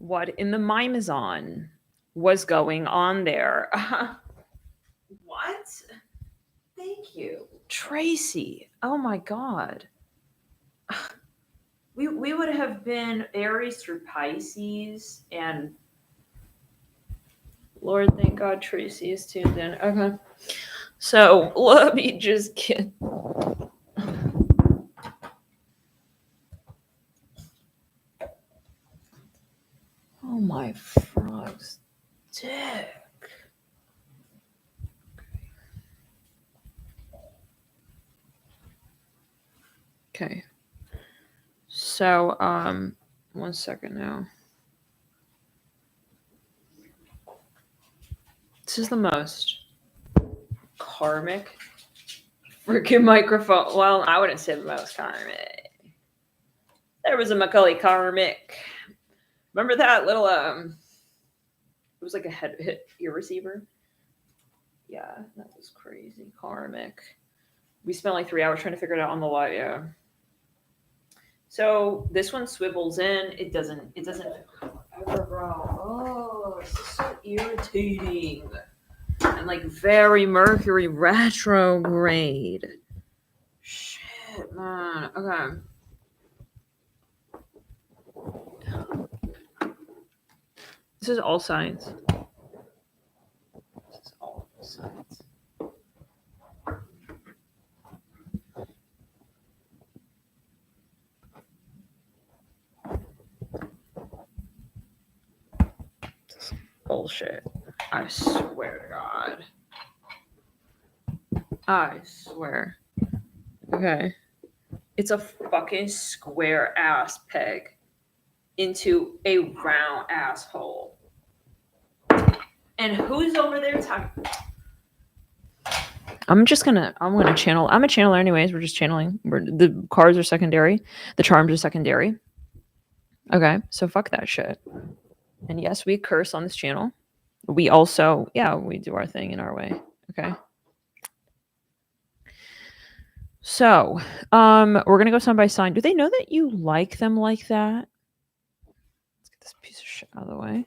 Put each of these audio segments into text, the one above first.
What in the Mimazon was going on there? What? Thank you, Tracy. Oh my God. We would have been Aries through Pisces, and Lord, thank God Tracy is tuned in. Okay. So let me just get. Oh my frog's dick. Okay. So, 1 second now. This is the most karmic freaking microphone. Well, I wouldn't say the most karmic. There was a Macaulay karmic. Remember that little it was like a head hit ear receiver. Yeah, that was crazy karmic. We spent like 3 hours trying to figure it out on the light. Yeah. So this one swivels in. It doesn't. Oh, this is so irritating. And like very Mercury retrograde. Shit, man. Okay. This is all signs. This is all signs. This is bullshit. I swear to God. I swear. Okay. It's a fucking square ass peg into a round asshole. And who's over there talking? I'm gonna channel. I'm a channeler anyways. We're just channeling. The cards are secondary. The charms are secondary. Okay, so fuck that shit. And yes, we curse on this channel. We also, we do our thing in our way. Okay. So, we're gonna go sign by sign. Do they know that you like them like that? Let's get this piece of shit out of the way.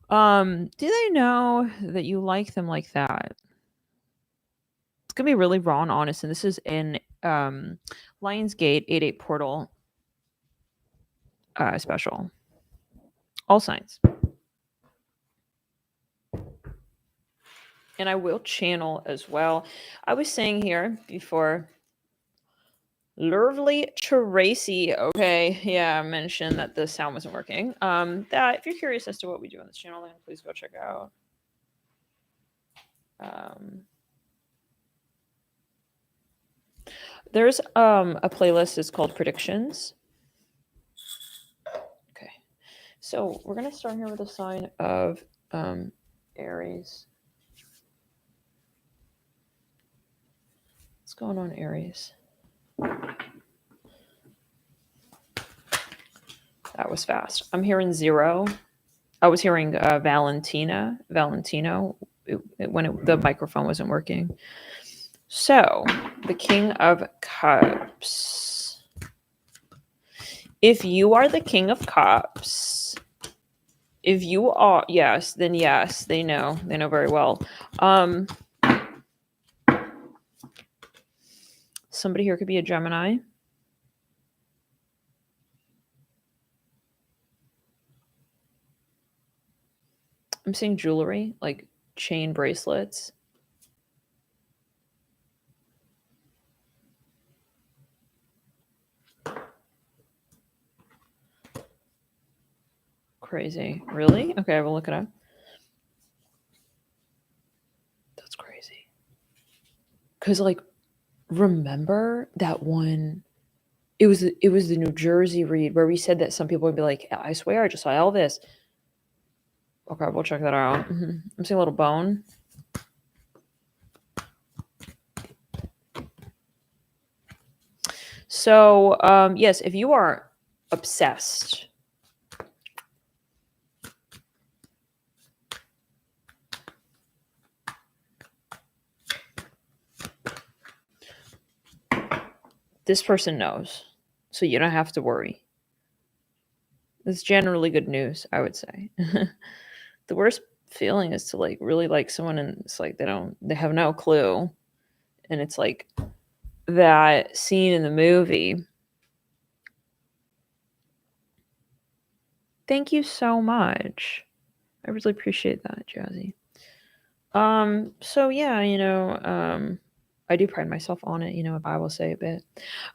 Do they know that you like them like that? It's gonna be really raw and honest, and this is in Lionsgate 88 Portal special. All signs. And I will channel as well. I was saying here before, lovely Tracy, okay, yeah, mentioned that the sound wasn't working. That if you're curious as to what we do on this channel, then please go check out. There's a playlist. It's called Predictions. Okay, so we're gonna start here with a sign of Aries. What's going on, Aries? That was fast. I'm hearing 0. I was hearing Valentino, when the microphone wasn't working. So, the King of Cups. If you are the King of Cups, if you are, yes, then yes, they know very well. Somebody here could be a Gemini. I'm seeing jewelry, like chain bracelets. Crazy. Really? Okay, I will look it up. That's crazy. Because, like, remember that one? It was the New Jersey read where we said that some people would be like, I swear I just saw Elvis. Okay, we'll check that out. I'm seeing a little bone. So, yes, if you are obsessed, this person knows, so you don't have to worry. It's generally good news, I would say. The worst feeling is to like really like someone and it's like they have no clue. And it's like that scene in the movie. Thank you so much. I really appreciate that, Jazzy. So yeah, I do pride myself on it, if I will say a bit.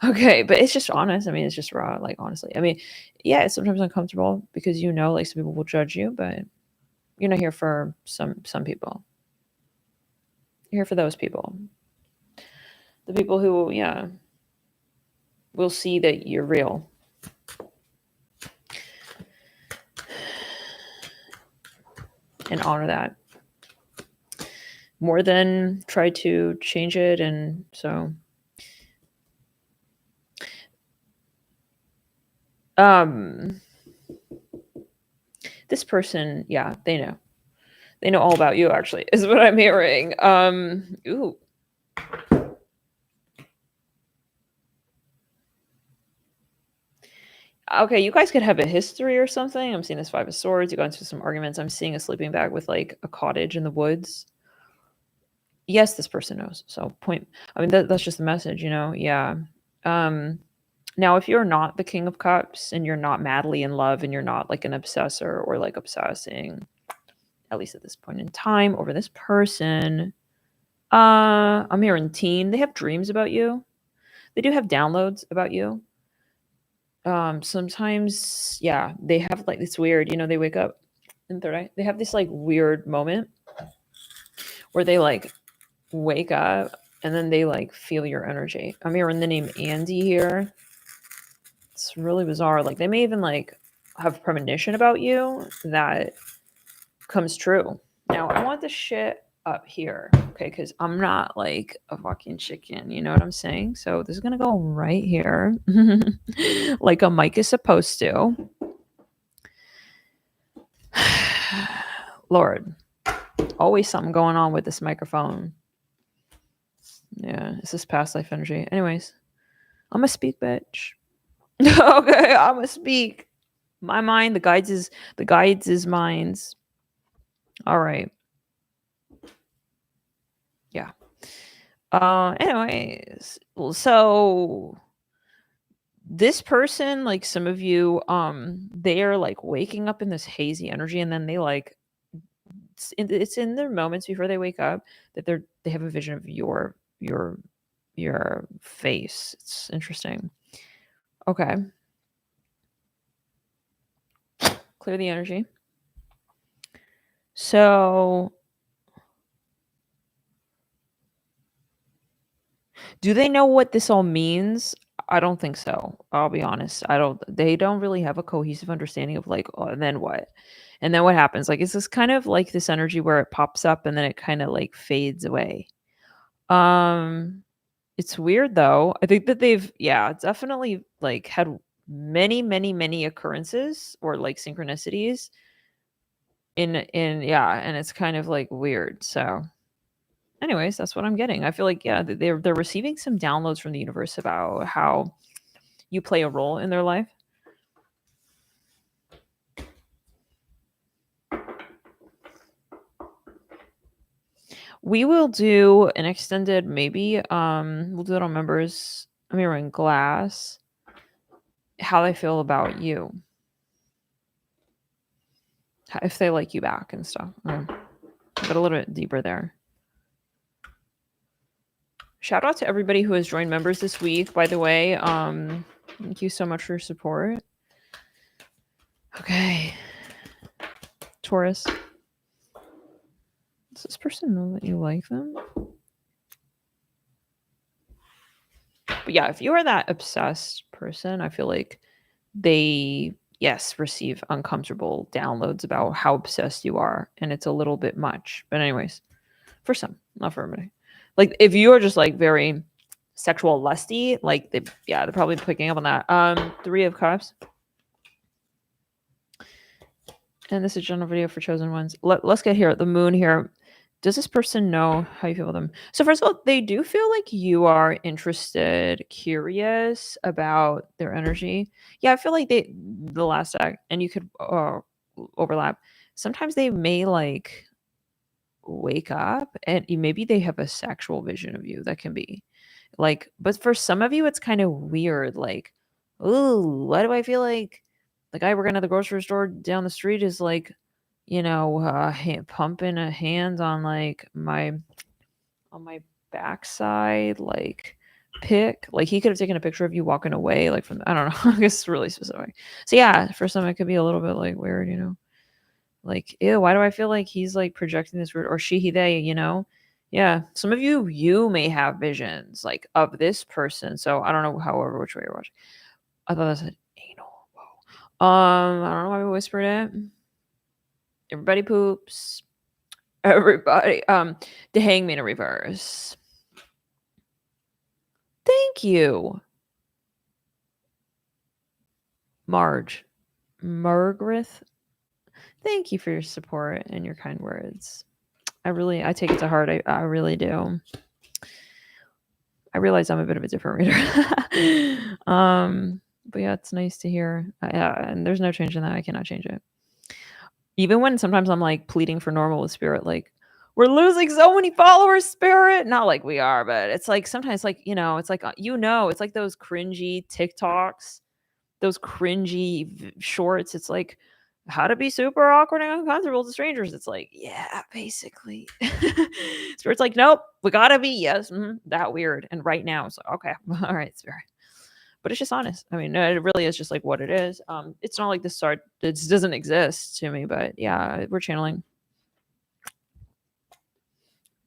Okay, but it's just honest. I mean, it's just raw, like honestly. I mean, yeah, it's sometimes uncomfortable because like some people will judge you, but you're not here for some people. You're here for those people. The people who, yeah, will see that you're real. And honor that. More than try to change it. And so this person, yeah, they know all about you, actually, is what I'm hearing. Ooh. Okay, you guys could have a history or something. I'm seeing this Five of Swords. You got into some arguments. I'm seeing a sleeping bag with like a cottage in the woods. Yes, this person knows. So that's just the message, yeah. Now, if you're not the King of Cups and you're not madly in love and you're not like an obsessor or like obsessing, at least at this point in time, over this person, I'm hearing teen. They have dreams about you. They do have downloads about you. Sometimes, yeah, they have like, it's weird, they wake up in third eye. They have this like weird moment where they like wake up and then they like feel your energy. I'm hearing the name Andy here. It's really bizarre. Like they may even like have premonition about you that comes true. Now I want the shit up here, okay? Because I'm not like a fucking chicken, you know what I'm saying? So this is gonna go right here, like a mic is supposed to. Lord, always something going on with this microphone. Yeah, it's this past life energy. Anyways, I'm gonna speak, bitch. Okay, I'm gonna speak. My mind, the guides is minds. All right. Yeah. Anyways, so this person, like some of you, they are like waking up in this hazy energy, and then they like it's in their moments before they wake up that they have a vision of your face. It's interesting. Okay. Clear the energy. So do they know what this all means? I don't think so. I'll be honest. They don't really have a cohesive understanding of like, oh, and then what? And then what happens? Like, is this kind of like this energy where it pops up and then it kind of like fades away? It's weird though. I think that they've, yeah, definitely like had many, many, many occurrences or like synchronicities in yeah, and it's kind of like weird. So anyways, that's what I'm getting. I feel like, yeah, they're receiving some downloads from the universe about how you play a role in their life. We will do an extended, maybe we'll do it on members. I'm hearing glass. How they feel about you. If they like you back and stuff. But a little bit deeper there. Shout out to everybody who has joined members this week, by the way. Thank you so much for your support. Okay. Taurus. Does this person know that you like them? But yeah, if you are that obsessed person, I feel like they, yes, receive uncomfortable downloads about how obsessed you are. And it's a little bit much. But anyways, for some, not for everybody. Like if you are just like very sexual lusty, like they're probably picking up on that. 3 of Cups. And this is a general video for chosen ones. Let's get here. The moon here. Does this person know how you feel with them? So first of all, they do feel like you are interested, curious about their energy. Yeah, I feel like the last act, and you could overlap. Sometimes they may like wake up and maybe they have a sexual vision of you that can be like, but for some of you it's kind of weird, like, ooh, why do I feel like the guy working at the grocery store down the street is like, pumping a hand on like my backside, like pick, like he could have taken a picture of you walking away, like from, I don't know. I guess it's really specific. So yeah, for some it could be a little bit like weird, like, ew, why do I feel like he's like projecting this weird, or she, he, they, Yeah. Some of you may have visions like of this person. So I don't know, however, which way you're watching. I thought that said anal. Whoa. I don't know why we whispered it. Everybody poops. Everybody. The Hangman in reverse. Thank you. Marge. Margaret. Thank you for your support and your kind words. I take it to heart. I really do. I realize I'm a bit of a different reader. But yeah, it's nice to hear. And there's no change in that. I cannot change it. Even when sometimes I'm like pleading for normal with spirit, like, we're losing so many followers, spirit. Not like we are, but it's like sometimes like, it's like, it's like those cringy TikToks, those cringy shorts. It's like how to be super awkward and uncomfortable to strangers. It's like, yeah, basically. Spirit's like, nope, we gotta be, yes, that weird. And right now, it's like, okay, all right, Spirit. But it's just honest. I mean, it really is just like what it is. It's not like this it doesn't exist to me, but yeah, we're channeling.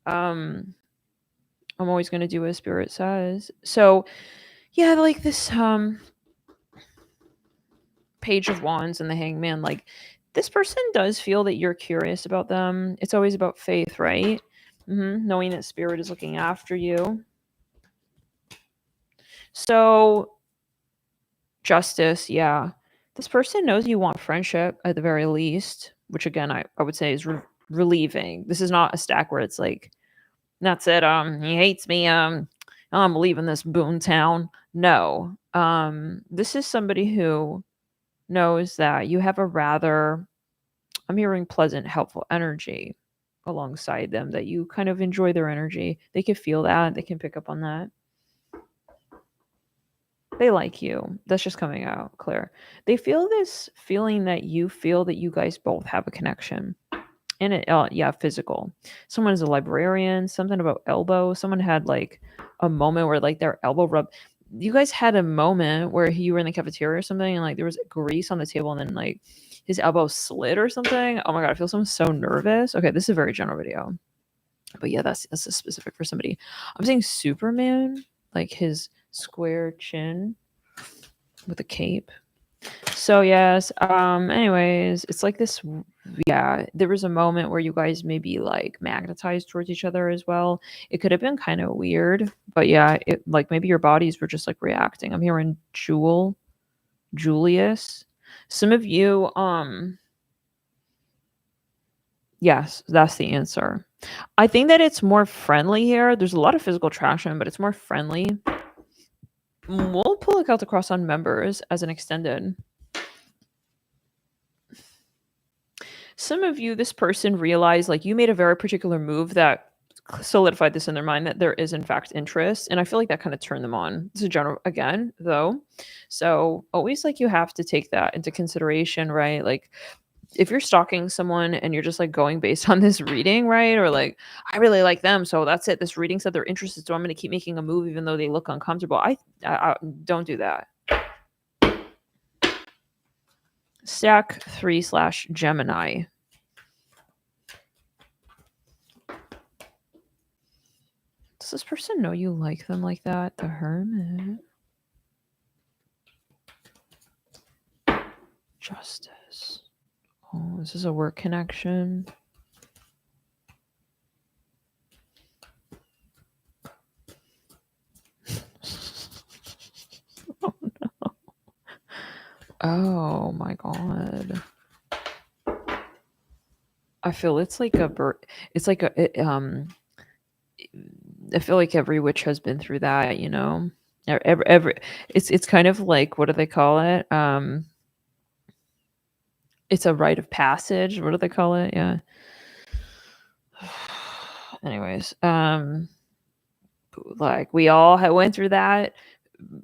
I'm always gonna do as Spirit says. So yeah, like this Page of Wands and the Hangman, like this person does feel that you're curious about them. It's always about faith, right? Knowing that Spirit is looking after you. So Justice, yeah. This person knows you want friendship at the very least, which again I would say is relieving. This is not a stack where it's like, that's it. He hates me. I'm leaving this boon town. No. This is somebody who knows that you have a rather, I'm hearing pleasant, helpful energy alongside them, that you kind of enjoy their energy. They can feel that. They can pick up on that. They like you. That's just coming out clear. They feel this feeling that you feel that you guys both have a connection. And it, yeah, physical. Someone is a librarian, something about elbow. Someone had like a moment where like their elbow rubbed. You guys had a moment where you were in the cafeteria or something and like there was grease on the table and then like his elbow slid or something. Oh my God, I feel so nervous. Okay, this is a very general video. But yeah, that's a specific for somebody. I'm saying Superman, like his square chin with a cape. So yes, anyways, it's like this, yeah, there was a moment where you guys maybe like magnetized towards each other as well. It could have been kind of weird, but yeah, it like maybe your bodies were just like reacting. I'm hearing Julius. Some of you, yes, that's the answer. I think that it's more friendly here. There's a lot of physical attraction, but it's more friendly. We'll pull a Celtic Cross on members as an extended. Some of you, this person realized like you made a very particular move that solidified this in their mind that there is in fact interest, and I feel like that kind of turned them on. This is general again though, so always like you have to take that into consideration, right? Like if you're stalking someone and you're just like going based on this reading, right? Or like, I really like them, so that's it. This reading said they're interested, so I'm going to keep making a move even though they look uncomfortable. I don't do that. Stack 3/Gemini. Does this person know you like them like that? The Hermit. Justice. Oh, this is a work connection. Oh no. Oh my God. I feel it's like it's like I feel like every witch has been through that, you know. Every it's kind of like, what do they call it? It's a rite of passage. What do they call it? Yeah. Anyways, like we all went through that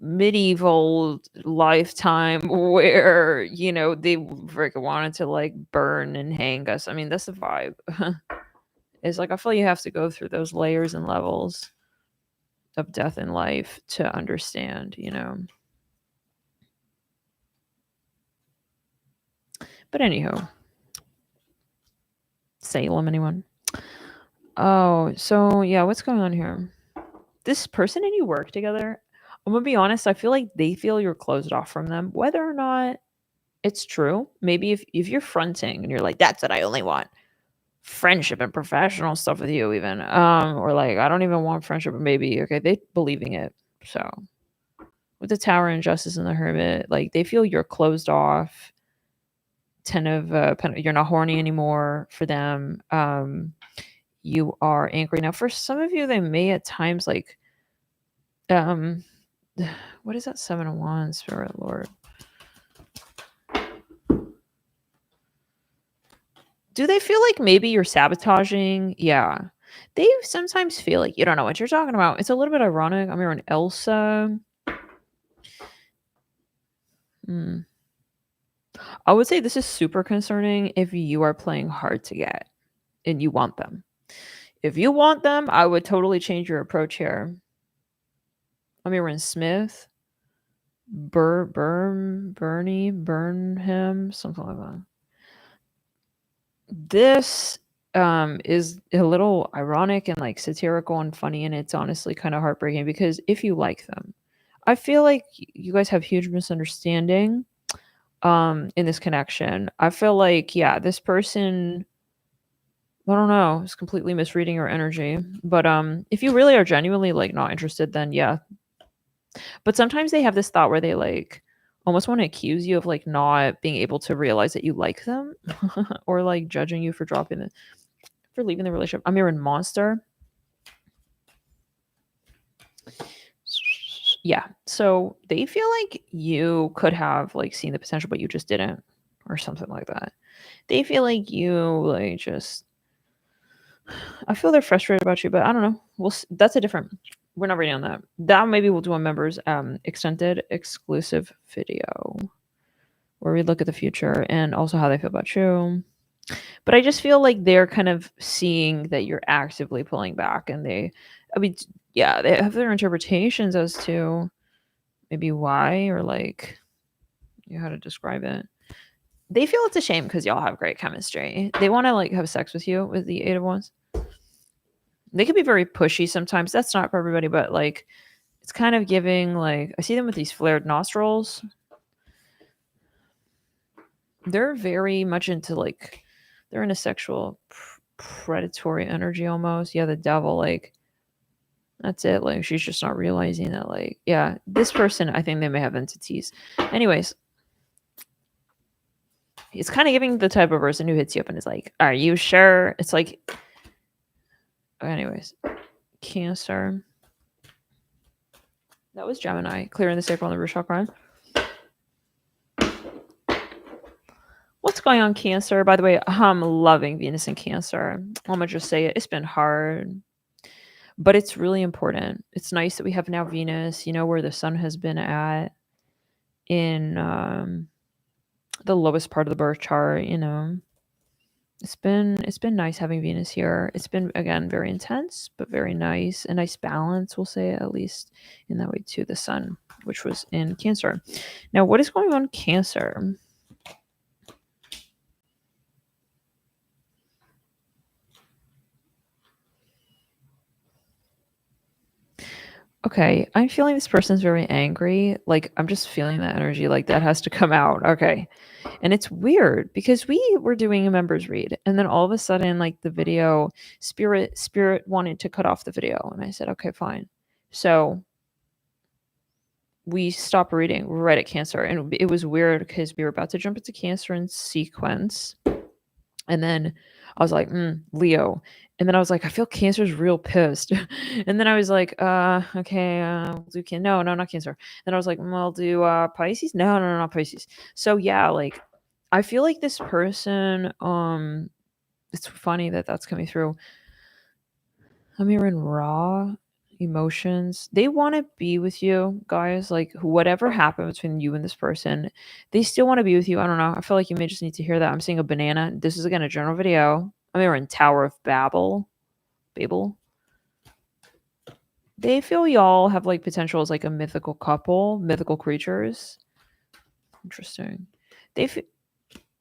medieval lifetime where, you know, they freaking wanted to like burn and hang us. I mean, that's the vibe. It's like I feel you have to go through those layers and levels of death and life to understand, you know. But anywho, Salem, anyone? Oh, so yeah, what's going on here? This person and you work together. I'm gonna be honest, I feel like they feel you're closed off from them, whether or not it's true. Maybe if you're fronting and you're like, that's what I only want. Friendship and professional stuff with you, even. Or like, I don't even want friendship, but maybe, okay, they believing it. So with the Tower and Justice and the Hermit, like they feel you're closed off. You're not horny anymore for them. You are angry. Now for some of you, they may at times like um what is that 7 of Wands, Spirit Lord? Do they feel like maybe you're sabotaging? Yeah. They sometimes feel like you don't know what you're talking about. It's a little bit ironic. I'm here on Elsa. I would say this is super concerning if you are playing hard to get and you want them. If you want them, I would totally change your approach here. I'm here in Smith. Bernie, Burnham, something like that. This is a little ironic and like satirical and funny, and it's honestly kind of heartbreaking because if you like them, I feel like you guys have huge misunderstanding in this connection. I feel like, yeah, this person, I don't know, is completely misreading your energy. But if you really are genuinely like not interested, then yeah. But sometimes they have this thought where they like almost want to accuse you of like not being able to realize that you like them or like judging you for dropping it, for leaving the relationship. I'm here in Monster. Yeah. So they feel like you could have like seen the potential, but you just didn't, or something like that. They feel like you like just. I feel they're frustrated about you, but I don't know. That's a different. We're not ready on that. That maybe we'll do a members extended exclusive video where we look at the future and also how they feel about you. But I just feel like they're kind of seeing that you're actively pulling back, and yeah, they have their interpretations as to maybe why, or like, how to describe it. They feel it's a shame because y'all have great chemistry. They want to like have sex with you with the 8 of Wands. They can be very pushy sometimes. That's not for everybody, but like it's kind of giving like, I see them with these flared nostrils. They're very much into like, they're in a sexual predatory energy almost. Yeah, the devil, like that's it. Like she's just not realizing that, like, yeah, this person, I think they may have entities. Anyways, it's kind of giving the type of person who hits you up and is like, are you sure? It's like, anyways, Cancer. That was Gemini, clearing the sacral on the root chakra. What's going on, Cancer? By the way, I'm loving Venus in Cancer. I'm gonna just say it. It's been hard, but it's really important. It's nice that we have now Venus, you know, where the sun has been at in the lowest part of the birth chart, you know. It's been nice having Venus here. It's been, again, very intense, but very nice. A nice balance, we'll say, at least in that way, to the sun, which was in Cancer. Now, what is going on, Cancer? Okay, I'm feeling this person's very angry. Like, I'm just feeling that energy. Like, that has to come out. Okay. And it's weird because we were doing a members read, and then all of a sudden, like, the video, spirit wanted to cut off the video. And I said, okay, fine. So we stopped reading. We're right at Cancer. And it was weird because we were about to jump into Cancer in sequence. And then I was like, Leo. And then I was like, I feel Cancer's real pissed. And then I was like, okay, we'll do no, not Cancer. Then I was like, I'll do Pisces. No, not Pisces. So yeah, like I feel like this person, it's funny that that's coming through. I'm hearing raw emotions. They want to be with you, guys. Like whatever happened between you and this person, they still want to be with you. I don't know. I feel like you may just need to hear that. I'm seeing a banana. This is again a general video. I'm hearing Tower of Babel. They feel y'all have like potential as like a mythical couple, mythical creatures. Interesting.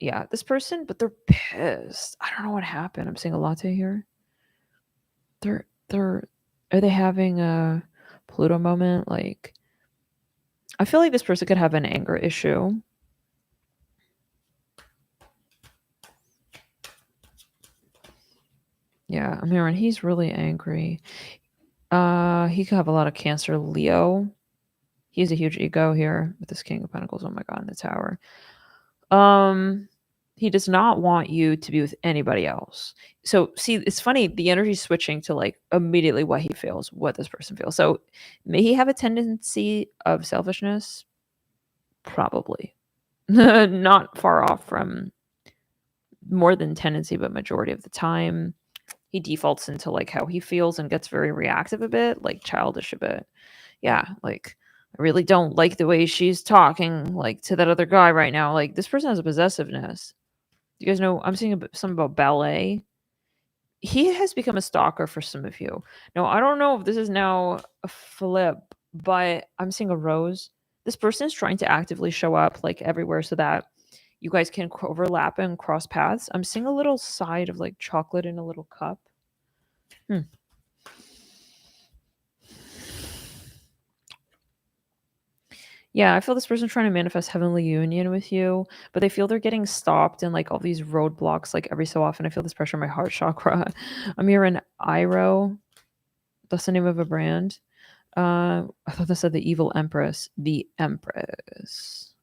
Yeah, this person, but they're pissed. I don't know what happened. I'm seeing a latte here. They're are they having a Pluto moment? Like I feel like this person could have an anger issue. Yeah, I'm hearing he's really angry. He could have a lot of Cancer, Leo. He has a huge ego here with this King of Pentacles. Oh my god, in the Tower. He does not want you to be with anybody else. So see, it's funny, the energy's switching to like immediately what he feels, what this person feels. So may he have a tendency of selfishness? Probably. Not far off from more than tendency, but majority of the time. He defaults into like how he feels and gets very reactive a bit, like childish a bit. Yeah, like I really don't like the way she's talking like to that other guy right now. Like this person has a possessiveness. You guys know I'm seeing something about ballet. He has become a stalker for some of you. Now, I don't know if this is now a flip, but I'm seeing a rose. This person is trying to actively show up like everywhere so that you guys can overlap and cross paths. I'm seeing a little side of like chocolate in a little cup. Yeah, I feel this person's trying to manifest heavenly union with you, but they feel they're getting stopped in like all these roadblocks like every so often. I feel this pressure in my heart chakra. I'm hearing Iro. That's the name of a brand. I thought that said the evil empress. The empress.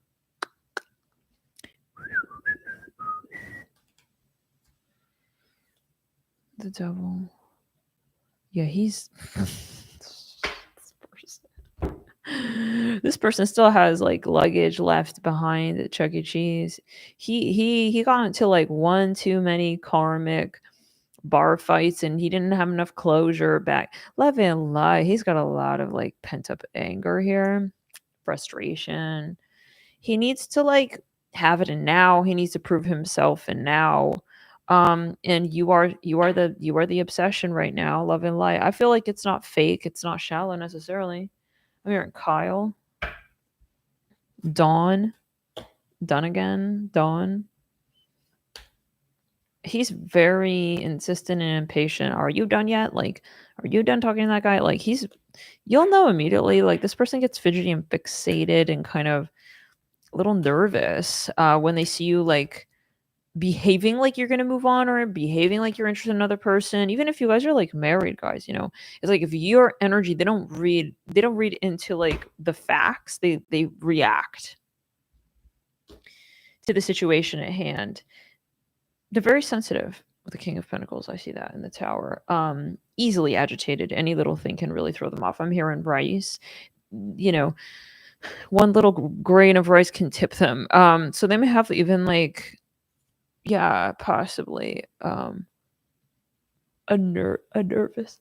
The devil. Yeah, he's this person still has like luggage left behind at Chuck E. Cheese. He got into like one too many karmic bar fights and he didn't have enough closure back. Love and lie. He's got a lot of like pent up anger here, frustration. He needs to like have it in now. He needs to prove himself in now. And you are the obsession right now, love and light. I feel like it's not fake, it's not shallow necessarily. I'm hearing Kyle. Dawn. Done again. Dawn. He's very insistent and impatient. Are you done yet? Like, are you done talking to that guy? Like you'll know immediately. Like this person gets fidgety and fixated and kind of a little nervous when they see you like behaving like you're gonna move on or behaving like you're interested in another person. Even if you guys are like married, guys, you know, it's like if your energy, they don't read into like the facts. They react to the situation at hand. They're very sensitive with the King of Pentacles. I see that in the Tower. Easily agitated. Any little thing can really throw them off. I'm hearing rice. You know, one little grain of rice can tip them. So they may have even like, yeah, possibly a nervousness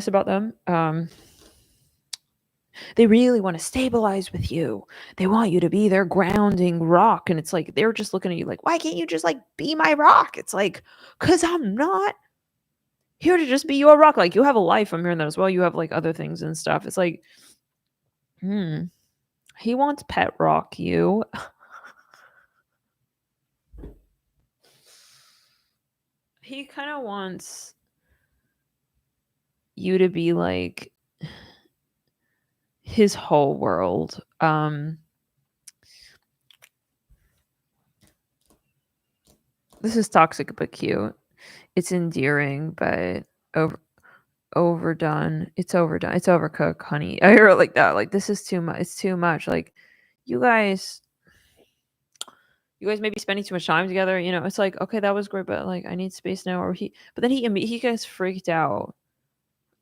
about them. They really want to stabilize with you. They want you to be their grounding rock. And it's like, they're just looking at you like, why can't you just like be my rock? It's like, because I'm not here to just be your rock. Like you have a life. I'm hearing that as well. You have like other things and stuff. It's like, he wants pet rock you. He kind of wants you to be like his whole world. This is toxic but cute. It's endearing but overdone. It's overdone. It's overcooked, honey. I hear it like that. Like this is too much. It's too much. Like you guys, you guys may be spending too much time together. You know, it's like, okay, that was great, but like I need space now. Or but then he gets freaked out.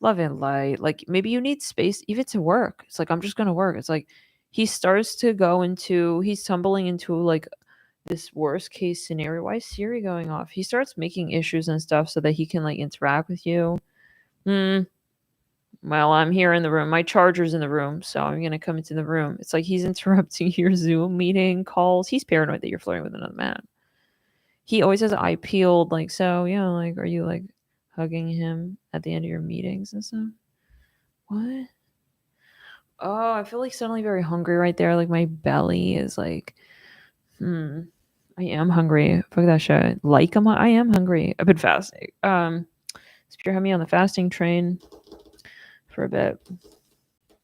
Love and light. Like maybe you need space even to work. It's like I'm just gonna work. It's like he starts to go into he's tumbling into like this worst case scenario. Why is Siri going off? He starts making issues and stuff so that he can like interact with you. Well, I'm here in the room. My charger's in the room, so I'm gonna come into the room. It's like he's interrupting your Zoom meeting calls. He's paranoid that you're flirting with another man. He always has an eye peeled, like, so yeah, like, are you like hugging him at the end of your meetings and stuff? What? Oh, I feel like suddenly very hungry right there. Like my belly is like, I am hungry. Fuck that shit. Like I am hungry. I've been fasting. Spear had me on the fasting train for a bit.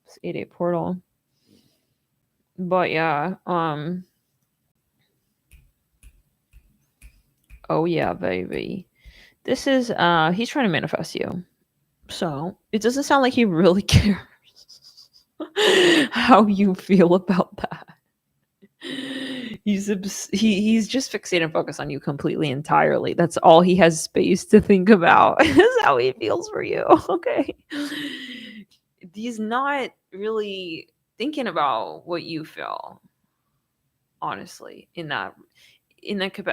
It's 8-8 portal. But yeah, oh yeah, baby. This is he's trying to manifest you. So it doesn't sound like he really cares how you feel about that. He's just fixated and focused on you completely entirely. That's all he has space to think about. Is how he feels for you. Okay. He's not really thinking about what you feel, honestly, in that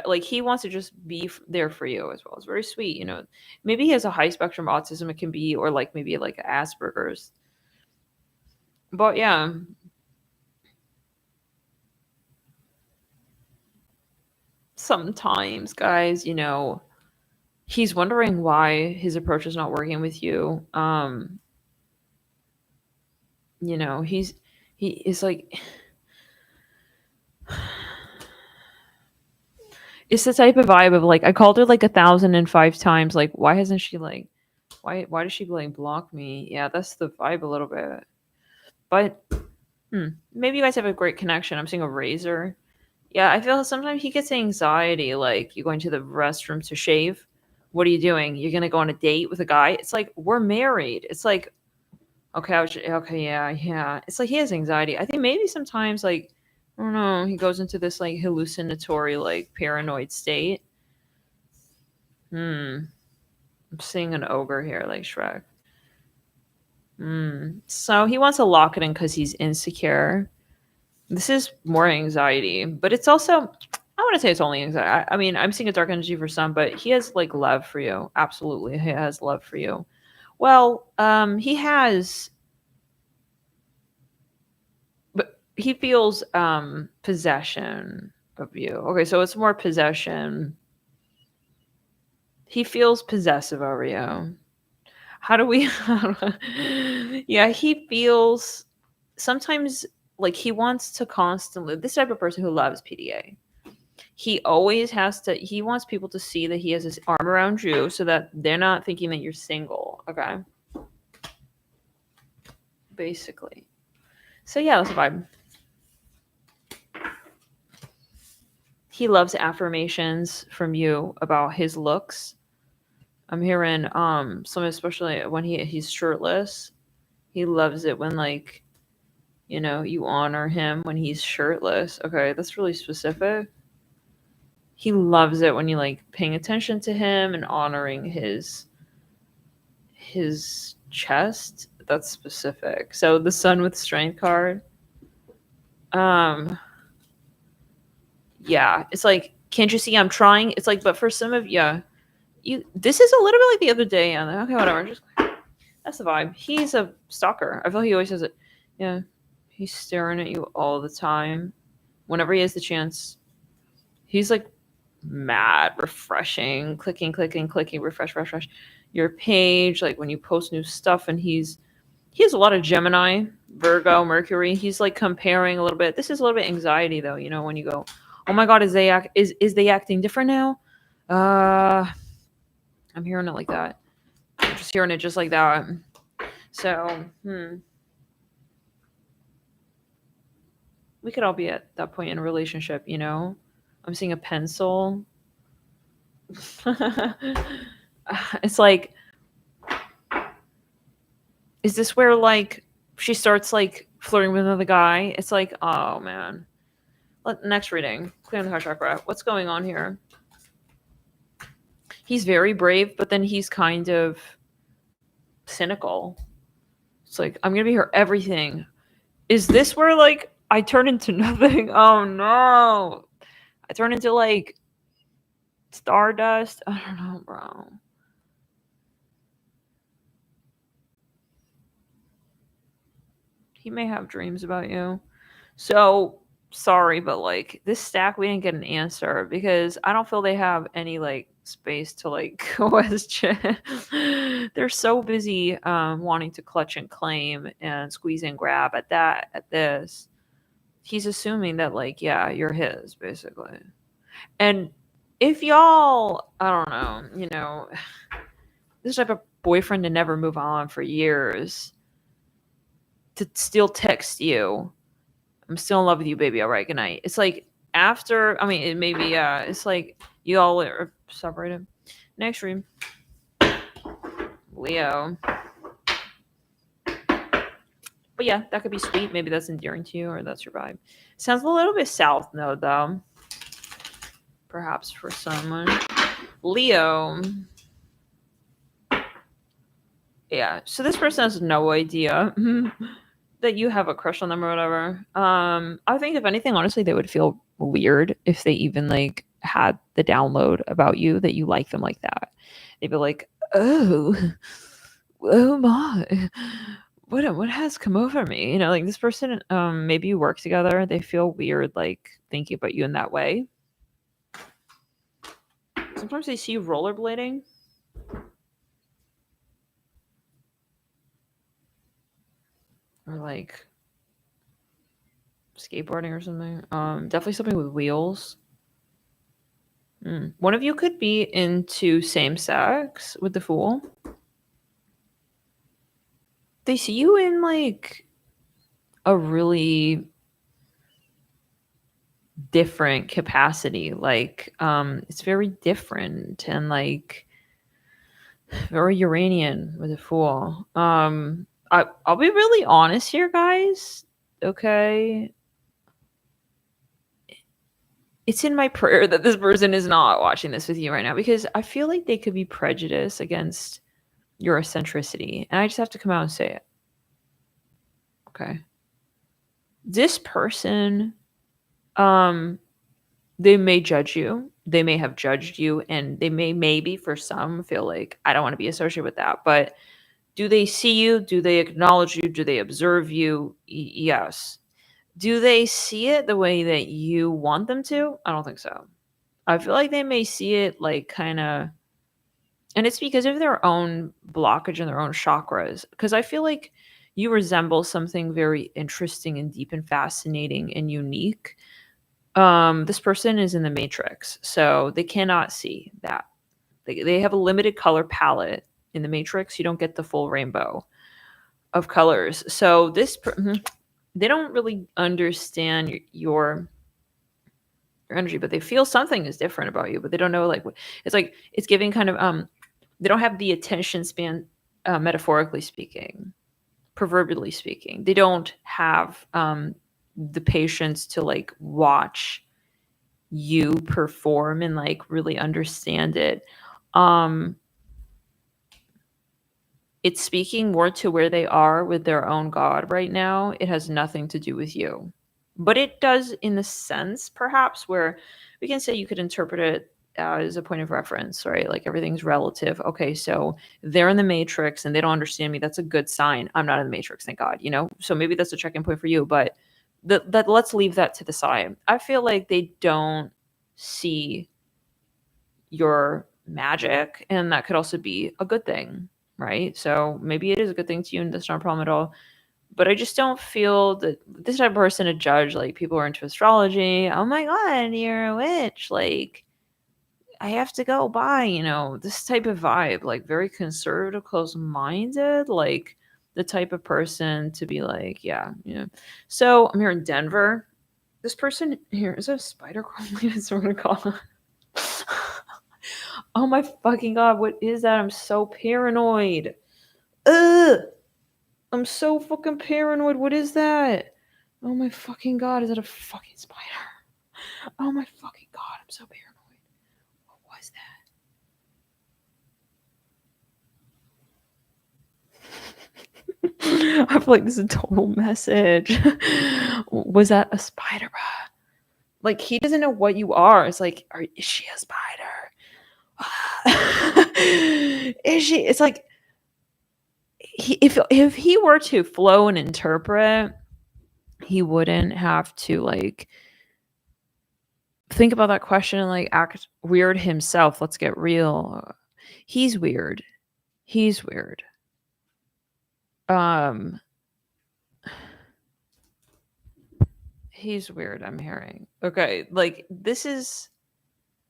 like he wants to just be there for you as well. It's very sweet, you know. Maybe he has a high spectrum autism, it can be, or like maybe like Asperger's. But yeah, sometimes guys, you know, he's wondering why his approach is not working with you. You know, he is like it's the type of vibe of like I called her like 1,005 times. Like, why hasn't she like why does she like block me? Yeah, that's the vibe a little bit. But maybe you guys have a great connection. I'm seeing a razor. Yeah, I feel sometimes he gets anxiety. Like you going to the restroom to shave. What are you doing? You're gonna go on a date with a guy? It's like we're married. It's like okay, okay, yeah. It's like he has anxiety. I think maybe sometimes like I don't know. He goes into this like hallucinatory, like paranoid state. I'm seeing an ogre here, like Shrek. So he wants to lock it in because he's insecure. This is more anxiety, but it's also I want to say it's only anxiety. I mean, I'm seeing a dark energy for some, but he has like love for you. Absolutely, he has love for you. Well, he has, but he feels possession of you. Okay, so it's more possession. He feels possessive over you. How do we? Yeah, he feels sometimes like he wants to constantly. This type of person who loves PDA. He always has to. He wants people to see that he has his arm around you, so that they're not thinking that you're single. Okay. Basically. So yeah, that's a vibe. He loves affirmations from you about his looks. I'm hearing some especially when he's shirtless. He loves it when like, you know, you honor him when he's shirtless. Okay, that's really specific. He loves it when you like paying attention to him and honoring his chest. That's specific. So the sun with strength card. Um yeah, it's like, can't you see I'm trying? It's like, but for some of you this is a little bit like the other day. I'm like, okay, whatever. Just that's the vibe. He's a stalker. I feel he always says it. Yeah. He's staring at you all the time. Whenever he has the chance. He's like mad, refreshing, clicking, refresh your page, like when you post new stuff, and he has a lot of Gemini, Virgo, Mercury. He's like comparing a little bit. This is a little bit anxiety though, you know, when you go, oh my god, is they acting different now? I'm hearing it like that. I'm just hearing it just like that. So, we could all be at that point in a relationship, you know? I'm seeing a pencil. It's like, is this where like she starts like flirting with another guy? It's like, oh man. Next reading. Clearing the heart chakra. What's going on here? He's very brave, but then he's kind of cynical. It's like, I'm going to be her everything. Is this where, like, I turn into nothing? Oh, no. I turn into, like, stardust? I don't know, bro. He may have dreams about you. So, sorry, but, like, this stack, we didn't get an answer because I don't feel they have any, like, space to, like, question. They're so busy wanting to clutch and claim and squeeze and grab at this. He's assuming that, like, yeah, you're his, basically. And if y'all, I don't know, you know, this type of boyfriend to never move on for years, to still text you, I'm still in love with you, baby. All right, good night. It's like after, I mean, it maybe, it's like you all are separated. Next read. Leo. But yeah, that could be sweet. Maybe that's endearing to you or that's your vibe. Sounds a little bit south node, though. Perhaps for someone. Leo. Yeah, so this person has no idea that you have a crush on them or whatever. I think if anything, honestly, they would feel weird if they even like had the download about you that you like them like that. They'd be like, oh my, what has come over me? You know, like this person, maybe you work together. They feel weird, like thinking about you in that way. Sometimes they see you rollerblading. Or like skateboarding or something. Definitely something with wheels. One of you could be into same sex with the Fool. They see you in like a really different capacity. Like, it's very different and like very Uranian with the Fool. I'll be really honest here, guys. Okay. It's in my prayer that this person is not watching this with you right now because I feel like they could be prejudiced against your eccentricity. And I just have to come out and say it. Okay. This person, they may judge you. They may have judged you and they may maybe for some feel like I don't want to be associated with that. But do they see you? Do they acknowledge you? Do they observe you? Yes. Do they see it the way that you want them to? I don't think so. I feel like they may see it like kind of, and it's because of their own blockage and their own chakras. Because I feel like you resemble something very interesting and deep and fascinating and unique. This person is in the matrix, so they cannot see that. They have a limited color palette in the matrix. You don't get the full rainbow of colors. So they don't really understand your energy, but they feel something is different about you, but they don't know like what it's like. It's giving kind of they don't have the attention span, metaphorically speaking, proverbially speaking. They don't have the patience to like watch you perform and like really understand it. It's speaking more to where they are with their own God right now. It has nothing to do with you. But it does in the sense, perhaps, where we can say you could interpret it as a point of reference, right? Like everything's relative. Okay, so they're in the matrix and they don't understand me. That's a good sign. I'm not in the matrix, thank God, you know? So maybe that's a check-in point for you, but that let's leave that to the side. I feel like they don't see your magic, and that could also be a good thing, right? So maybe it is a good thing to you and that's not a problem at all. But I just don't feel that this type of person to judge like people who are into astrology. Oh my God, you're a witch. Like, I have to go by, you know, this type of vibe, like very conservative, close minded, like the type of person to be like, yeah, you know. So I'm here in Denver. This person here is a spider crawling. I swear to God. Oh my fucking God, what is that? I'm so paranoid. Ugh. I'm so fucking paranoid. What is that? Oh my fucking God, is that a fucking spider? Oh my fucking god, I'm so paranoid. What was that? I feel like this is a total message. Was that a spider? Like, he doesn't know what you are. It's like, is she a spider? Is she? It's like, if he were to flow and interpret, he wouldn't have to like think about that question and like act weird himself. Let's get real. He's weird. He's weird. He's weird, I'm hearing. Okay, like this is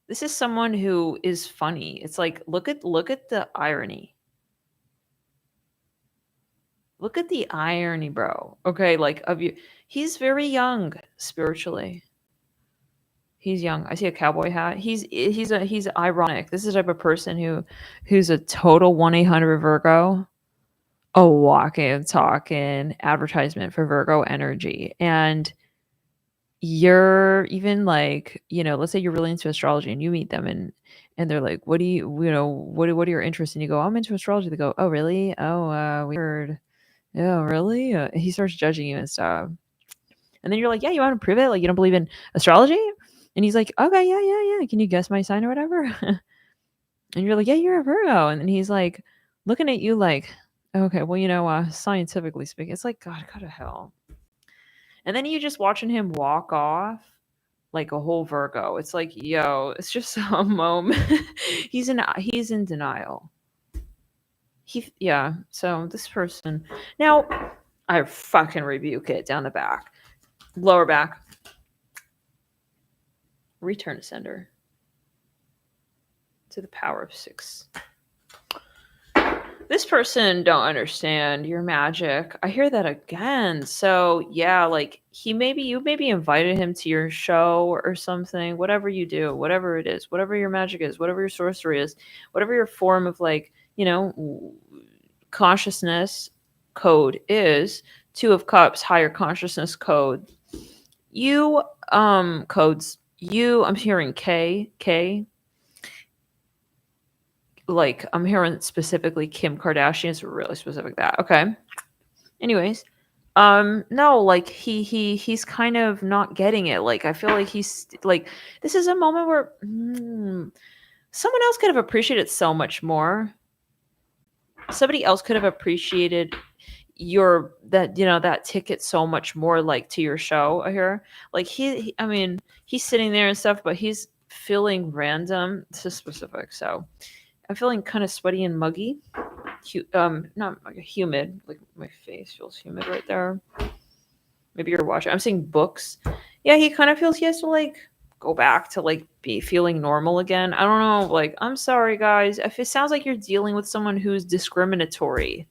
someone who is funny. It's like look at the irony. Look at the irony, bro. Okay, like of you. He's very young spiritually. He's young. I see a cowboy hat. He's ironic. This is the type of person who's a total 1-800 Virgo. A walking, talking advertisement for Virgo energy. And you're even like, let's say you're really into astrology and you meet them and they're like, what do what are your interests? And you go, I'm into astrology. They go, oh, really? Oh, weird. Yeah, really? He starts judging you and stuff. And then you're like, yeah, you want to prove it? Like, you don't believe in astrology? And he's like, okay, yeah. Can you guess my sign or whatever? And you're like, yeah, you're a Virgo. And then he's like, looking at you like, okay, well, scientifically speaking, it's like, God, go to hell. And then you just watching him walk off like a whole Virgo. It's like, yo, it's just a moment. he's in denial. Yeah. So this person now, I fucking rebuke it down the back, lower back. Return to sender. To the power of 6. This person don't understand your magic. I hear that again. So yeah, like you maybe invited him to your show or something. Whatever you do, whatever it is, whatever your magic is, whatever your sorcery is, whatever your form of like consciousness code is. 2 of Cups, higher consciousness code. You codes. I'm hearing K. Like I'm hearing specifically Kim Kardashian is really specific that. Okay. Anyways, no, like he's kind of not getting it. Like I feel like he's like this is a moment where someone else could have appreciated so much more. Somebody else could have appreciated that ticket so much more, like to your show. I hear like I mean he's sitting there and stuff, but he's feeling random to specific. So I'm feeling kind of sweaty and muggy. Not like humid. Like my face feels humid right there. Maybe you're watching. I'm seeing books. Yeah, he kind of feels he has to like go back to like be feeling normal again. I don't know. Like, I'm sorry, guys. If it sounds like you're dealing with someone who's discriminatory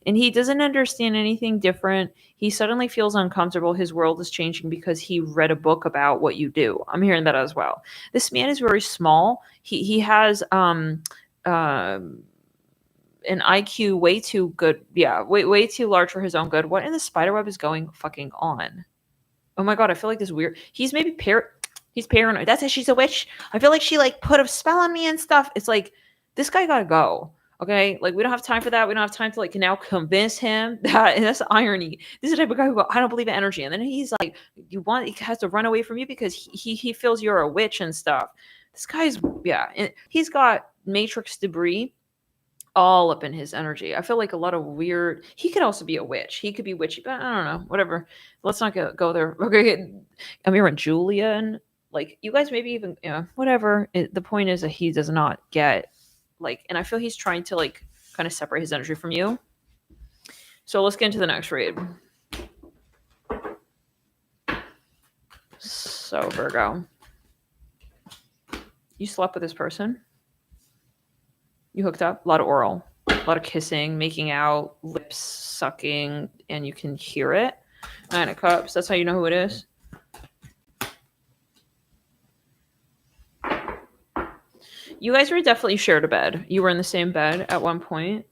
and he doesn't understand anything different, he suddenly feels uncomfortable. His world is changing because he read a book about what you do. I'm hearing that as well. This man is very small. He has an IQ way too good. Yeah, way too large for his own good. What in the spider web is going fucking on? Oh my god, I feel like this weird. He's maybe he's paranoid. That's it. She's a witch. I feel like she like put a spell on me and stuff. It's like this guy gotta go. Okay, like we don't have time for that. We don't have time to like now convince him that. And that's the irony. This is the type of guy who go, I don't believe in energy, and then he's like, he has to run away from you because he feels you're a witch and stuff. This guy's and he's got matrix debris all up in his energy. I feel like a lot of weird. He could also be a witch. He could be witchy, but I don't know. Whatever. Let's not go there. Okay, I'm here on Julian. Like you guys, maybe even whatever. The point is that he does not get like, and I feel he's trying to like kind of separate his energy from you. So let's get into the next read. So Virgo, you slept with this person. You hooked up, a lot of oral, a lot of kissing, making out, lips sucking, and you can hear it. 9 of Cups, that's how you know who it is. You guys were definitely shared a bed. You were in the same bed at one point.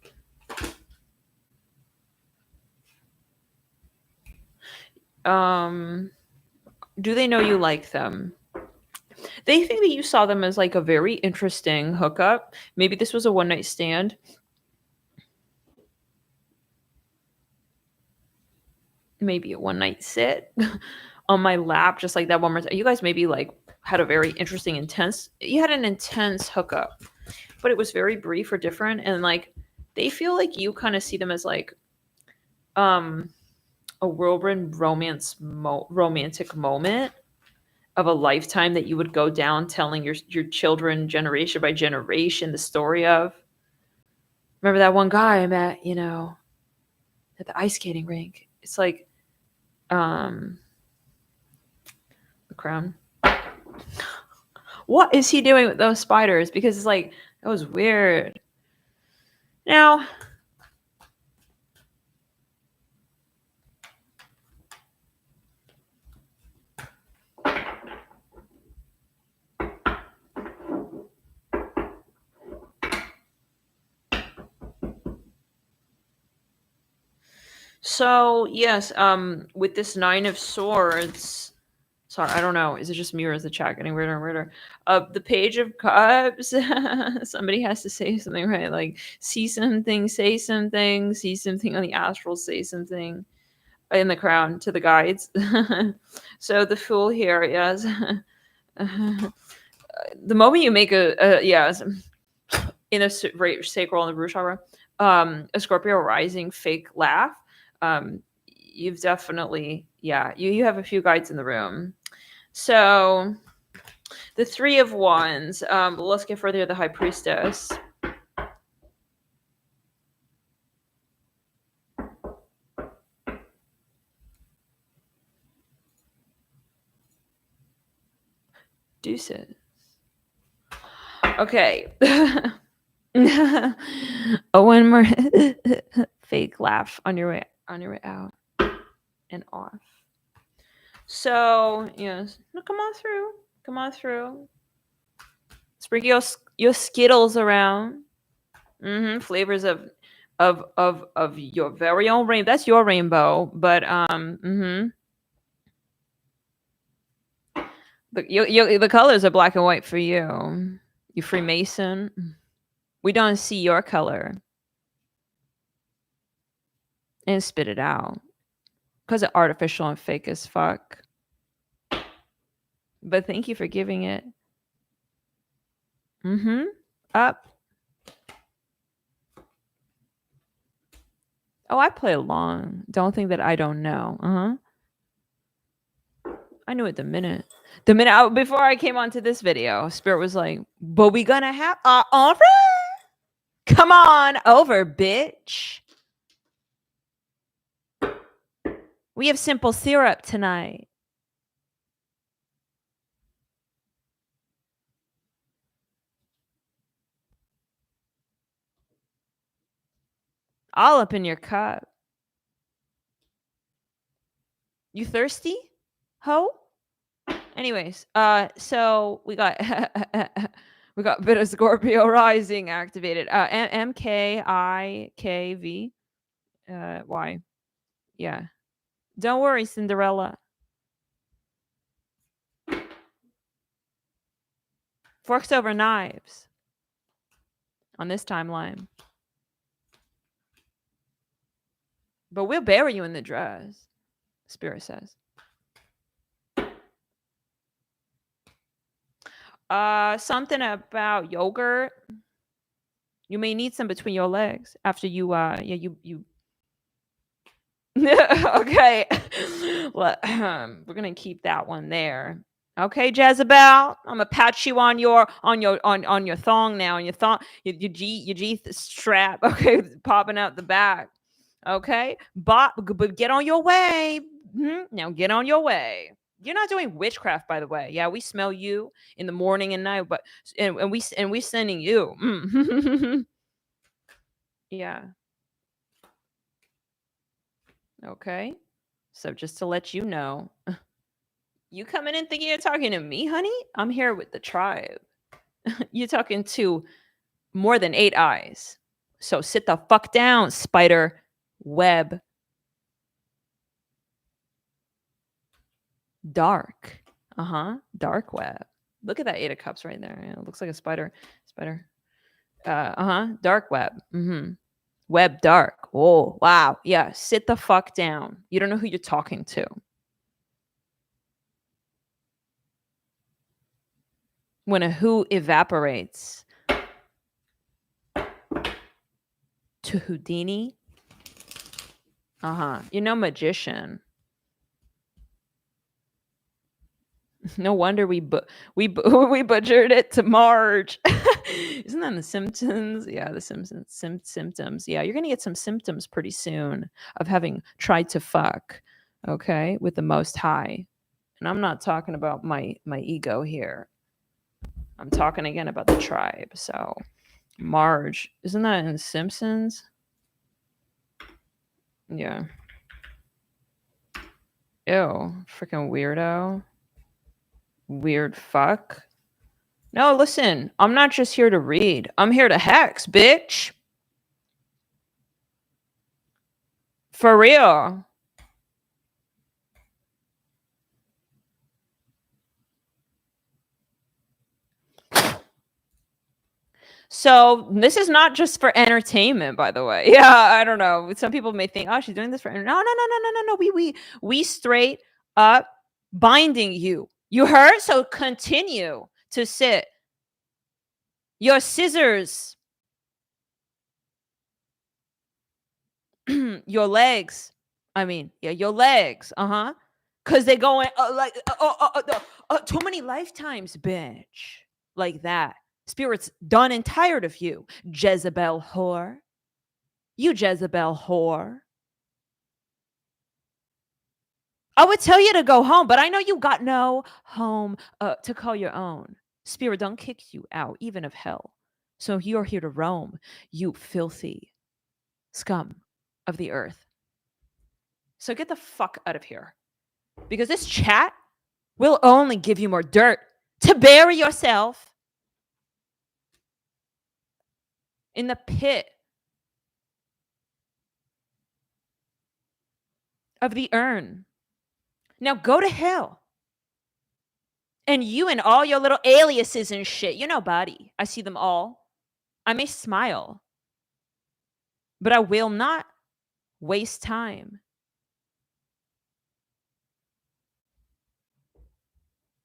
Do they know you like them? They think that you saw them as like a very interesting hookup. Maybe this was a one night stand. Maybe a one night sit on my lap, just like that one more time. You guys maybe like had a very interesting, you had an intense hookup, but it was very brief or different. And like, they feel like you kind of see them as like, a whirlwind romantic moment of a lifetime that you would go down telling your children generation by generation the story of. Remember that one guy I met, at the ice skating rink? It's like, the Crown. What is he doing with those spiders? Because it's like, that was weird. Now, so yes, with this Nine of Swords, sorry, I don't know. Is it just me or is the chat getting weirder and weirder? The Page of Cups. Somebody has to say something, right? Like, see something, say something, see something on the astral, say something in the Crown to the guides. So the Fool here, yes. The moment you make yes, in a sacral and the root chakra, a Scorpio rising fake laugh, you've definitely, you have a few guides in the room. So the Three of Wands, let's get further to the High Priestess. Deuces. Okay. Oh, one more fake laugh on your way out and off. So yes, no, come on through. Sprinkle your Skittles around. Flavors of your very own rainbow. That's your rainbow, but the colors are black and white for you. You Freemason. We don't see your color and spit it out because it's artificial and fake as fuck. But thank you for giving it. Up. Oh, I play along. Don't think that I don't know. I knew it the minute before I came onto this video. Spirit was like, but we gonna have all right. Come on over, bitch. We have simple syrup tonight. All up in your cup. You thirsty, ho? Anyways, so we got we got a bit of Scorpio rising activated. MKIKV. Y. Yeah. Don't worry, Cinderella. Forks over knives on this timeline. But we'll bury you in the dress, Spirit says. Something about yogurt. You may need some between your legs after you you okay. Well, we're gonna keep that one there. Okay, Jezebel. I'm gonna pat you on your thong now, on your thong, your G strap. Okay, popping out the back. Okay, but get on your way. Now get on your way. You're not doing witchcraft, by the way. Yeah, we smell you in the morning and night, but and we sending you. Yeah. Okay. So just to let you know, you coming in thinking you're talking to me, honey? I'm here with the tribe. You're talking to more than 8 eyes. So sit the fuck down, spider web. Dark. Dark web. Look at that 8 of Cups right there. Yeah, it looks like a spider. Dark web. Web dark. Oh, wow. Yeah, sit the fuck down. You don't know who you're talking to. When a who evaporates to Houdini. You know, magician. No wonder we butchered it to Marge. Isn't that in The Simpsons? Yeah, The Simpsons symptoms. Yeah, you're gonna get some symptoms pretty soon of having tried to fuck. Okay, with the Most High, and I'm not talking about my ego here. I'm talking again about the tribe. So, Marge, isn't that in The Simpsons? Yeah. Ew, freaking weirdo. Weird fuck. No, listen, I'm not just here to read. I'm here to hex, bitch. For real. So this is not just for entertainment, by the way. Yeah, I don't know. Some people may think, oh, she's doing this for no. We straight up binding you. You heard? So continue to sit. Your scissors. Your legs. I mean, yeah, your legs. Because they going too many lifetimes, bitch. Like that. Spirit's done and tired of you, Jezebel whore. You Jezebel whore. I would tell you to go home, but I know you got no home to call your own. Spirit done kicked you out, even of hell. So you're here to roam, you filthy scum of the earth. So get the fuck out of here. Because this chat will only give you more dirt to bury yourself in the pit of the urn. Now go to hell. And you and all your little aliases and shit, you're nobody. I see them all. I may smile, but I will not waste time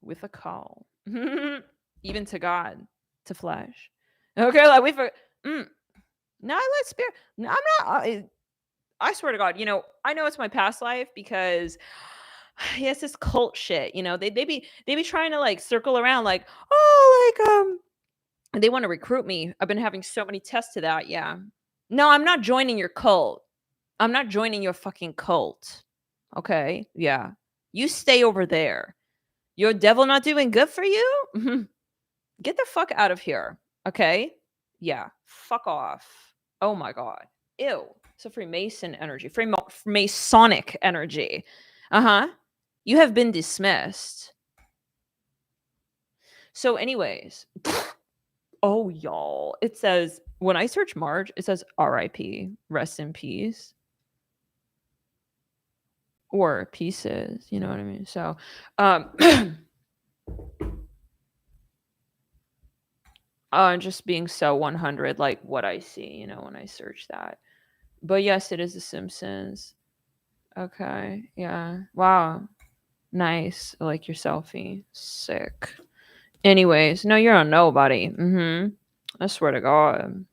with a call. Even to God, to flesh. Okay, like we for no, I let spirit. No, I'm not. I swear to God, I know it's my past life because yes, this cult shit. They be trying to like circle around like, they want to recruit me. I've been having so many tests to that. Yeah. No, I'm not joining your cult. I'm not joining your fucking cult. Okay? Yeah. You stay over there. Your devil not doing good for you? Get the fuck out of here. Okay? Yeah. Fuck off. Oh my God. Ew. So Freemason energy. Freemasonic energy. You have been dismissed. So anyways. Oh, y'all. It says, when I search Marge, it says RIP. Rest in peace. Or pieces. You know what I mean? So, just being so 100, like what I see, when I search that. But yes, it is The Simpsons. Okay. Yeah. Wow. Nice. I like your selfie. Sick. Anyways, no, you're a nobody. I swear to God.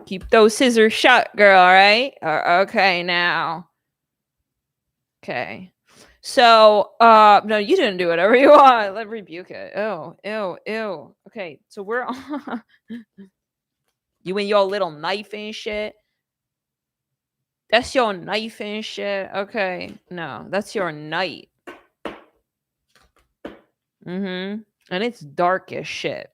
Keep those scissors shut, girl, all right? Okay, now. Okay. So, no, you didn't do whatever you want. Let's rebuke it. Ew. Okay, so we're on. You and your little knife and shit. That's your knife and shit. Okay, no, that's your knight. And it's dark as shit.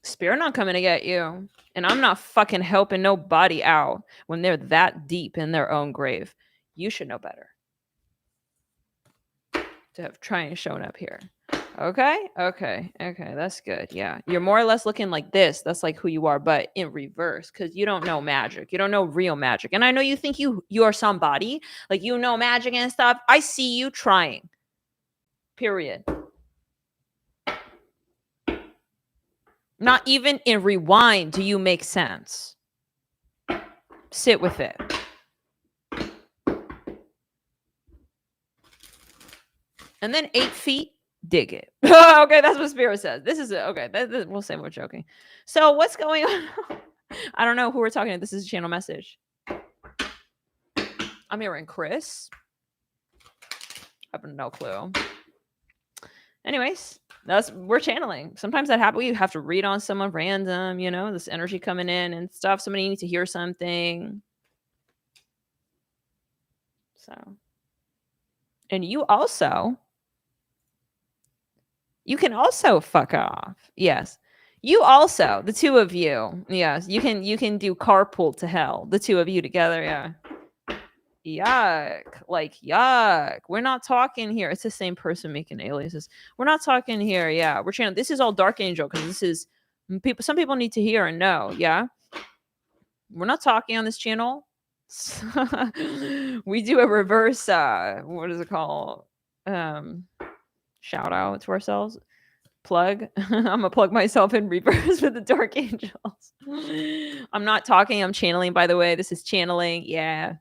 Spirit not coming to get you. And I'm not fucking helping nobody out when they're that deep in their own grave. You should know better to have tried and shown up here. Okay. That's good. Yeah. You're more or less looking like this. That's like who you are, but in reverse, because you don't know magic. You don't know real magic. And I know you think you're somebody, like magic and stuff. I see you trying. Period. Not even in rewind do you make sense. Sit with it. And then 8 feet, dig it. Okay, that's what Spirit says. This is it. Okay, we'll say we're joking. So what's going on? I don't know who we're talking to. This is a channel message. I'm hearing Chris. I have no clue. Anyways, we're channeling. Sometimes that happens. We have to read on someone random, this energy coming in and stuff. Somebody needs to hear something. So, and you can also fuck off. Yes. You also, the two of you. Yes. You can do carpool to hell. The two of you together. Yeah. Yuck. Like, yuck. We're not talking here. It's the same person making aliases. We're not talking here. Yeah. We're channeling. This is all Dark Angel because this is people. Some people need to hear and know. Yeah. We're not talking on this channel. We do a reverse, what is it called? Shout out to ourselves. Plug. I'm gonna plug myself in reverse with the Dark Angels. I'm not talking, I'm channeling, by the way. This is channeling. Yeah.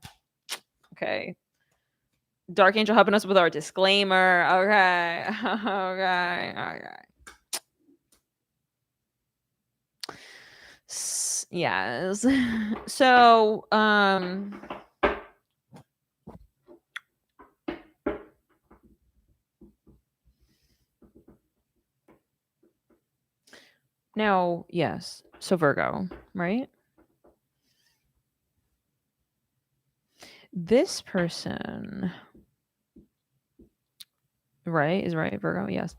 Okay. Dark Angel helping us with our disclaimer. Okay. Yes. So, now, yes. So Virgo, right? This person, right? Is right, Virgo? Yes.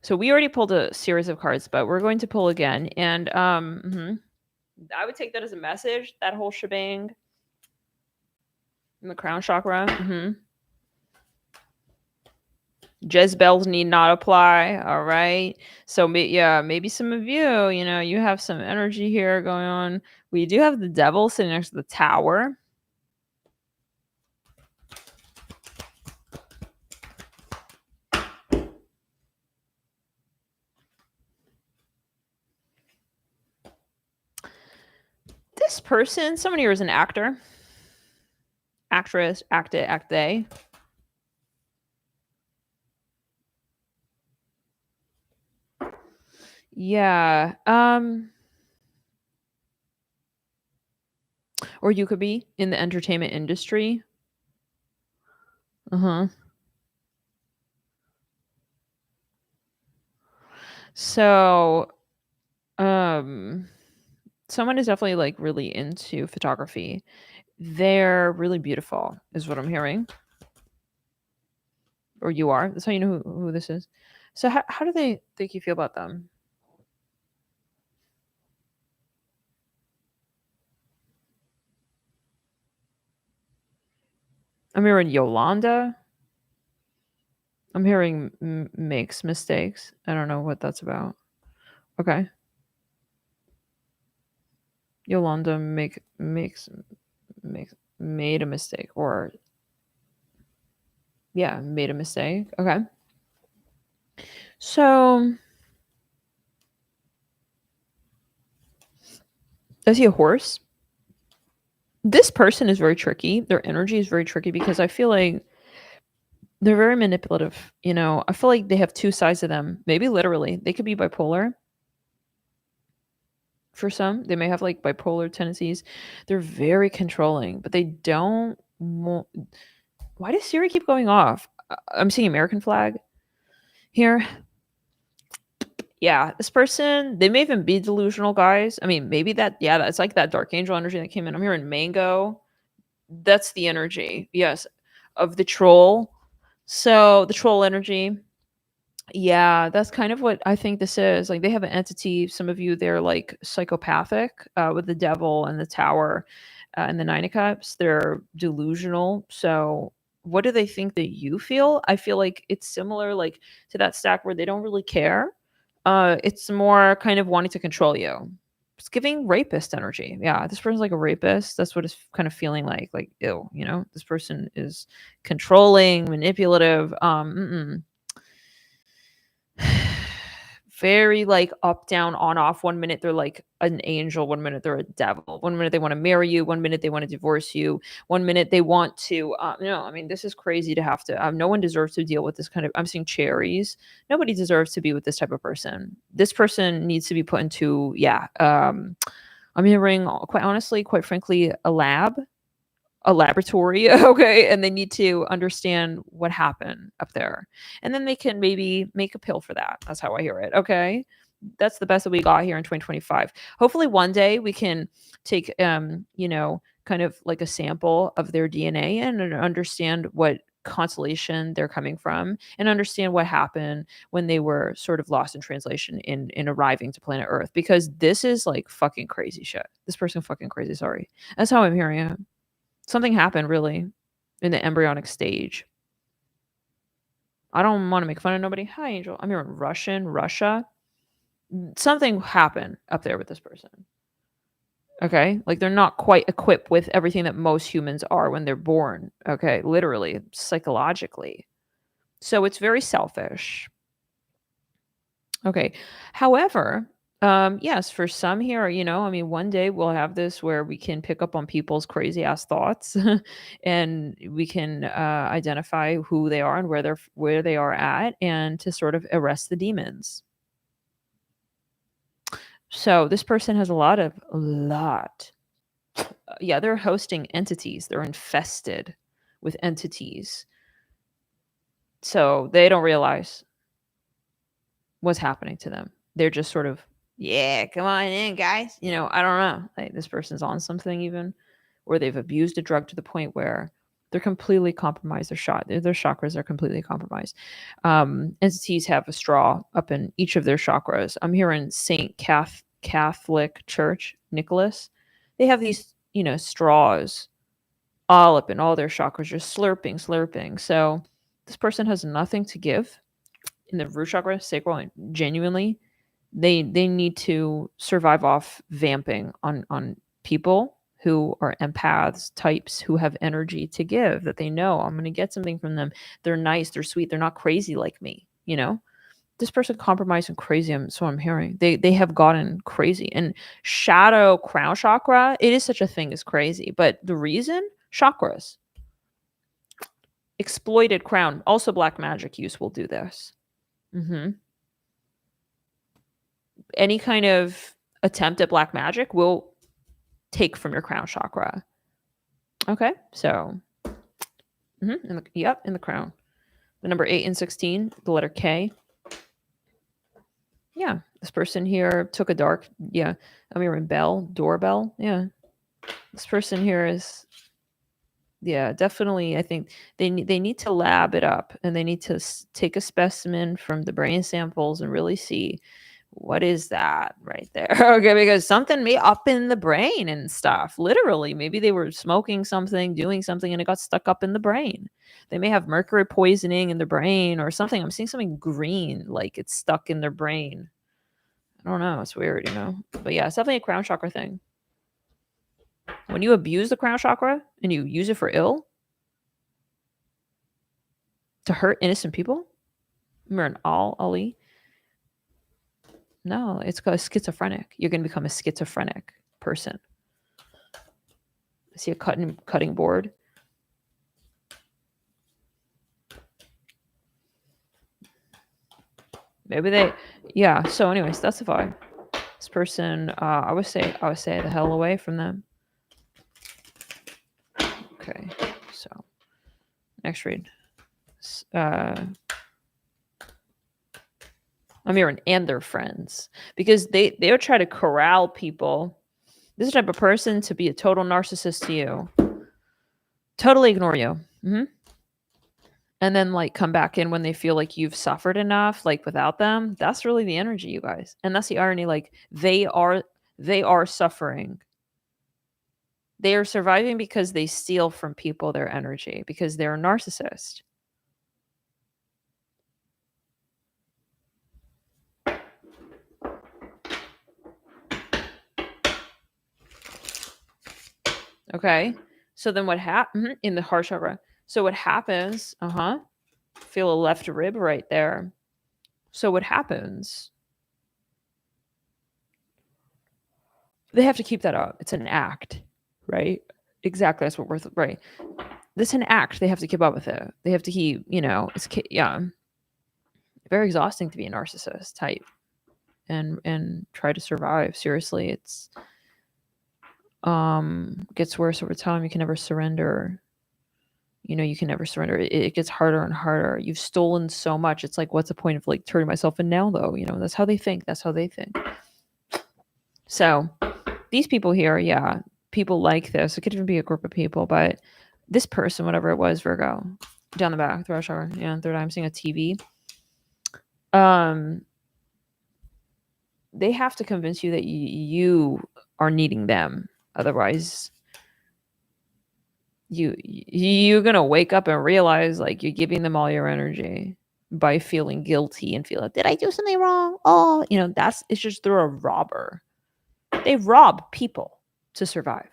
So we already pulled a series of cards, but we're going to pull again. And I would take that as a message, that whole shebang. In the crown chakra. Jezebels need not apply. All right. So maybe some of you, you have some energy here going on. We do have the devil sitting next to the tower. This person, someone here is an actor, actress, act they. Yeah. Or you could be in the entertainment industry. So, someone is definitely like really into photography. They're really beautiful, is what I'm hearing. Or you are. That's how you know who this is. So how do they think you feel about them? I'm hearing Yolanda. I'm hearing makes mistakes. I don't know what that's about. Okay. Yolanda made a mistake, or made a mistake. Okay. So I see a horse. This person is very tricky. Their energy is very tricky because I feel like they're very manipulative. I feel like they have two sides of them. Maybe literally. They could be bipolar. For some, they may have like bipolar tendencies. They're very controlling, but they don't want... Why does Siri keep going off? I'm seeing American flag here. Yeah, this person, they may even be delusional, guys. I mean, maybe that's like that Dark Angel energy that came in. I'm hearing mango. That's the energy, yes, of the troll. So the troll energy. Yeah, that's kind of what I think this is. Like, they have an entity. Some of you, they're like psychopathic with the devil and the tower and the Nine of Cups. They're delusional. So what do they think that you feel? I feel like it's similar like to that stack where they don't really care. It's more kind of wanting to control you. It's giving rapist energy. Yeah, this person's like a rapist. That's what it's kind of feeling like. Like, ew, this person is controlling, manipulative. Very like up, down, on, off. One minute they're like an angel, one minute they're a devil. One minute they want to marry you, one minute they want to divorce you, one minute they want to. I mean, this is crazy to have to. No one deserves to deal with this kind of. I'm seeing cherries. Nobody deserves to be with this type of person. This person needs to be put into, yeah. I'm hearing, quite honestly, quite frankly, a laboratory. Okay, and they need to understand what happened up there, and then they can maybe make a pill for that. That's how I hear it. Okay, that's the best that we got here in 2025. Hopefully one day we can take kind of like a sample of their DNA and understand what constellation they're coming from, and understand what happened when they were sort of lost in translation in arriving to planet Earth, because this is like fucking crazy shit. This person fucking crazy. Sorry, that's how I'm hearing it. Something happened really in the embryonic stage. I don't want to make fun of nobody. Hi, Angel. I'm hearing Russia. Something happened up there with this person. Okay. Like they're not quite equipped with everything that most humans are when they're born. Okay. Literally, psychologically. So it's very selfish. Okay. However, yes, for some here, I mean, one day we'll have this where we can pick up on people's crazy ass thoughts and we can identify who they are and where they are at, and to sort of arrest the demons. So this person has a lot. Yeah, they're hosting entities. They're infested with entities. So they don't realize what's happening to them. They're just sort of, yeah, come on in, guys. I don't know. Like this person's on something even, or they've abused a drug to the point where they're completely compromised. Their chakras are completely compromised. Entities have a straw up in each of their chakras. I'm hearing Saint Catholic Church, Nicholas. They have these, straws all up in all their chakras, just slurping. So this person has nothing to give in the root chakra, sacral, and genuinely they need to survive off vamping on people who are empaths, types who have energy to give, that they know I'm going to get something from them. They're nice, they're sweet, they're not crazy like me. This person compromised and crazy. So I'm hearing they have gotten crazy. And shadow crown chakra, it is such a thing as crazy, but the reason, chakras, exploited crown, also black magic use will do this. Any kind of attempt at black magic will take from your crown chakra. Okay, so in the crown. The number 8 and 16, the letter K. Yeah, this person here took a dark, I'm hearing doorbell. Yeah, this person here is, definitely. I think they need to lab it up, and they need to take a specimen from the brain samples and really see what is that right there. Okay, because something may up in the brain and stuff. Literally, maybe they were smoking something, doing something, and it got stuck up in the brain. They may have mercury poisoning in the brain or something. I'm seeing something green, like it's stuck in their brain. I don't know. It's weird, But yeah, it's definitely a crown chakra thing. When you abuse the crown chakra and you use it for ill, to hurt innocent people, you're an Ali. No, it's called schizophrenic. You're going to become a schizophrenic person. I see a cutting board. Maybe so anyway, specify. This person, I would say the hell away from them. Okay, so next read. I'm hearing and their friends, because they would try to corral people. This is the type of person to be a total narcissist to you. Totally ignore you. And then like come back in when they feel like you've suffered enough, like without them. That's really the energy, you guys. And that's the irony. Like they are suffering. They are surviving because they steal from people their energy, because they're a narcissist. Okay. So then what happened in the heart chakra? So what happens? Feel a left rib right there. So what happens? They have to keep that up. It's an act, right? Exactly. That's what we're right. This is an act. They have to keep up with it. They have to keep, it's very exhausting to be a narcissist type and try to survive. Seriously, it's gets worse over time. You can never surrender. You can never surrender. It gets harder and harder. You've stolen so much. It's like, what's the point of like turning myself in now though? That's how they think. So these people here, yeah, people like this. It could even be a group of people, but this person, whatever it was, Virgo, down the back, third shower, third eye, I'm seeing a TV. They have to convince you that you are needing them. Otherwise, you're gonna wake up and realize like you're giving them all your energy by feeling guilty and feel like, did I do something wrong? Oh, it's just they're a robber. They rob people to survive.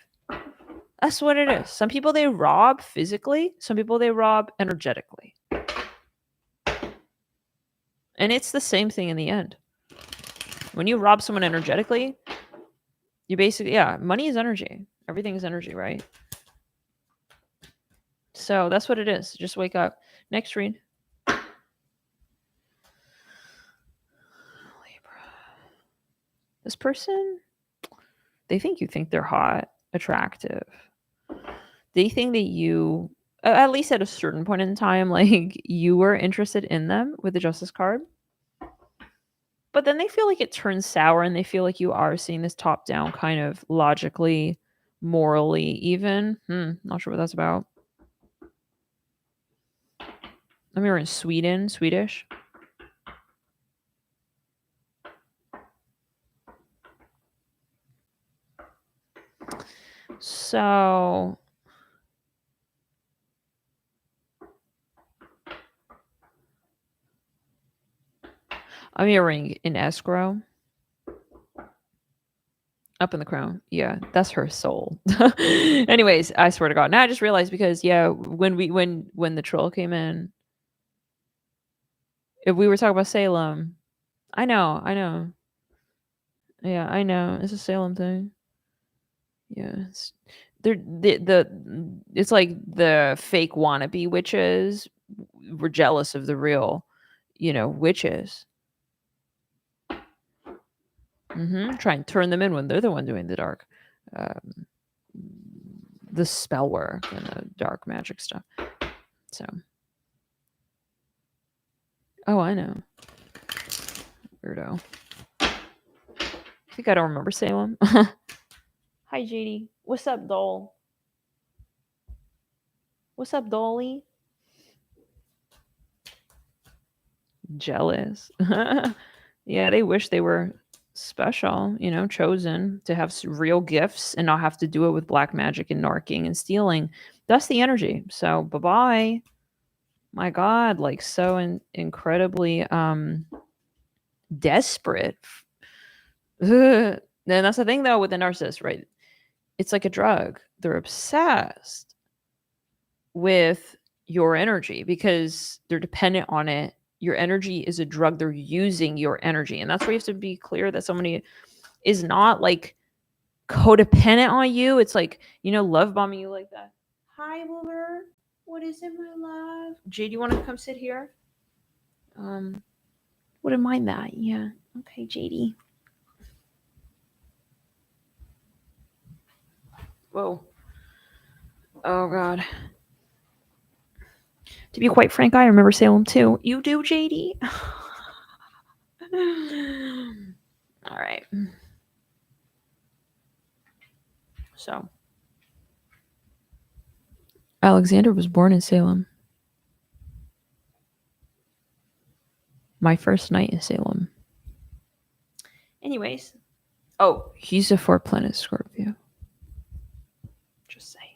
That's what it is. Some people they rob physically, some people they rob energetically. And it's the same thing in the end. When you rob someone energetically, you basically, money is energy. Everything is energy, right? So that's what it is. Just wake up. Next read. Libra. This person, they think you think they're hot, attractive. They think that you, at least at a certain point in time, like you were interested in them with the Justice card. But then they feel like it turns sour and they feel like you are seeing this top down kind of logically, morally even. Not sure what that's about. I mean, we're in Swedish. So I'm hearing in escrow. Up in the crown. Yeah, that's her soul. Anyways, I swear to God. Now I just realized because when the troll came in, if we were talking about Salem, I know. Yeah, I know. It's a Salem thing. Yeah. It's like the fake wannabe witches were jealous of the real, witches. Try and turn them in when they're the one doing the dark, the spell work and the dark magic stuff. So, oh, I know, weirdo. I think I don't remember Salem. Hi, JD. What's up, doll? What's up, dolly? Jealous. Yeah, they wish they were special, chosen to have real gifts and not have to do it with black magic and narking and stealing. That's the energy. So bye-bye. My God, like so incredibly desperate. And that's the thing though with the narcissist, right? It's like a drug. They're obsessed with your energy because they're dependent on it. Your energy is a drug. They're using your energy. And that's where you have to be clear that somebody is not like codependent on you. It's like, love bombing you like that. Hi, Wilbur. What is it, my love? Jay, do you want to come sit here? Wouldn't mind that. Yeah. Okay, JD. Whoa. Oh, God. To be quite frank, I remember Salem too. You do, JD? All right. So, Alexander was born in Salem. My first night in Salem. Anyways. Oh, he's a 4-planet Scorpio. Just saying.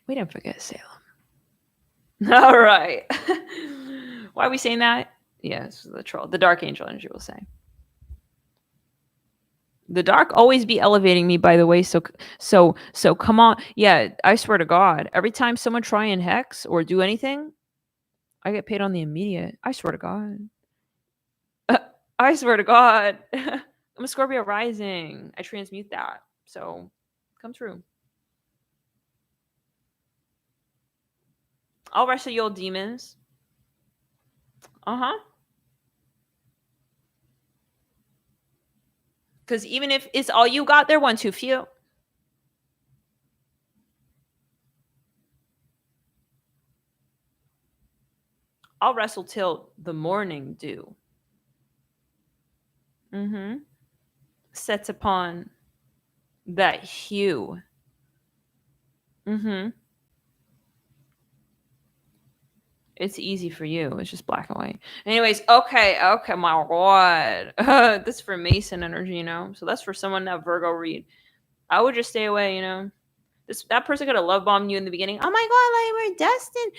We didn't forget Salem. All right. Why are we saying that? Yes, the troll. The dark angel energy will say. The dark always be elevating me, by the way. So come on. Yeah, I swear to God, every time someone try and hex or do anything, I get paid on the immediate. I swear to God. I swear to God. I'm a Scorpio rising. I transmute that. So come true. I'll wrestle you old demons. Uh-huh. Because even if it's all you got, they're one too few. I'll wrestle till the morning dew. Mm-hmm. Sets upon that hue. Mm-hmm. It's easy for you. It's just black and white. Anyways, okay, my God. This is for Mason energy, So that's for someone that Virgo read. I would just stay away, That person could have love bombed you in the beginning. Oh my God, like we're destined.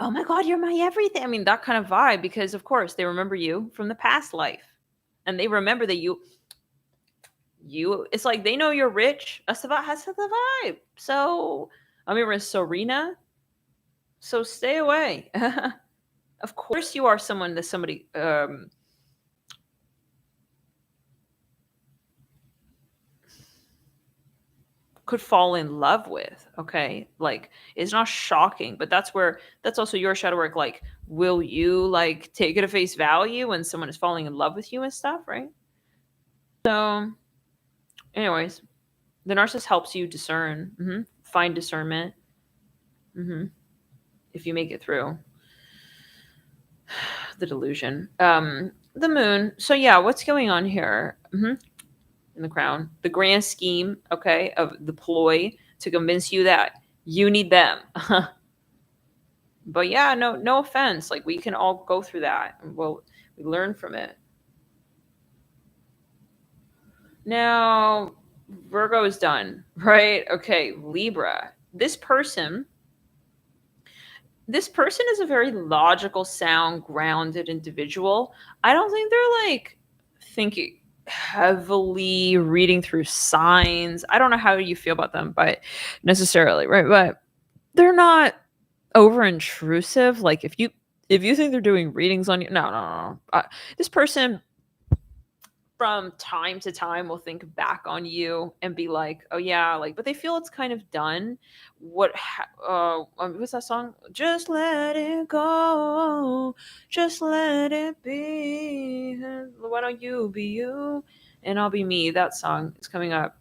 Oh my God, you're my everything. I mean, that kind of vibe, because of course they remember you from the past life. And they remember that you it's like they know you're rich. That's the vibe. So I remember Serena. So stay away. Of course you are someone that somebody could fall in love with. Okay, like it's not shocking, but that's also your shadow work. Like, will you like take it at face value when someone is falling in love with you and stuff, right? So anyways, the narcissist helps you discern, find discernment, if you make it through the delusion. The moon. So yeah, what's going on here? In the crown, the grand scheme, okay, of the ploy to convince you that you need them. But yeah, no offense. Like, we can all go through that. Well, we learn from it. Now, Virgo is done, right? Okay, Libra. This person is a very logical, sound, grounded individual. I don't think they're like thinking heavily, reading through signs. I don't know how you feel about them, but necessarily, right? But they're not over intrusive. Like, if you think they're doing readings on you, no. This person from time to time will think back on you and be like, oh yeah, like, but they feel it's kind of done. What's that song? Just let it go, just let it be. Why don't you be you and I'll be me? That song is coming up.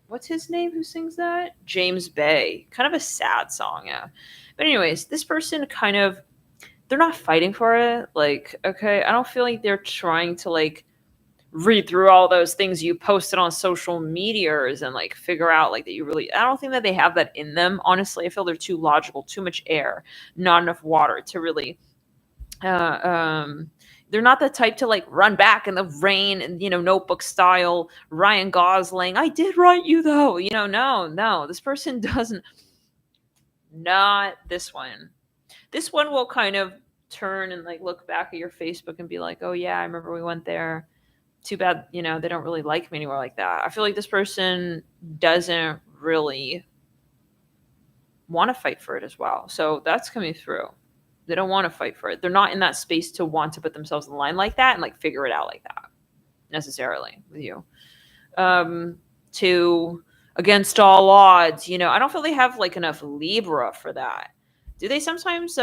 What's his name who sings that? James Bay. Kind of a sad song, yeah. But anyways, this person kind of, they're not fighting for it. Like, okay, I don't feel like they're trying to like read through all those things you posted on social medias and like figure out like that you really, I don't think that they have that in them. Honestly, I feel they're too logical, too much air, not enough water to really they're not the type to like run back in the rain and notebook style Ryan Gosling, I did write you though, no, this person doesn't. Not this one. This one will kind of turn and like look back at your Facebook and be like, oh yeah, I remember we went there. Too bad, they don't really like me anymore like that. I feel like this person doesn't really want to fight for it as well. So that's coming through. They don't want to fight for it. They're not in that space to want to put themselves in line like that and like figure it out like that necessarily with you. To against all odds, I don't feel they have like enough Libra for that. Do they sometimes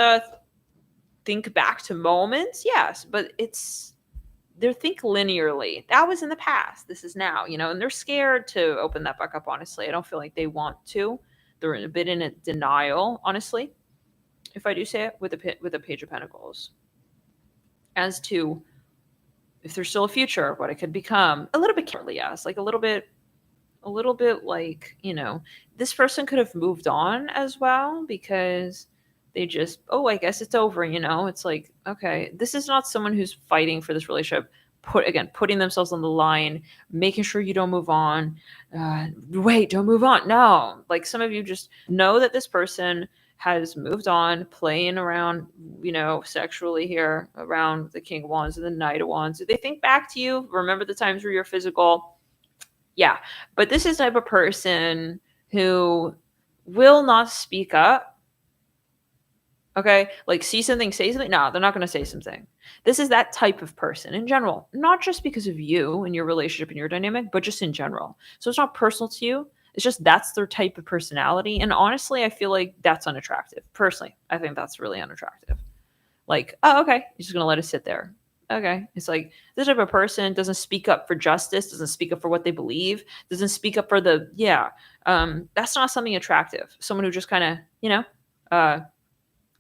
think back to moments? Yes, but they think linearly. That was in the past. This is now, and they're scared to open that back up, honestly. I don't feel like they want to. They're a bit in a denial, honestly, if I do say it, with the Page of Pentacles. As to if there's still a future, what it could become. A little bit carefully, yes. Like a little bit like, this person could have moved on as well, because they just, oh, I guess it's over, It's like, okay, this is not someone who's fighting for this relationship. Putting themselves on the line, making sure you don't move on. Wait, don't move on. No, like some of you just know that this person has moved on, playing around, sexually here around the King of Wands and the Knight of Wands. Do they think back to you? Remember the times where you're physical? Yeah, but this is the type of person who will not speak up Okay, like see something, say something. No, they're not going to say something. This is that type of person in general, not just because of you and your relationship and your dynamic, but just in general. So it's not personal to you. It's just that's their type of personality. And honestly, I feel like that's unattractive. Personally, I think that's really unattractive. Like, oh, okay, you're just going to let it sit there. Okay. It's like this type of person doesn't speak up for justice, doesn't speak up for what they believe, doesn't speak up for the, yeah. That's not something attractive. Someone who just kind of,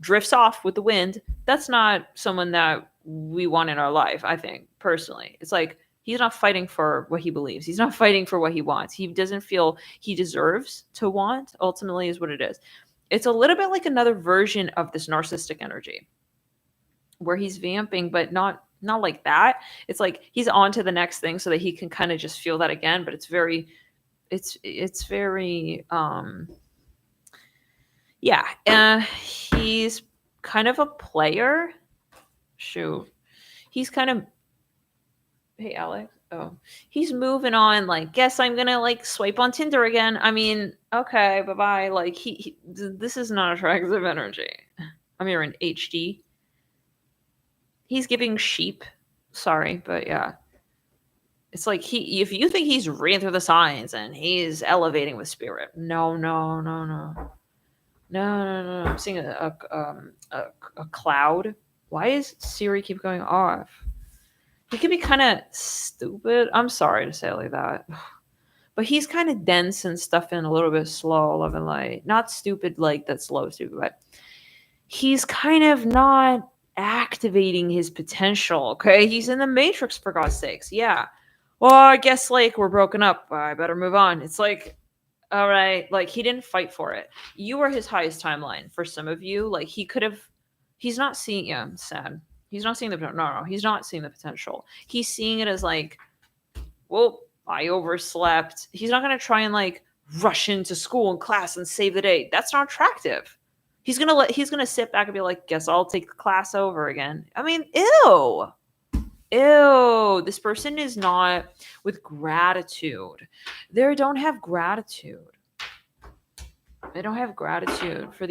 drifts off with the wind, that's not someone that we want in our life, I think, personally. It's like he's not fighting for what he believes. He's not fighting for what he wants. He doesn't feel he deserves to want, ultimately, is what it is. It's a little bit like another version of this narcissistic energy where he's vamping, but not like that. It's like he's on to the next thing so that he can kind of just feel that again, but it's very yeah, he's kind of a player. Shoot. He's kind of, hey, Alex. Oh, he's moving on. Like, guess I'm going to like swipe on Tinder again. I mean, okay, bye-bye. Like this is not attractive energy. I'm here in HD. He's giving sheep. Sorry, but yeah. It's like if you think he's reading through the signs and he's elevating with spirit. No. I'm seeing a cloud. Why is Siri keep going off? He could be kind of stupid. I'm sorry to say it like that. But he's kind of dense and stuff and a little bit slow, love and light. Not stupid like that slow stupid, but he's kind of not activating his potential, okay? He's in the Matrix, for God's sakes. Yeah. Well, I guess like we're broken up. I better move on. It's like, all right, like he didn't fight for it. You were his highest timeline for some of you. Like he could have, he's not seeing, yeah, I'm sad. He's not seeing no, he's not seeing the potential. He's seeing it as like, well, I overslept. He's not going to try and like rush into school and class and save the day. That's not attractive. He's going to sit back and be like, guess I'll take the class over again. I mean, ew. This person is not with gratitude. They don't have gratitude. They don't have gratitude for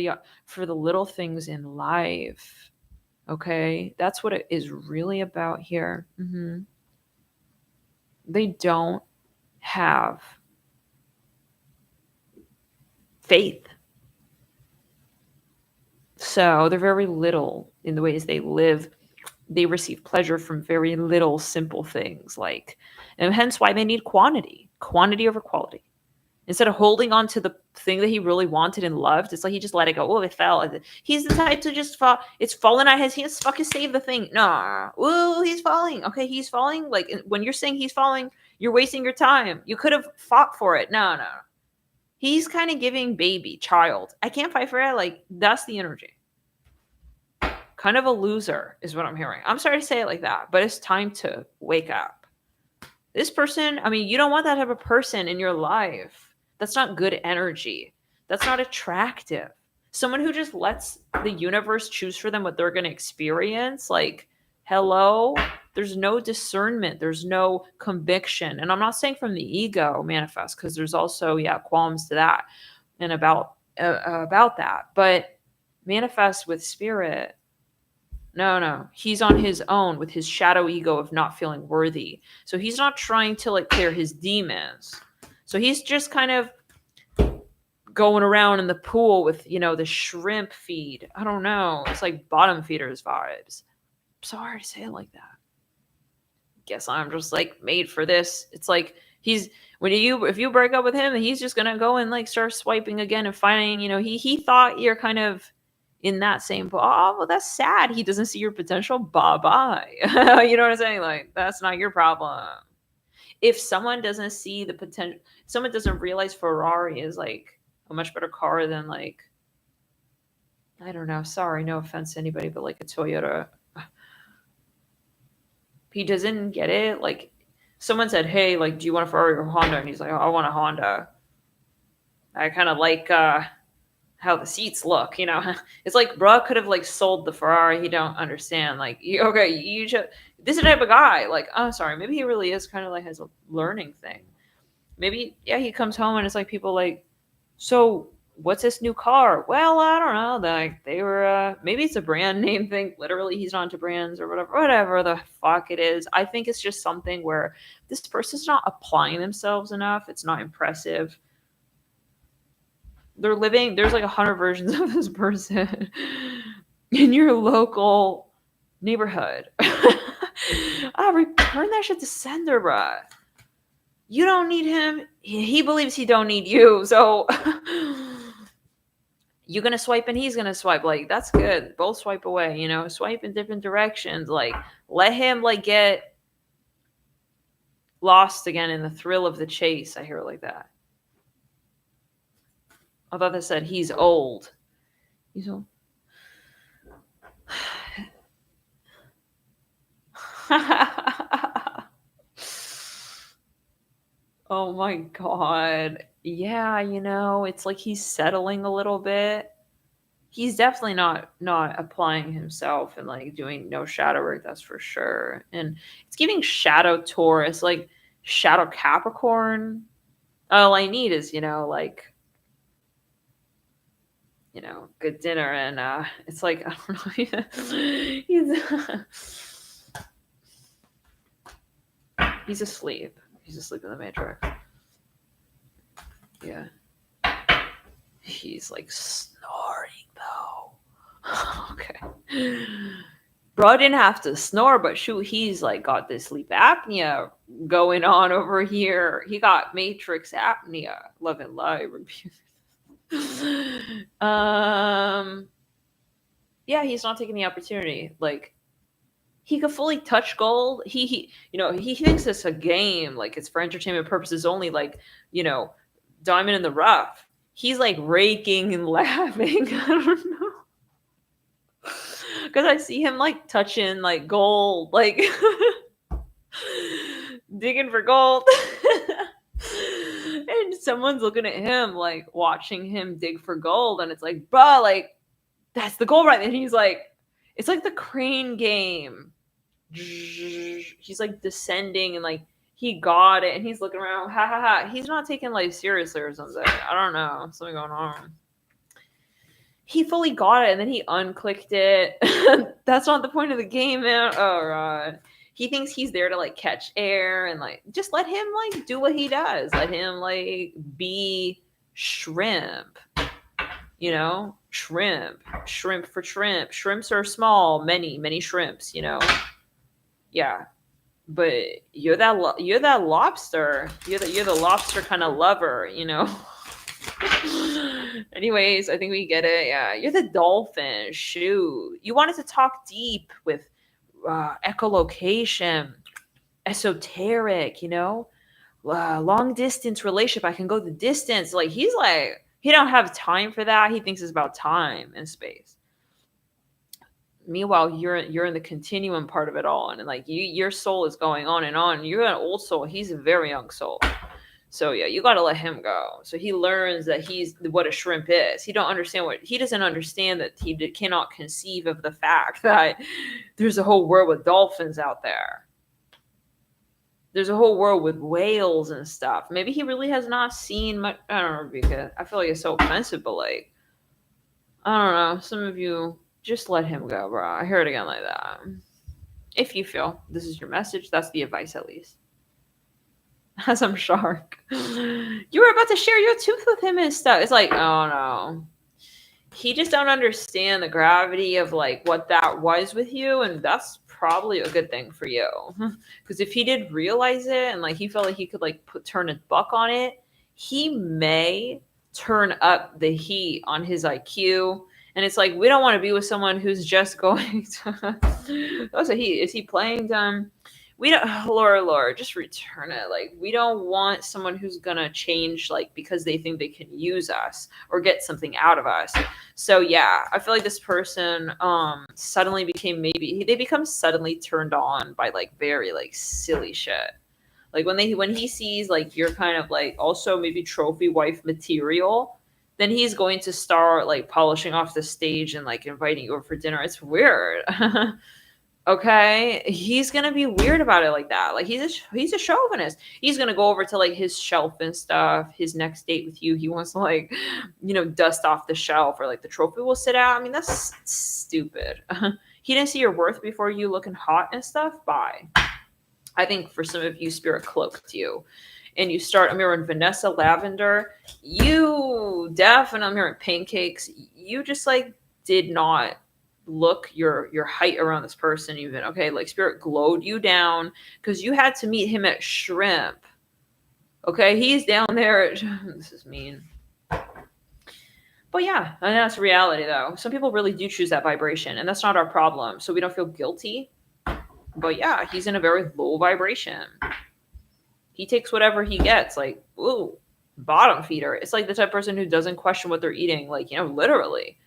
the little things in life. Okay, that's what it is really about here. They don't have faith. So they're very little in the ways they live. They receive pleasure from very little simple things, like, and hence why they need quantity over quality. Instead of holding on to the thing that he really wanted and loved, it's like he just let it go. Oh, it fell. He's the type to just fall. It's falling out his hands. Fucking save the thing. No. Ooh, he's falling. Okay, he's falling. Like when you're saying he's falling, you're wasting your time. You could have fought for it. No. He's kind of giving baby, child. I can't fight for it. Like that's the energy. Kind of a loser is what I'm hearing. I'm sorry to say it like that, but it's time to wake up. This person, I mean, you don't want that type of person in your life. That's not good energy. That's not attractive. Someone who just lets the universe choose for them what they're going to experience. Like, hello? There's no discernment. There's no conviction. And I'm not saying from the ego manifest, because there's also, qualms to that and about that. But manifest with spirit. No. He's on his own with his shadow ego of not feeling worthy. So he's not trying to like clear his demons. So he's just kind of going around in the pool with, the shrimp feed. I don't know. It's like bottom feeders vibes. Sorry to say it like that. Guess I'm just like made for this. It's like if you break up with him, he's just going to go and like start swiping again and finding, he thought you're kind of in that same, oh, well, that's sad. He doesn't see your potential. Bye-bye. You know what I'm saying? Like, that's not your problem. If someone doesn't see the potential, someone doesn't realize Ferrari is like a much better car than like, I don't know. Sorry, no offense to anybody, but like a Toyota. He doesn't get it. Like someone said, hey, like, do you want a Ferrari or a Honda? And he's like, oh, I want a Honda. I kind of like how the seats look, It's like bro could have like sold the Ferrari. He don't understand. Like, you should. This is the type of guy. Like, I'm sorry, maybe he really is kind of like has a learning thing. Maybe he comes home and it's like people like, so what's this new car? Well, I don't know. Like they were, maybe it's a brand name thing. Literally, he's not into brands or whatever the fuck it is. I think it's just something where this person's not applying themselves enough. It's not impressive. They're living, there's like 100 versions of this person in your local neighborhood. Return that shit to sender, bruh. You don't need him. He believes he don't need you. So you're going to swipe and he's going to swipe. Like, that's good. Both swipe away, you know, swipe in different directions. Like, let him like get lost again in the thrill of the chase. I hear it like that. I thought that said he's old. He's old. Oh my God. Yeah, you know, it's like he's settling a little bit. He's definitely not applying himself and like doing no shadow work, that's for sure. And it's giving shadow Taurus, like shadow Capricorn. All I need is, you know, like, you know, good dinner and it's like, I don't know. He's asleep. He's asleep in the Matrix. Yeah. He's like snoring though. Okay. Bro didn't have to snore, but shoot, he's like got this sleep apnea going on over here. He got Matrix apnea. Love and light. Yeah, he's not taking the opportunity. Like, he could fully touch gold. He you know, he thinks it's a game, like it's for entertainment purposes only, like, you know, diamond in the rough. He's like raking and laughing. I don't know. Because I see him like touching like gold, like digging for gold. And someone's looking at him, like watching him dig for gold. And it's like, bruh, like, that's the gold, right? And he's like, it's like the crane game. He's like descending and like he got it and he's looking around, ha ha ha. He's not taking life seriously or something. I don't know, something going on. He fully got it and then he unclicked it. That's not the point of the game, man. Oh god. He thinks he's there to like catch air and like just let him like do what he does. Let him like be shrimp. You know, shrimp for shrimp. Shrimps are small, many shrimps, you know. Yeah, but you're that lobster. You're the lobster kind of lover, you know. Anyways, I think we get it. Yeah, you're the dolphin. Shoot, you wanted to talk deep with echolocation, esoteric, you know, long distance relationship. I can go the distance. Like he's like, he don't have time for that. He thinks it's about time and space. Meanwhile, you're in the continuum part of it all, and like your soul is going on and on. You're an old soul. He's a very young soul. So yeah, you got to let him go. So he learns that he's what a shrimp is. He doesn't understand that he cannot conceive of the fact that there's a whole world with dolphins out there. There's a whole world with whales and stuff. Maybe he really has not seen much. I don't know, because I feel like it's so offensive, but like, I don't know. Some of you just let him go, bro. I hear it again like that. If you feel this is your message, that's the advice at least. As I'm shark. You were about to share your tooth with him and stuff. It's like, oh no. He just don't understand the gravity of like what that was with you, and that's probably a good thing for you. Because if he did realize it and like he felt like he could like turn a buck on it, he may turn up the heat on his IQ. And it's like, we don't want to be with someone who's just going to also is he playing dumb? We don't, Laura, just return it. Like, we don't want someone who's gonna change, like, because they think they can use us or get something out of us. So yeah, I feel like this person suddenly become suddenly turned on by like very like silly shit. Like when he sees like you're kind of like also maybe trophy wife material, then he's going to start like polishing off the stage and like inviting you over for dinner. It's weird. Okay, he's gonna be weird about it like that. Like he's a chauvinist. He's gonna go over to like his shelf and stuff. His next date with you, he wants to like, dust off the shelf, or like the trophy will sit out. I mean, that's stupid. He didn't see your worth before you looking hot and stuff. Bye. I think for some of you, spirit cloaked you, and you start. I'm hearing Vanessa Lavender. You definitely. I'm hearing pancakes. You just like did not look your height around this person even. Okay, like spirit glowed you down because you had to meet him at Shrimp. Okay, he's down there at, this is mean, but yeah, and that's reality though. Some people really do choose that vibration, and that's not our problem, so we don't feel guilty. But yeah, he's in a very low vibration. He takes whatever he gets, like, ooh, bottom feeder. It's like the type of person who doesn't question what they're eating, like, literally.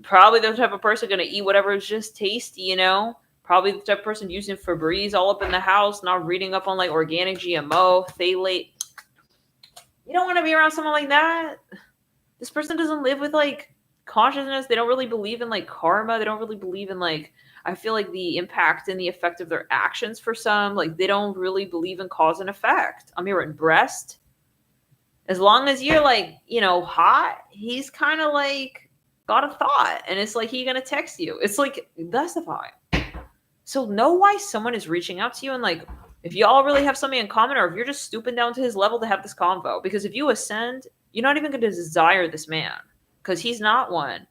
Probably the type of person going to eat whatever is just tasty, Probably the type of person using Febreze all up in the house, not reading up on like organic GMO, phthalate. You don't want to be around someone like that. This person doesn't live with like consciousness. They don't really believe in like karma. They don't really believe in like, I feel like the impact and the effect of their actions for some. Like they don't really believe in cause and effect. I'm hearing breast. As long as you're like, hot, he's kind of like, got a thought, and it's like he gonna text you. It's like that's the vibe. So know why someone is reaching out to you, and like if y'all really have something in common, or if you're just stooping down to his level to have this convo. Because if you ascend, you're not even gonna desire this man because he's not one.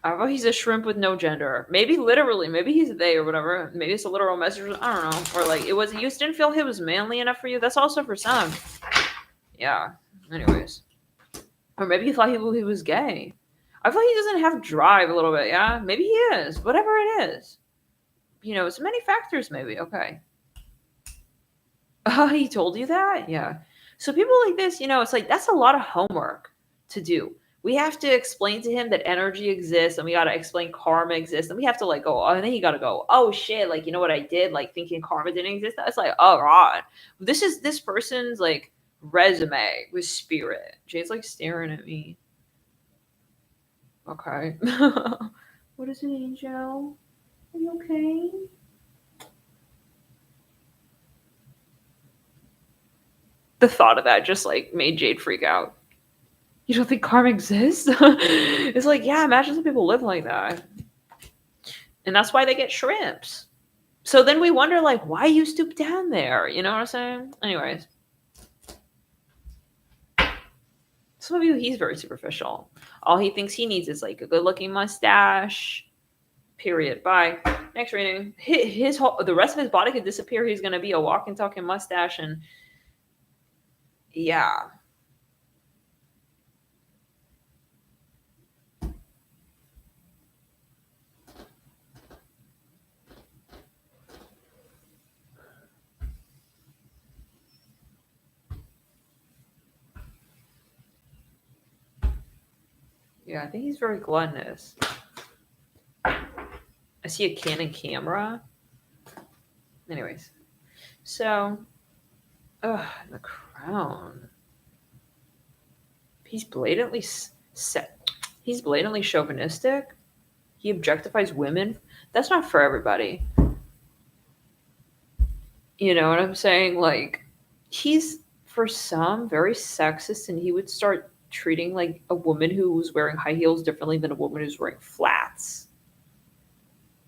I thought he's a shrimp with no gender. Maybe literally, maybe he's they or whatever. Maybe it's a literal message. I don't know. Or like it was, you just didn't feel he was manly enough for you. That's also for some. Yeah. Anyways. Or maybe you thought he was gay. I feel like he doesn't have drive a little bit, yeah? Maybe he is. Whatever it is. It's many factors maybe. Okay. He told you that? Yeah. So people like this, it's like that's a lot of homework to do. We have to explain to him that energy exists, and we got to explain karma exists, and we have to like go, and then he got to go, oh shit, like, what I did, like thinking karma didn't exist? That's like, oh god. This is this person's like resume with spirit. Jay's like staring at me. Okay. What is it, Angel? Are you okay? The thought of that just like made Jade freak out. You don't think karma exists? It's like, yeah, imagine some people live like that. And that's why they get shrimps. So then we wonder, like, why you stoop down there? You know what I'm saying? Anyways. Some of you, he's very superficial. All he thinks he needs is like a good-looking mustache. Period. Bye. Next reading. His whole, the rest of his body could disappear. He's gonna be a walking, talking mustache, and yeah. Yeah, I think he's very gluttonous. I see a Canon camera. Anyways. So, the crown. He's blatantly he's blatantly chauvinistic. He objectifies women. That's not for everybody. You know what I'm saying? Like, he's, for some, very sexist, and he would start treating like a woman who was wearing high heels differently than a woman who's wearing flats.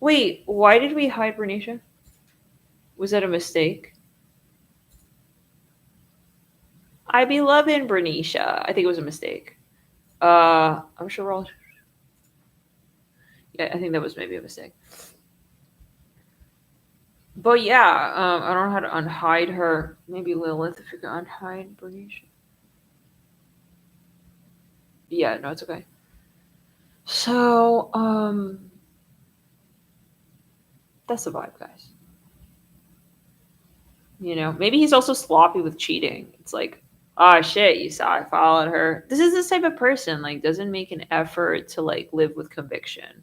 Wait, why did we hide Bernicia? Was that a mistake? I be loving Bernicia. I think it was a mistake. I'm sure we're all... Yeah, I think that was maybe a mistake. But yeah, I don't know how to unhide her. Maybe Lilith, if you can unhide Bernicia. Yeah, no, it's okay. So, that's the vibe, guys. You know, maybe he's also sloppy with cheating. It's like, oh shit, you saw I followed her. This is this type of person, like, doesn't make an effort to, like, live with conviction.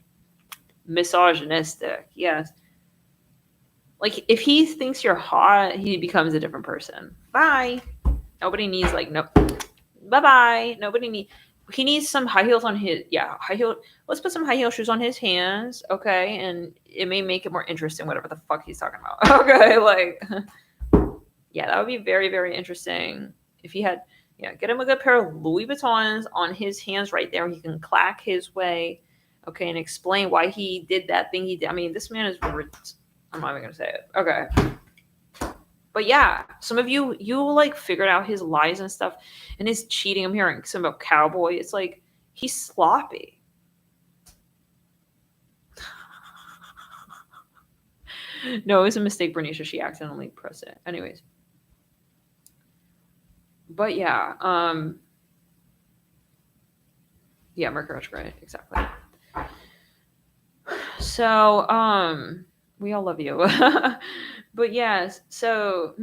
Misogynistic, yes. Like, if he thinks you're hot, he becomes a different person. Bye. Nobody needs, like, no. Bye-bye. Nobody needs... he needs some high heels on his, yeah, high heel. Let's put some high heel shoes on his hands, okay? And it may make it more interesting, whatever the fuck he's talking about. Okay, like, yeah, that would be very, very interesting if he had, yeah, get him a good pair of Louis Vuittons on his hands right there. He can clack his way, okay, and explain why he did that thing he did. I mean, this man is, I'm not even gonna say it. Okay. But yeah, some of you like figured out his lies and stuff and his cheating. I'm hearing some about cowboy. It's like he's sloppy. No, it was a mistake, Bernicia. She accidentally pressed it. Anyways. But yeah, yeah, Mercury retrograde, exactly. So, we all love you. But yes, so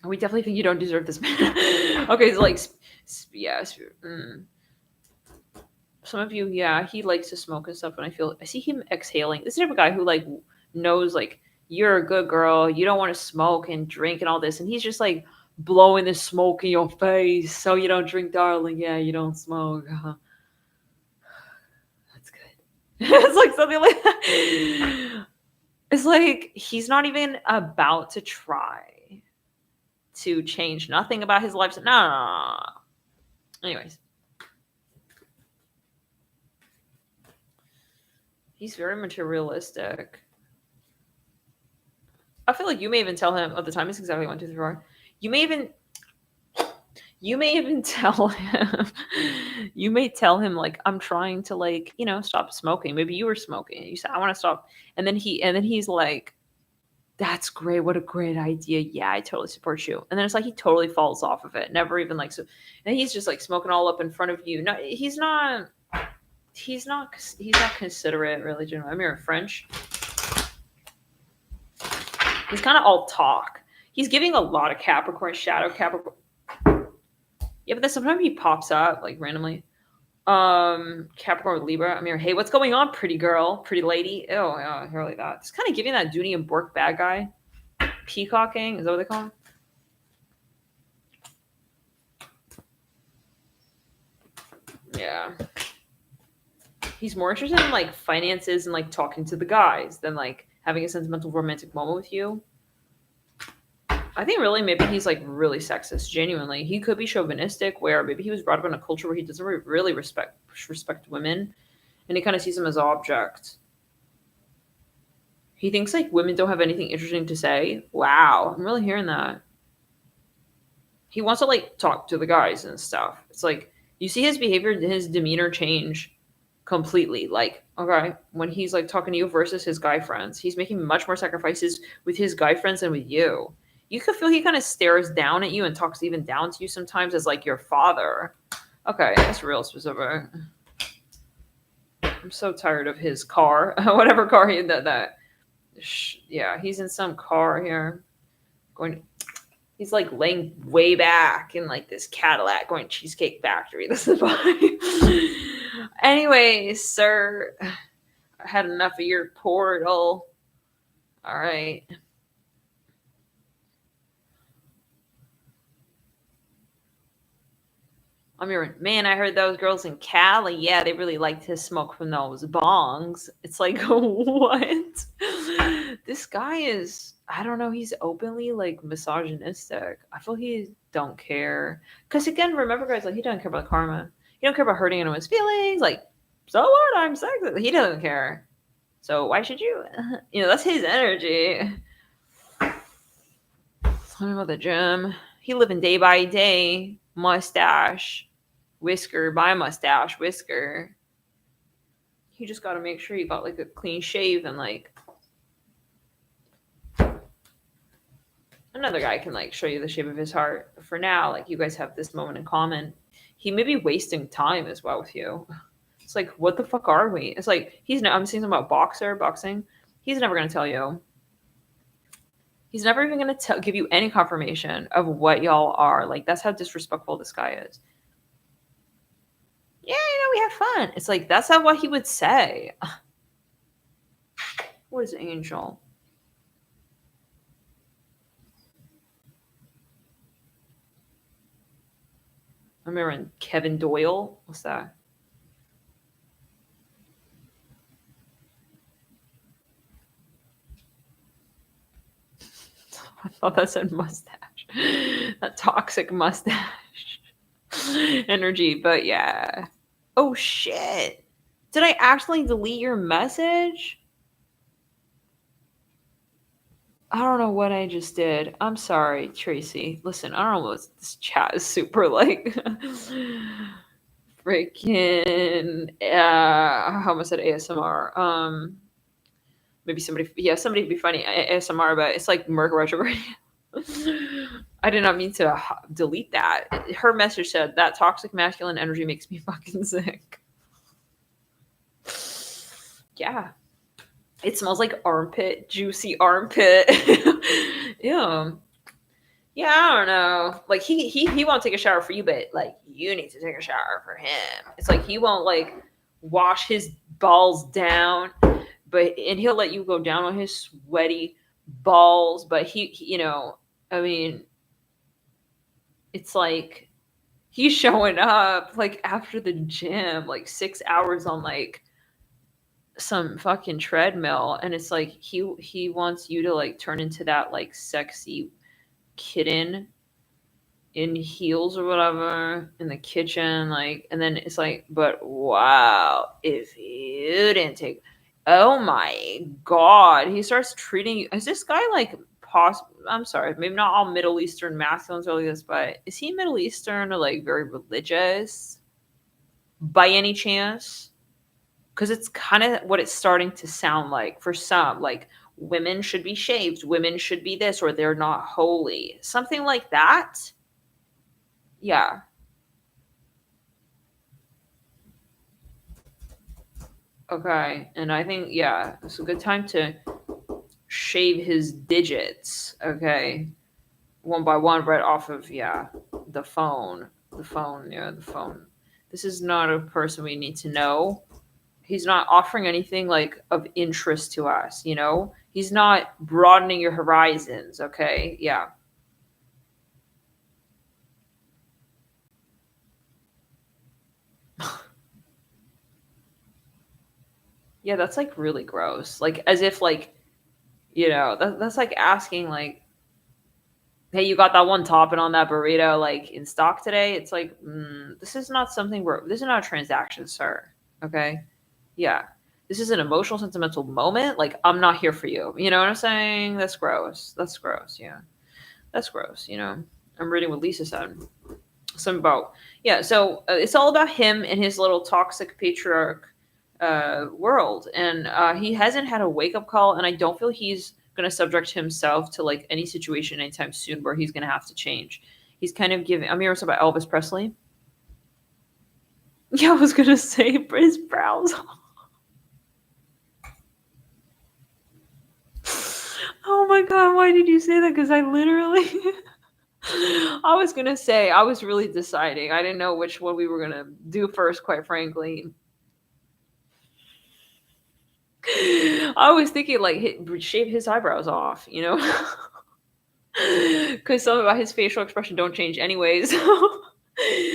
we definitely think you don't deserve this man. Okay, so like, yes, some of you, yeah, he likes to smoke and stuff, and I see him exhaling. This is the type of guy who like knows like you're a good girl, you don't want to smoke and drink and all this, and he's just like blowing the smoke in your face so you don't drink, darling. Yeah, you don't smoke. That's good. It's like something like that. It's like he's not even about to try to change nothing about his life. No. Anyways. He's very materialistic. I feel like you may even tell him at the time. It's exactly 1, 2, 3, 4. You may even tell him. You may tell him like, I'm trying to like, stop smoking. Maybe you were smoking. You said I want to stop, and then he's like, that's great. What a great idea. Yeah, I totally support you. And then it's like he totally falls off of it. Never even like so. And he's just like smoking all up in front of you. No, he's not. He's not considerate, really. Generally, I'm here in French. He's kind of all talk. He's giving a lot of Capricorn, shadow Capricorn. Yeah, but then sometimes he pops up like randomly. Capricorn with Libra. I'm here. Hey, what's going on, pretty girl, pretty lady? Oh, yeah, here like that. It's kind of giving that Dooney and Bourke bad guy. Peacocking, is that what they call him? Yeah. He's more interested in like finances and like talking to the guys than like having a sentimental romantic moment with you. I think really maybe he's like really sexist, genuinely. He could be chauvinistic, where maybe he was brought up in a culture where he doesn't really respect women, and he kind of sees them as objects. He thinks like women don't have anything interesting to say. Wow, I'm really hearing that. He wants to like talk to the guys and stuff. It's like you see his behavior, his demeanor change completely. Like, okay, when he's like talking to you versus his guy friends, he's making much more sacrifices with his guy friends than with you. You could feel he kind of stares down at you and talks even down to you sometimes as like your father. Okay, that's real specific. I'm so tired of his car. Whatever car he that. Yeah, he's in some car here. He's like laying way back in like this Cadillac going Cheesecake Factory. This is fine. Anyway, sir, I had enough of your portal. All right. I'm your man. I heard those girls in Cali. Yeah, they really like to smoke from those bongs. It's like, what? This guy is, I don't know. He's openly like misogynistic. I feel he don't care. Because again, remember, guys, like he doesn't care about karma. He don't care about hurting anyone's feelings. Like, so what? I'm sexist. He doesn't care. So why should you? That's his energy. Tell me about the gym. He living day by day. Mustache. Whisker by mustache. Whisker. He just got to make sure he got like a clean shave and like another guy can like show you the shape of his heart. But for now, like you guys have this moment in common. He may be wasting time as well with you. It's like, what the fuck are we? It's like I'm seeing something about boxing. He's never gonna tell you. He's never even gonna give you any confirmation of what y'all are. Like that's how disrespectful this guy is. Yeah, we have fun. It's like that's not what he would say. What is Angel? I'm remembering Kevin Doyle. What's that? I thought that said mustache. That toxic mustache energy. But yeah. Oh shit. Did I actually delete your message? I don't know what I just did. I'm sorry, Tracy. Listen, I don't know what this chat is super like freaking I almost said ASMR. Maybe somebody could be funny ASMR, but it's like Mercury retrograde. I did not mean to delete that. Her message said that toxic masculine energy makes me fucking sick. Yeah. It smells like armpit, juicy armpit. Yeah. Yeah, I don't know. Like he won't take a shower for you, but like you need to take a shower for him. It's like he won't like wash his balls down, and he'll let you go down on his sweaty balls. But he I mean, it's like he's showing up like after the gym, like 6 hours on like some fucking treadmill, and it's like he wants you to like turn into that like sexy kitten in heels or whatever in the kitchen, like, and then it's like, but wow, if you didn't take, oh my god, he starts treating you. Is this guy like I'm sorry, maybe not all Middle Eastern masculines are like this, but is he Middle Eastern or like very religious by any chance? Because it's kind of what it's starting to sound like for some, like women should be shaved, women should be this, or they're not holy, something like that. Yeah. Okay. And I think, yeah, it's a good time to shave his digits. Okay. One by one, right off of, yeah, the phone. The phone. Yeah, the phone. This is not a person we need to know. He's not offering anything like of interest to us, you know? He's not broadening your horizons. Okay. Yeah. Yeah, that's like really gross. Like, as if, like, that's like asking, like, hey, you got that one topping on that burrito like in stock today? It's like, this is not something this is not a transaction, sir. Okay. Yeah. This is an emotional, sentimental moment. Like, I'm not here for you. You know what I'm saying? That's gross. That's gross. Yeah. That's gross. I'm reading what Lisa said. Some about, yeah. So it's all about him and his little toxic patriarch world. And he hasn't had a wake up call. And I don't feel he's going to subject himself to like any situation anytime soon where he's going to have to change. He's kind of giving. I'm hearing about Elvis Presley. Yeah, I was going to say his brows. Oh my god, why did you say that? Because I literally I was going to say, I was really deciding. I didn't know which one we were going to do first, quite frankly. I was thinking like shave his eyebrows off, because something about his facial expression don't change anyways.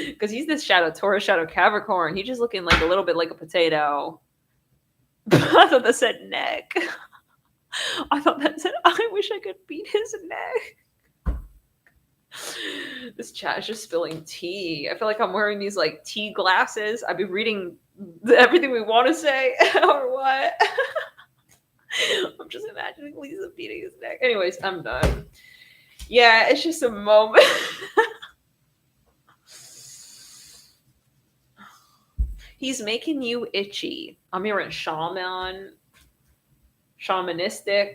Because he's this shadow Taurus, shadow Capricorn. He's just looking like a little bit like a potato. I thought that said neck. I thought that said, I wish I could beat his neck. This chat is just spilling tea. I feel like I'm wearing these like tea glasses. I'd be reading everything we want to say or what. I'm just imagining Lisa beating his neck. Anyways, I'm done. Yeah, it's just a moment. He's making you itchy. I'm hearing shamanistic.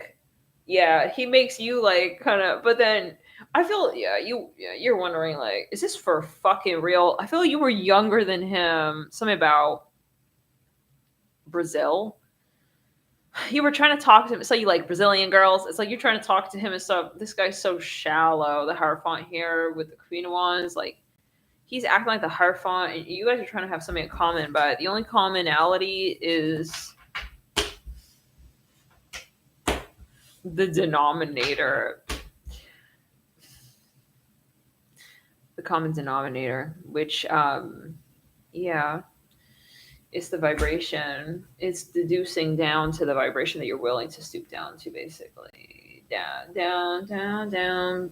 Yeah, he makes you like kind of, but then I feel, you're wondering like, is this for fucking real? I feel you were younger than him. Something about Brazil. You were trying to talk to him. So you like Brazilian girls. It's like you're trying to talk to him and stuff. This guy's so shallow. The Hierophant here with the Queen of Wands, like he's acting like the Hierophant, and you guys are trying to have something in common, but the only commonality is the denominator. the common denominator, which, yeah, it's the vibration. It's deducing down to the vibration that you're willing to stoop down to, basically. Down, down, down, down.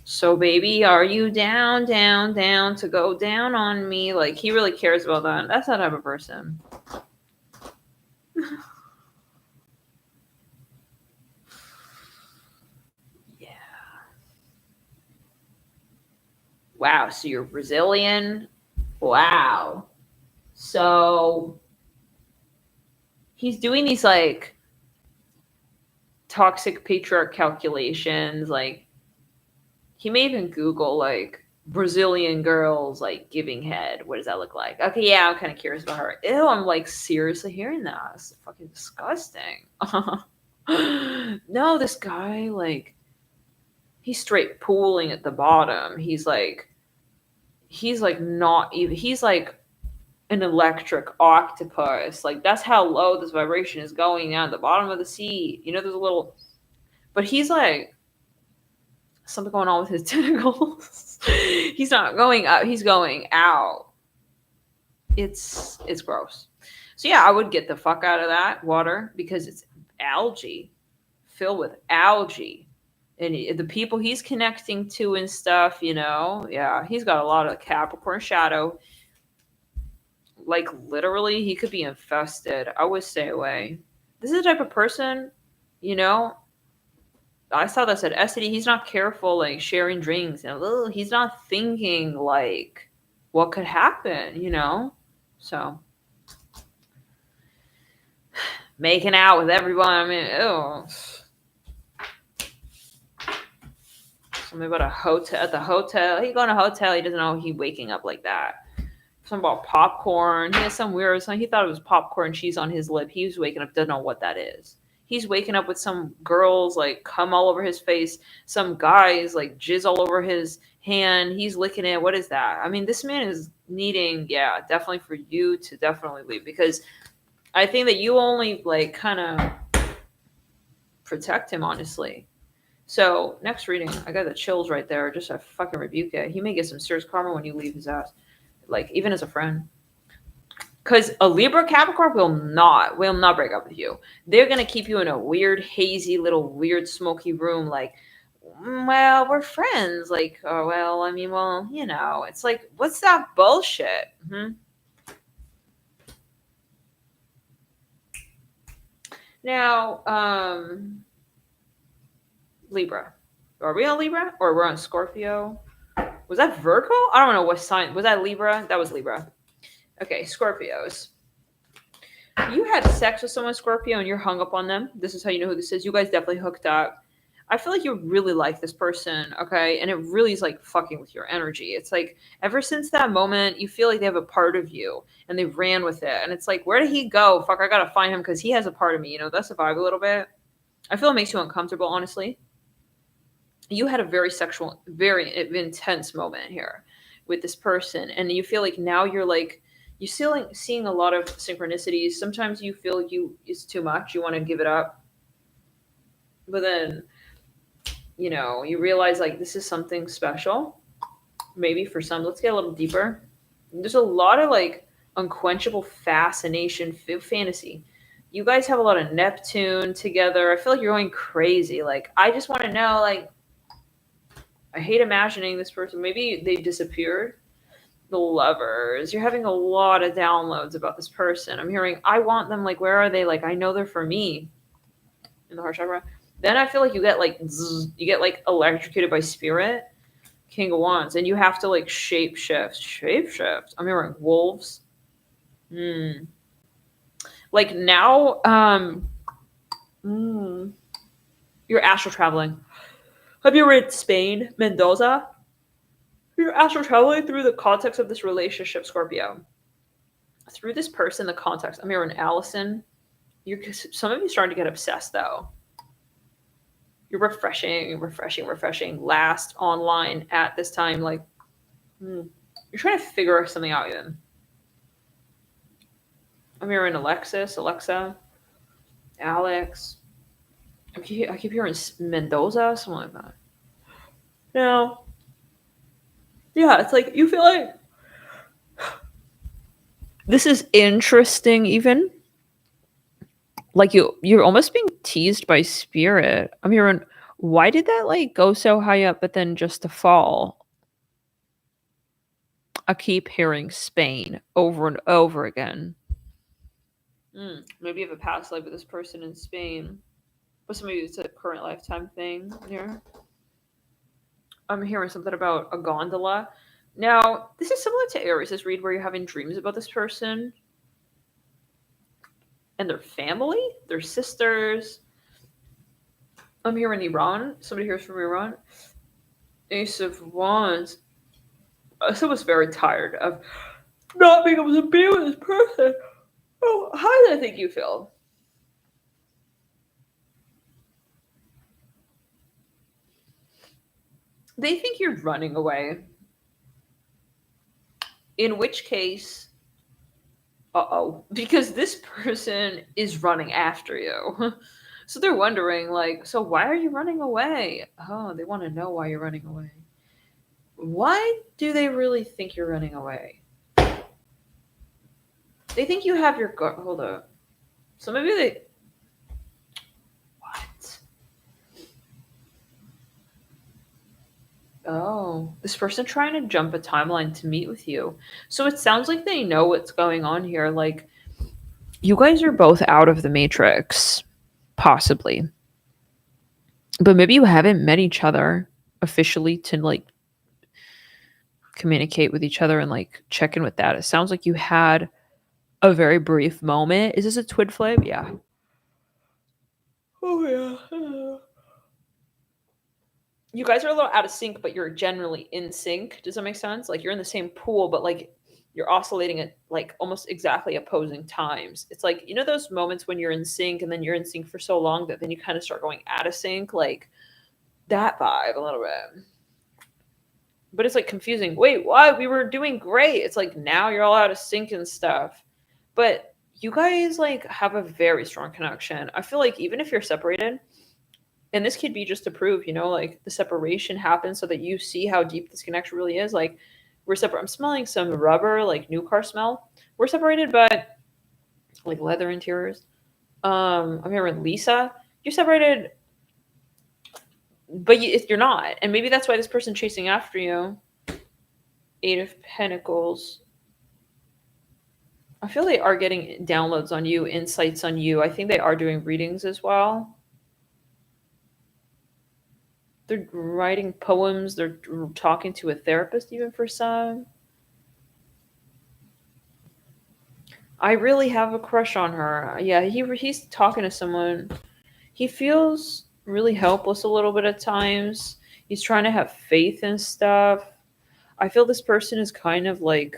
So, baby, are you down, down, down to go down on me? Like, he really cares about that. That's that type of person. Yeah. Wow. So you're Brazilian? Wow. So he's doing these like toxic patriarch calculations. Like, he may even Google like Brazilian girls like giving head. What does that look like? Okay, yeah, I'm kind of curious about her. Ew, I'm like seriously hearing that. It's fucking disgusting. No, this guy, like, he's straight pooling at the bottom. He's like not even, he's like an electric octopus. Like, that's how low this vibration is going down at the bottom of the sea. You know, there's a little, but he's like something going on with his tentacles. He's not going up, he's going out. It's gross. So yeah, I would get the fuck out of that water because it's algae, filled with algae. And the people he's connecting to and stuff, you know, yeah, he's got a lot of Capricorn shadow. Like, literally, he could be infested. I would stay away. This is the type of person, you know, I saw this at Essity. He's not careful, like, sharing drinks. And he's not thinking, like, what could happen, you know? So, making out with everyone. I mean, ew. Something about a hotel. At the hotel. He going to a hotel. He doesn't know he's waking up like that. Something about popcorn. He has some weird something. He thought it was popcorn cheese on his lip. He was waking up, doesn't know what that is. He's waking up with some girls like cum all over his face, some guys like jizz all over his hand. He's licking it. What is that? I mean, this man is needing, yeah, definitely for you to definitely leave, because I think that you only like kind of protect him, honestly. So next reading, I got the chills right there. Just a fucking rebuke it. He may get some serious karma when you leave his ass. Like, even as a friend, because a Libra Capricorn will not break up with you. They're gonna keep you in a weird, hazy, little weird, smoky room. Like, well, we're friends. Like, oh well, I mean, well, you know, it's like, what's that bullshit? Now, Libra. Are we on Libra or we're on Scorpio? Was that Virgo? I don't know what sign. Was that Libra? That was Libra. Okay, Scorpios. You had sex with someone, Scorpio, and you're hung up on them. This is how you know who this is. You guys definitely hooked up. I feel like you really like this person, okay? And it really is like fucking with your energy. It's like ever since that moment, you feel like they have a part of you and they ran with it. And it's like, where did he go? Fuck, I gotta find him because he has a part of me. You know, that's the vibe a little bit. I feel it makes you uncomfortable, honestly. You had a very sexual, very intense moment here with this person, and you feel like now you're like, you're still seeing a lot of synchronicities. Sometimes you feel it's too much, you want to give it up, but then, you know, you realize like this is something special. Maybe for some, let's get a little deeper. There's a lot of like unquenchable fascination, fantasy. You guys have a lot of Neptune together. I feel like you're going crazy. Like, I just want to know, like, I hate imagining this person. Maybe they disappeared. The Lovers. You're having a lot of downloads about this person. I'm hearing, I want them. Like, where are they? Like, I know they're for me. In the heart chakra. Then I feel like you get like electrocuted by spirit. King of Wands, and you have to like shape shift. I'm hearing wolves. Like now, you're astral traveling. Have you ever in Spain, Mendoza? You're astral traveling through the context of this relationship, Scorpio. Through this person, the context. I'm hearing Allison. Some of you starting to get obsessed though. You're refreshing. Last online at this time, like you're trying to figure something out even. I'm hearing Alexa, Alex. I keep hearing Mendoza, something like that. Now, Yeah, it's like you feel like this is interesting even. Like you're almost being teased by spirit. I'm hearing, why did that like go so high up but then just to fall? I keep hearing Spain over and over again. Maybe you have a past life with this person in Spain. But maybe it's a current lifetime thing here. I'm hearing something about a gondola. Now, this is similar to Aries' read where you're having dreams about this person and their family, their sisters. I'm hearing Iran. Somebody hears from Iran. Ace of Wands. Someone's very tired of not being able to be with this person. Oh, how do I think you feel? They think you're running away. In which case, because this person is running after you. So they're wondering, like, so why are you running away? Oh, they want to know why you're running away. Why do they really think you're running away? They think you have your guard. Hold up. So maybe they. What? Oh, this person trying to jump a timeline to meet with you. So it sounds like they know what's going on here. Like, you guys are both out of the matrix, possibly. But maybe you haven't met each other officially to like communicate with each other and like check in with that. It sounds like you had a very brief moment. Is this a twin flame? Yeah. Oh yeah. You guys are a little out of sync, but you're generally in sync. Does that make sense? Like you're in the same pool, but like you're oscillating at like almost exactly opposing times. It's like, you know, those moments when you're in sync and then you're in sync for so long that then you kind of start going out of sync, like that vibe a little bit. But it's like confusing. Wait, what? We were doing great. It's like now you're all out of sync and stuff. But you guys like have a very strong connection. I feel like even if you're separated, and this could be just to prove, you know, like the separation happens so that you see how deep this connection really is. Like we're separate. I'm smelling some rubber, like new car smell. We're separated, but like leather interiors. I'm hearing Lisa. You're separated, but you're not. And maybe that's why this person chasing after you. Eight of Pentacles. I feel they are getting downloads on you, insights on you. I think they are doing readings as well. They're writing poems. They're talking to a therapist even for some. I really have a crush on her. Yeah, he's talking to someone. He feels really helpless a little bit at times. He's trying to have faith and stuff. I feel this person is kind of like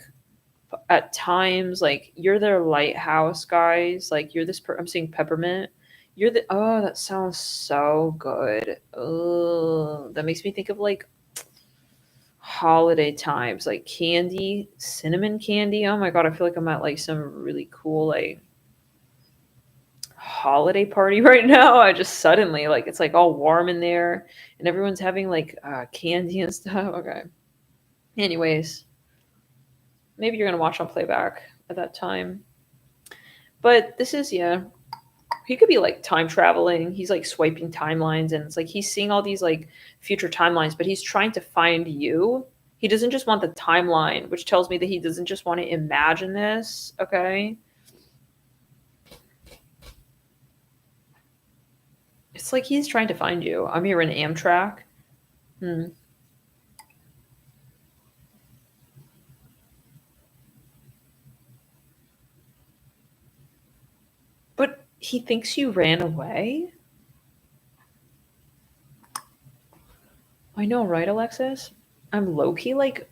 at times like you're their lighthouse, guys. Like you're this I'm seeing peppermint. You're the oh, that sounds so good. Oh, that makes me think of like holiday times, like candy, cinnamon candy. Oh my god, I feel like I'm at like some really cool like holiday party right now. I just suddenly like it's like all warm in there and everyone's having like candy and stuff. Okay. Anyways, maybe you're gonna watch on playback at that time. But this is yeah. He could be like time traveling. He's like swiping timelines and it's like he's seeing all these like future timelines, but he's trying to find you. He doesn't just want the timeline, which tells me that he doesn't just want to imagine this, okay? It's like he's trying to find you. I'm here in Amtrak. But he thinks you ran away? I know, right, Alexis? I'm low-key like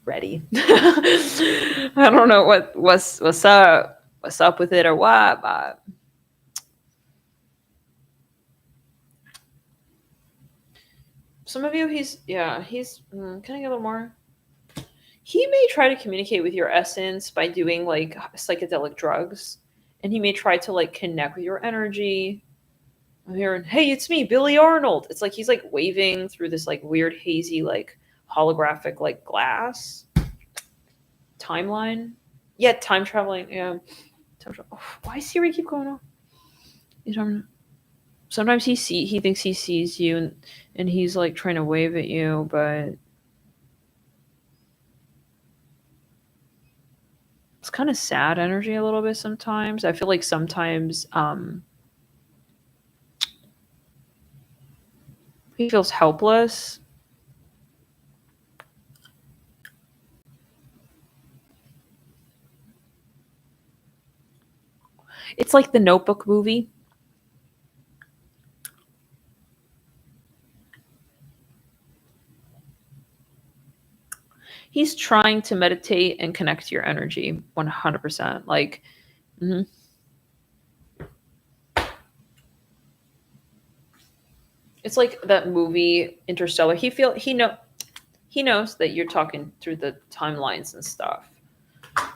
ready. I don't know what's up. What's up with it or what, but some of you can I get a little more? He may try to communicate with your essence by doing like psychedelic drugs. And he may try to like connect with your energy. I'm hearing, hey, it's me, Billy Arnold. It's like he's like waving through this like weird hazy like holographic like glass timeline. Yeah, time traveling. Yeah. Oh, why does Siri keep going off? Sometimes he thinks he sees you and he's like trying to wave at you, but it's kind of sad energy a little bit sometimes. I feel like sometimes he feels helpless. It's like the Notebook movie. He's trying to meditate and connect to your energy 100%. Like, mm-hmm. It's like that movie Interstellar. He knows that you're talking through the timelines and stuff.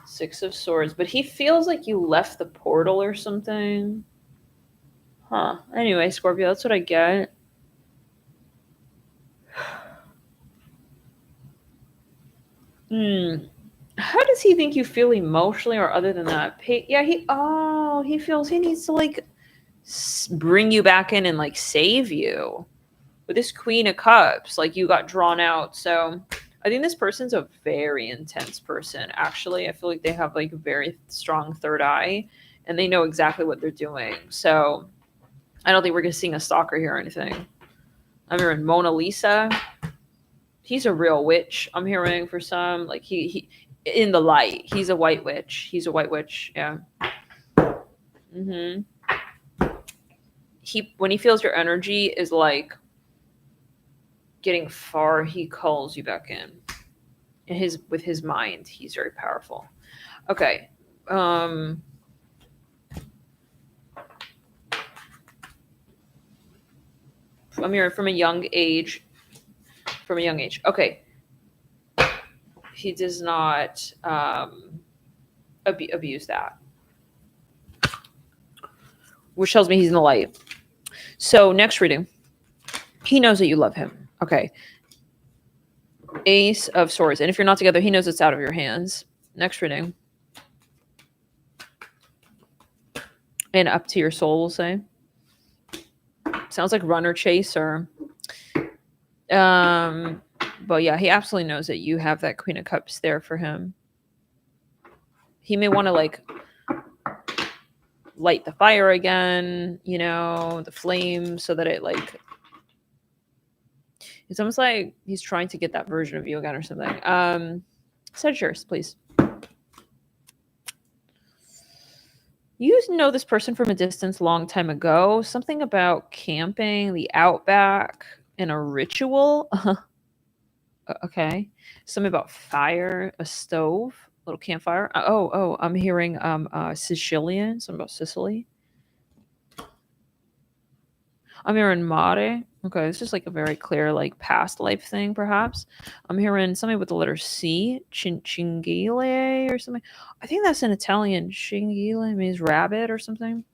Six of Swords, but he feels like you left the portal or something. Huh. Anyway, Scorpio, that's what I get. How does he think you feel emotionally or other than that? Yeah, he feels he needs to like bring you back in and like save you. With this Queen of Cups, like you got drawn out. So I think this person's a very intense person. Actually, I feel like they have like a very strong third eye and they know exactly what they're doing. So I don't think we're just seeing a stalker here or anything. I'm hearing Mona Lisa. He's a real witch. I'm hearing for some, like he in the light. He's a white witch. He's a white witch. Yeah. When he feels your energy is like getting far, he calls you back in. With his mind, he's very powerful. Okay. I'm hearing from a young age. Okay. He does not abuse that. Which tells me he's in the light. So next reading. He knows that you love him. Okay. Ace of Swords. And if you're not together, he knows it's out of your hands. Next reading. And up to your soul, we'll say. Sounds like runner chaser. But yeah, he absolutely knows that you have that Queen of Cups there for him. He may want to like light the fire again, the flame, so that it like it's almost like he's trying to get that version of you again or something. Sagittarius, please. You know this person from a distance long time ago. Something about camping, the outback, and a ritual. Okay. Something about fire, a stove, a little campfire. I'm hearing Sicilian, something about Sicily. I'm hearing mare. Okay, it's just like a very clear, like past life thing, perhaps. I'm hearing something with the letter C, cinghiale or something. I think that's in Italian. Cinghiale means rabbit or something.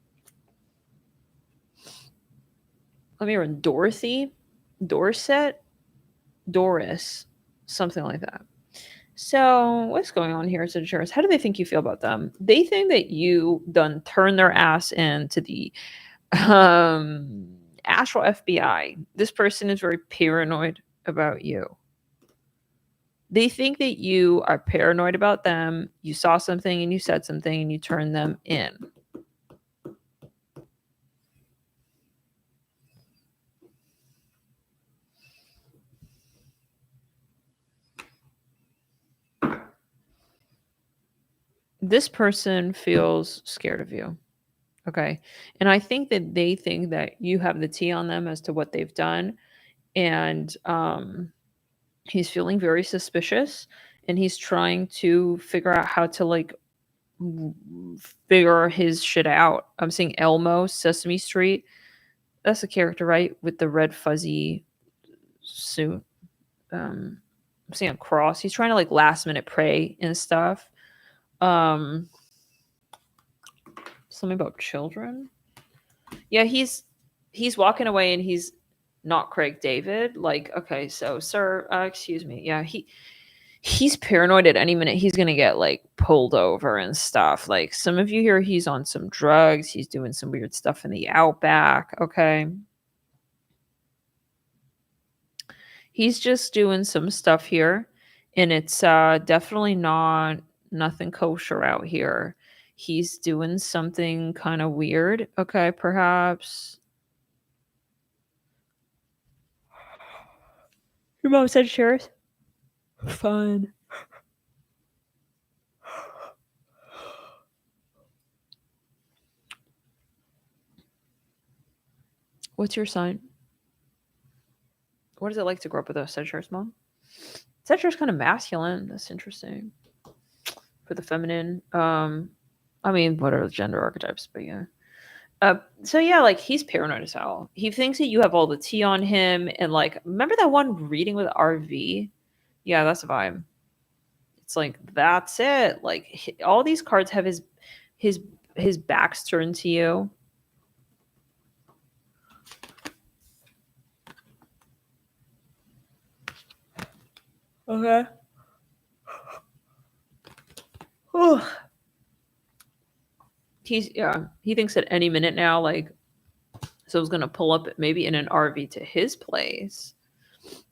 I'm hearing Dorothy, Dorset, Doris, something like that. So what's going on here, Sagittarius? How do they think you feel about them? They think that you done turn their ass into the astral FBI. This person is very paranoid about you. They think that you are paranoid about them. You saw something and you said something and you turned them in. This person feels scared of you. Okay. And I think that they think that you have the tea on them as to what they've done. And he's feeling very suspicious and he's trying to figure out how to like figure his shit out. I'm seeing Elmo, Sesame Street. That's the character, right? With the red fuzzy suit. I'm seeing a cross. He's trying to like last minute pray and stuff. Something about children. Yeah, he's walking away and he's not Craig David. Like, okay, so sir, excuse me. Yeah, he's paranoid at any minute he's gonna get like pulled over and stuff. Like some of you here, he's on some drugs, he's doing some weird stuff in the outback. Okay. He's just doing some stuff here, and it's definitely nothing kosher out here. He's doing something kind of weird. Okay, perhaps. Your mom said Sagittarius? Fun. What's your sign? What is it like to grow up with a Sagittarius mom? Sagittarius kind of masculine. That's interesting. For the feminine. I mean, what are the gender archetypes? But yeah. So yeah, like he's paranoid as hell. He thinks that you have all the tea on him, and like, remember that one reading with RV? Yeah, that's a vibe. It's like that's it. Like all these cards have his his back's turned to you. Okay. He thinks at any minute now, like, someone's gonna pull up maybe in an RV to his place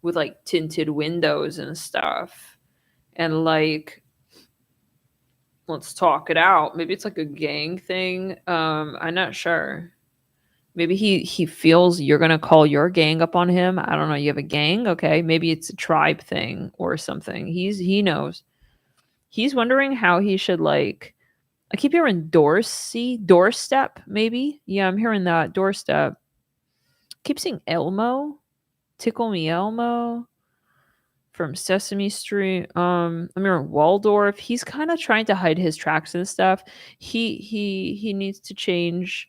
with like tinted windows and stuff, and like, let's talk it out. Maybe it's like a gang thing. I'm not sure. Maybe he feels you're gonna call your gang up on him. I don't know. You have a gang, okay? Maybe it's a tribe thing or something. He knows. He's wondering how he should like. I keep hearing doorstep. Maybe, yeah, I'm hearing that doorstep. Keep seeing Elmo, Tickle Me Elmo from Sesame Street. I'm hearing Waldorf. He's kind of trying to hide his tracks and stuff. He needs to change.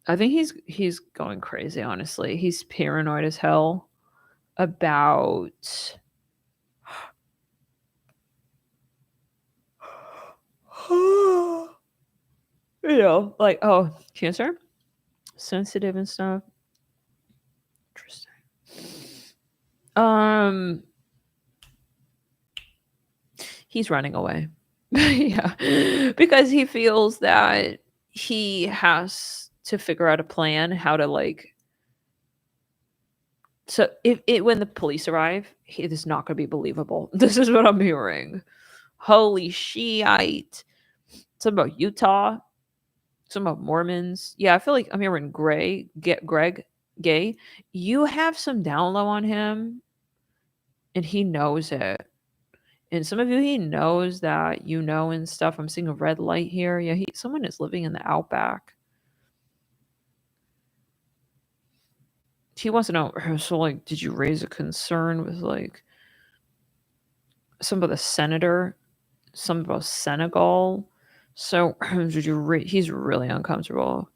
I think he's going crazy, honestly. He's paranoid as hell about like, oh, Cancer, sensitive and stuff. Interesting. He's running away. Yeah, because he feels that he has to figure out a plan how to like. So if it when the police arrive, it is not going to be believable. This is what I'm hearing. Holy shite! Something about Utah. Something about Mormons. Yeah, I feel like I'm hearing Greg Gay. You have some down low on him, and he knows it. And some of you, he knows that you know and stuff. I'm seeing a red light here. Yeah, someone is living in the outback. He wants to know. So, like, did you raise a concern with like some of the senator, some about Senegal? So, did you? He's really uncomfortable.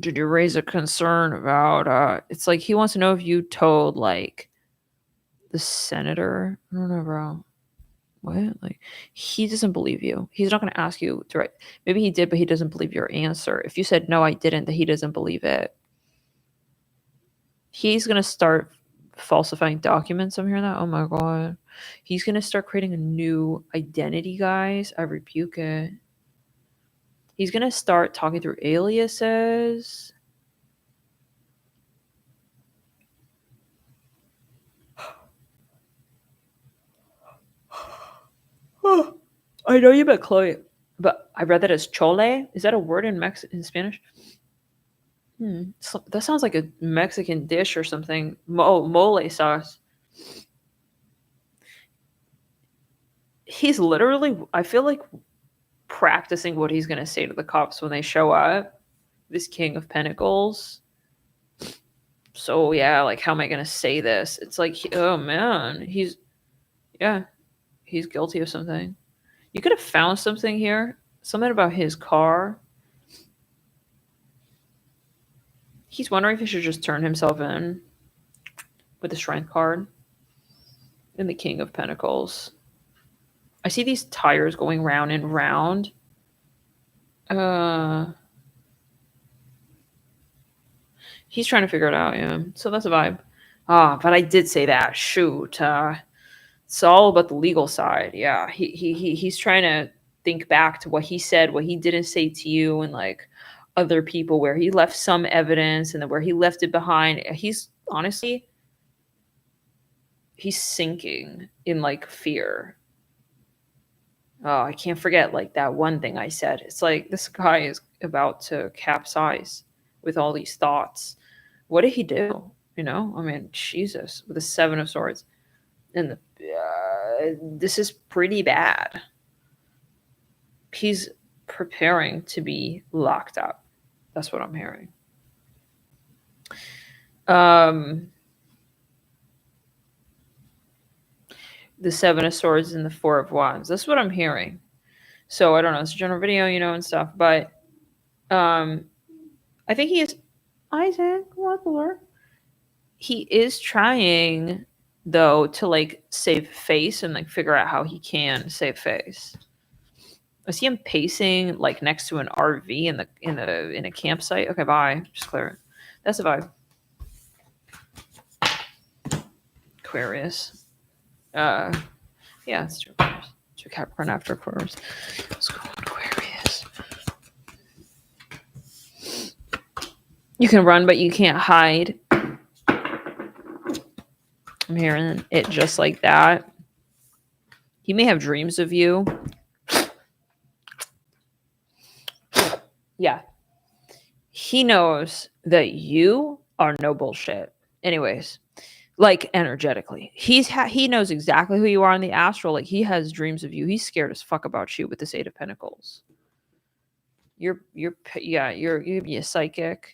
Did you raise a concern about? It's like he wants to know if you told like the senator. I don't know, bro. What? Like, he doesn't believe you. He's not going to ask you to write. Maybe he did, but he doesn't believe your answer. If you said no, I didn't, that he doesn't believe it. He's going to start falsifying documents. I'm hearing that. Oh my god. He's going to start creating a new identity, guys. I rebuke it. He's going to start talking through aliases. I know you met Chloe, but I read that as chole. Is that a word in in Spanish? So, that sounds like a Mexican dish or something. Mole sauce. He's literally, I feel like, practicing what he's going to say to the cops when they show up. This King of Pentacles. So, yeah, like, how am I going to say this? It's like, oh man, he's guilty of something. You could have found something here. Something about his car. He's wondering if he should just turn himself in with the Strength card and the King of Pentacles. I see these tires going round and round. He's trying to figure it out, yeah. So that's a vibe. But I did say that. Shoot. It's all about the legal side. Yeah. He's trying to think back to what he said, what he didn't say to you, and like other people, where he left some evidence and then where he left it behind. He's honestly, he's sinking in like fear. Oh, I can't forget like that one thing I said. It's like this guy is about to capsize with all these thoughts. What did he do? You know, I mean, Jesus, with the Seven of Swords, and this is pretty bad. He's preparing to be locked up. That's what I'm hearing. The Seven of Swords and the Four of Wands. That's what I'm hearing. So I don't know. It's a general video, you know, and stuff. But I think he is Isaac. What the Lord? He is trying though to like save face and like figure out how he can save face. I see him pacing like next to an RV in a campsite. Okay, bye. Just clear it. That's a vibe. Aquarius. Yeah, it's two Aquarius. Two Capricorn after Aquarius. Let's go on Aquarius. You can run, but you can't hide. I'm hearing it just like that. He may have dreams of you. Yeah. He knows that you are no bullshit. Anyways, like energetically. He knows exactly who you are in the astral. Like he has dreams of you. He's scared as fuck about you with this Eight of Pentacles. You'd be a psychic.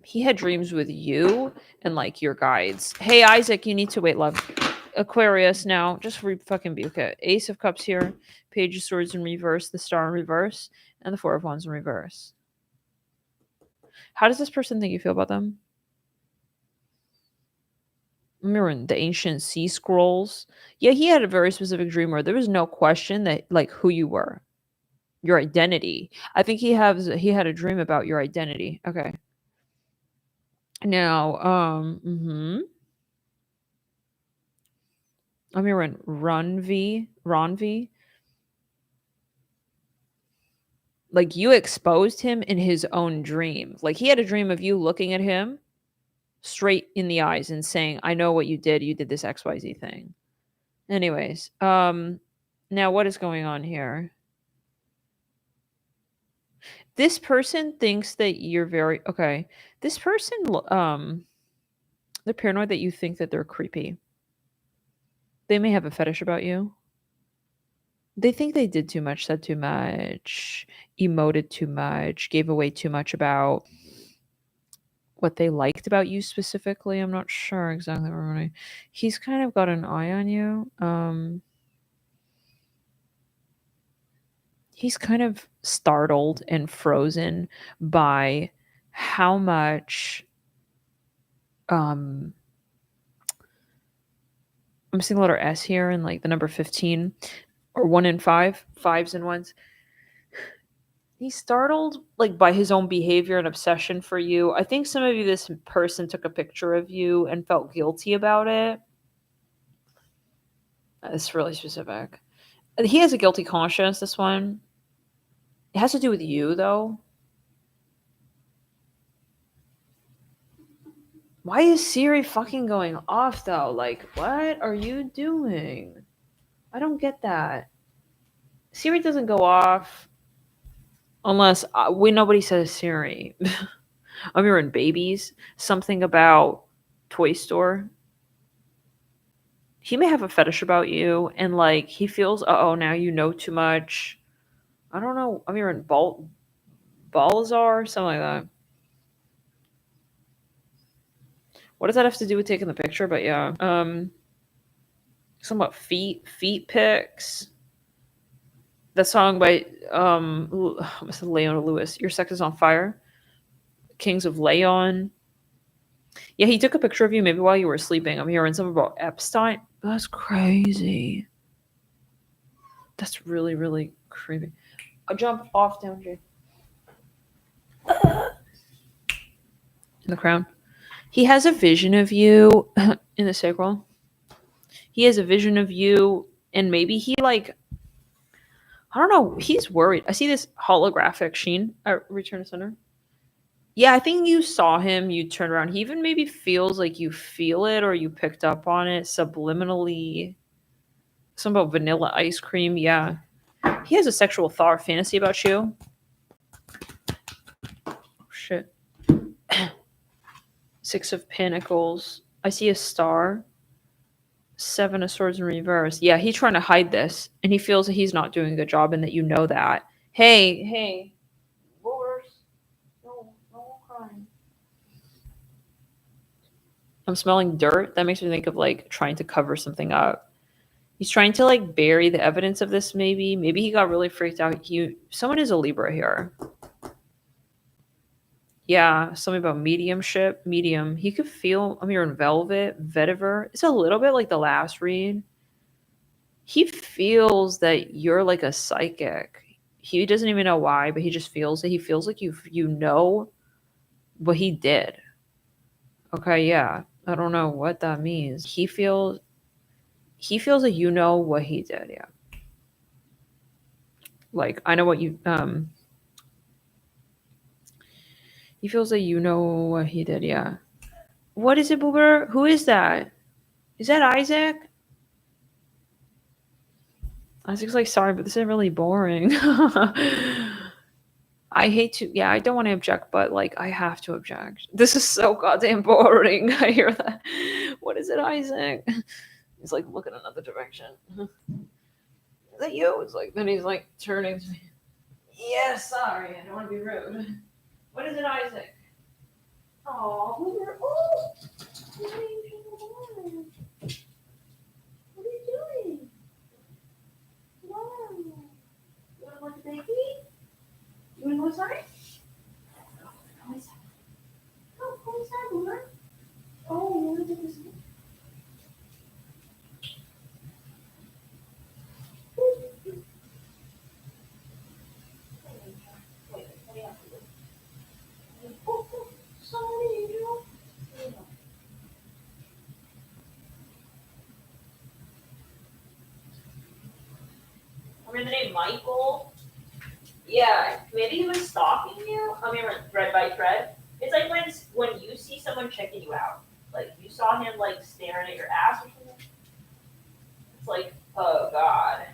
He had dreams with you and like your guides. Hey Isaac, you need to wait, love. Aquarius now. Just fucking be okay. Ace of Cups here. Page of Swords in reverse. The Star in reverse. And the Four of Wands in reverse. How does this person think you feel about them? Mirroring the ancient sea scrolls. Yeah, he had a very specific dream where there was no question that like who you were. Your identity. I think he had a dream about your identity. Okay. Now, I'm hearing Ronvi. Like you exposed him in his own dream. Like he had a dream of you looking at him straight in the eyes and saying, I know what you did. You did this XYZ thing. Anyways, now what is going on here? This person thinks that you're very okay. This person, they're paranoid that you think that they're creepy. They may have a fetish about you. They think they did too much, said too much, emoted too much, gave away too much about what they liked about you specifically. I'm not sure exactly what he's kind of got an eye on you. He's kind of startled and frozen by how much I'm seeing the letter S here and like the number 15 or 1 in 5, 5s and 1s. He's startled like by his own behavior and obsession for you. I think some of you, this person took a picture of you and felt guilty about it. It's really specific. He has a guilty conscience, this one. It has to do with you, though. Why is Siri fucking going off, though? Like, what are you doing? I don't get that. Siri doesn't go off unless nobody says Siri. I'm hearing babies. Something about toy store. He may have a fetish about you, and like he feels, now you know too much. I don't know. I'm hearing Balzar, something like that. What does that have to do with taking the picture? But yeah, something about feet pics. That song by Leon Lewis. Your Sex is on Fire. Kings of Leon. Yeah, he took a picture of you maybe while you were sleeping. I'm hearing something about Epstein. That's crazy. That's really, really creepy. I'll jump off down, Jay. in the crown. He has a vision of you in the sacral. He has a vision of you, and maybe he like, I don't know, he's worried. I see this holographic sheen at Return to Center. Yeah, I think you saw him, you turned around. He even maybe feels like you feel it or you picked up on it subliminally. Something about vanilla ice cream. Yeah. He has a sexual thought or fantasy about you. Shit. Six of Pentacles. I see a star. Seven of Swords in reverse. Yeah, he's trying to hide this, and he feels that he's not doing a good job and that you know that. Hey. Boars. No crying. I'm smelling dirt. That makes me think of like trying to cover something up. He's trying to like bury the evidence of this, maybe. Maybe he got really freaked out. Someone is a Libra here. Yeah, something about mediumship. Medium. He could feel, you're in velvet, vetiver. It's a little bit like the last read. He feels that you're like a psychic. He doesn't even know why, but he just feels it. He feels like you know what he did. Okay, yeah. I don't know what that means. He feels like you know what he did, yeah. Like, I know what you he feels like you know what he did, yeah. What is it, Boober? Who is that? Is that Isaac? Isaac's like, sorry, but this is really boring. I hate to, yeah, I don't want to object, but like, I have to object. This is so goddamn boring. I hear that. What is it, Isaac? He's like, look in another direction. Is that you? It's like, then he's like turning to me. Yeah, sorry, I don't want to be rude. What is it, Isaac? Oh, Boober. Oh, what are you doing? Wow. You want to look at baby? You want to go inside? Go inside. Go inside, Boomer. Oh, you want to take this? Wait, what do you have to do? Oh, sorry, Angel. Remember the name Michael? Yeah, maybe he was stalking you. Thread by thread. It's like when you see someone checking you out. Like, you saw him, like, staring at your ass or something. It's like, oh, God.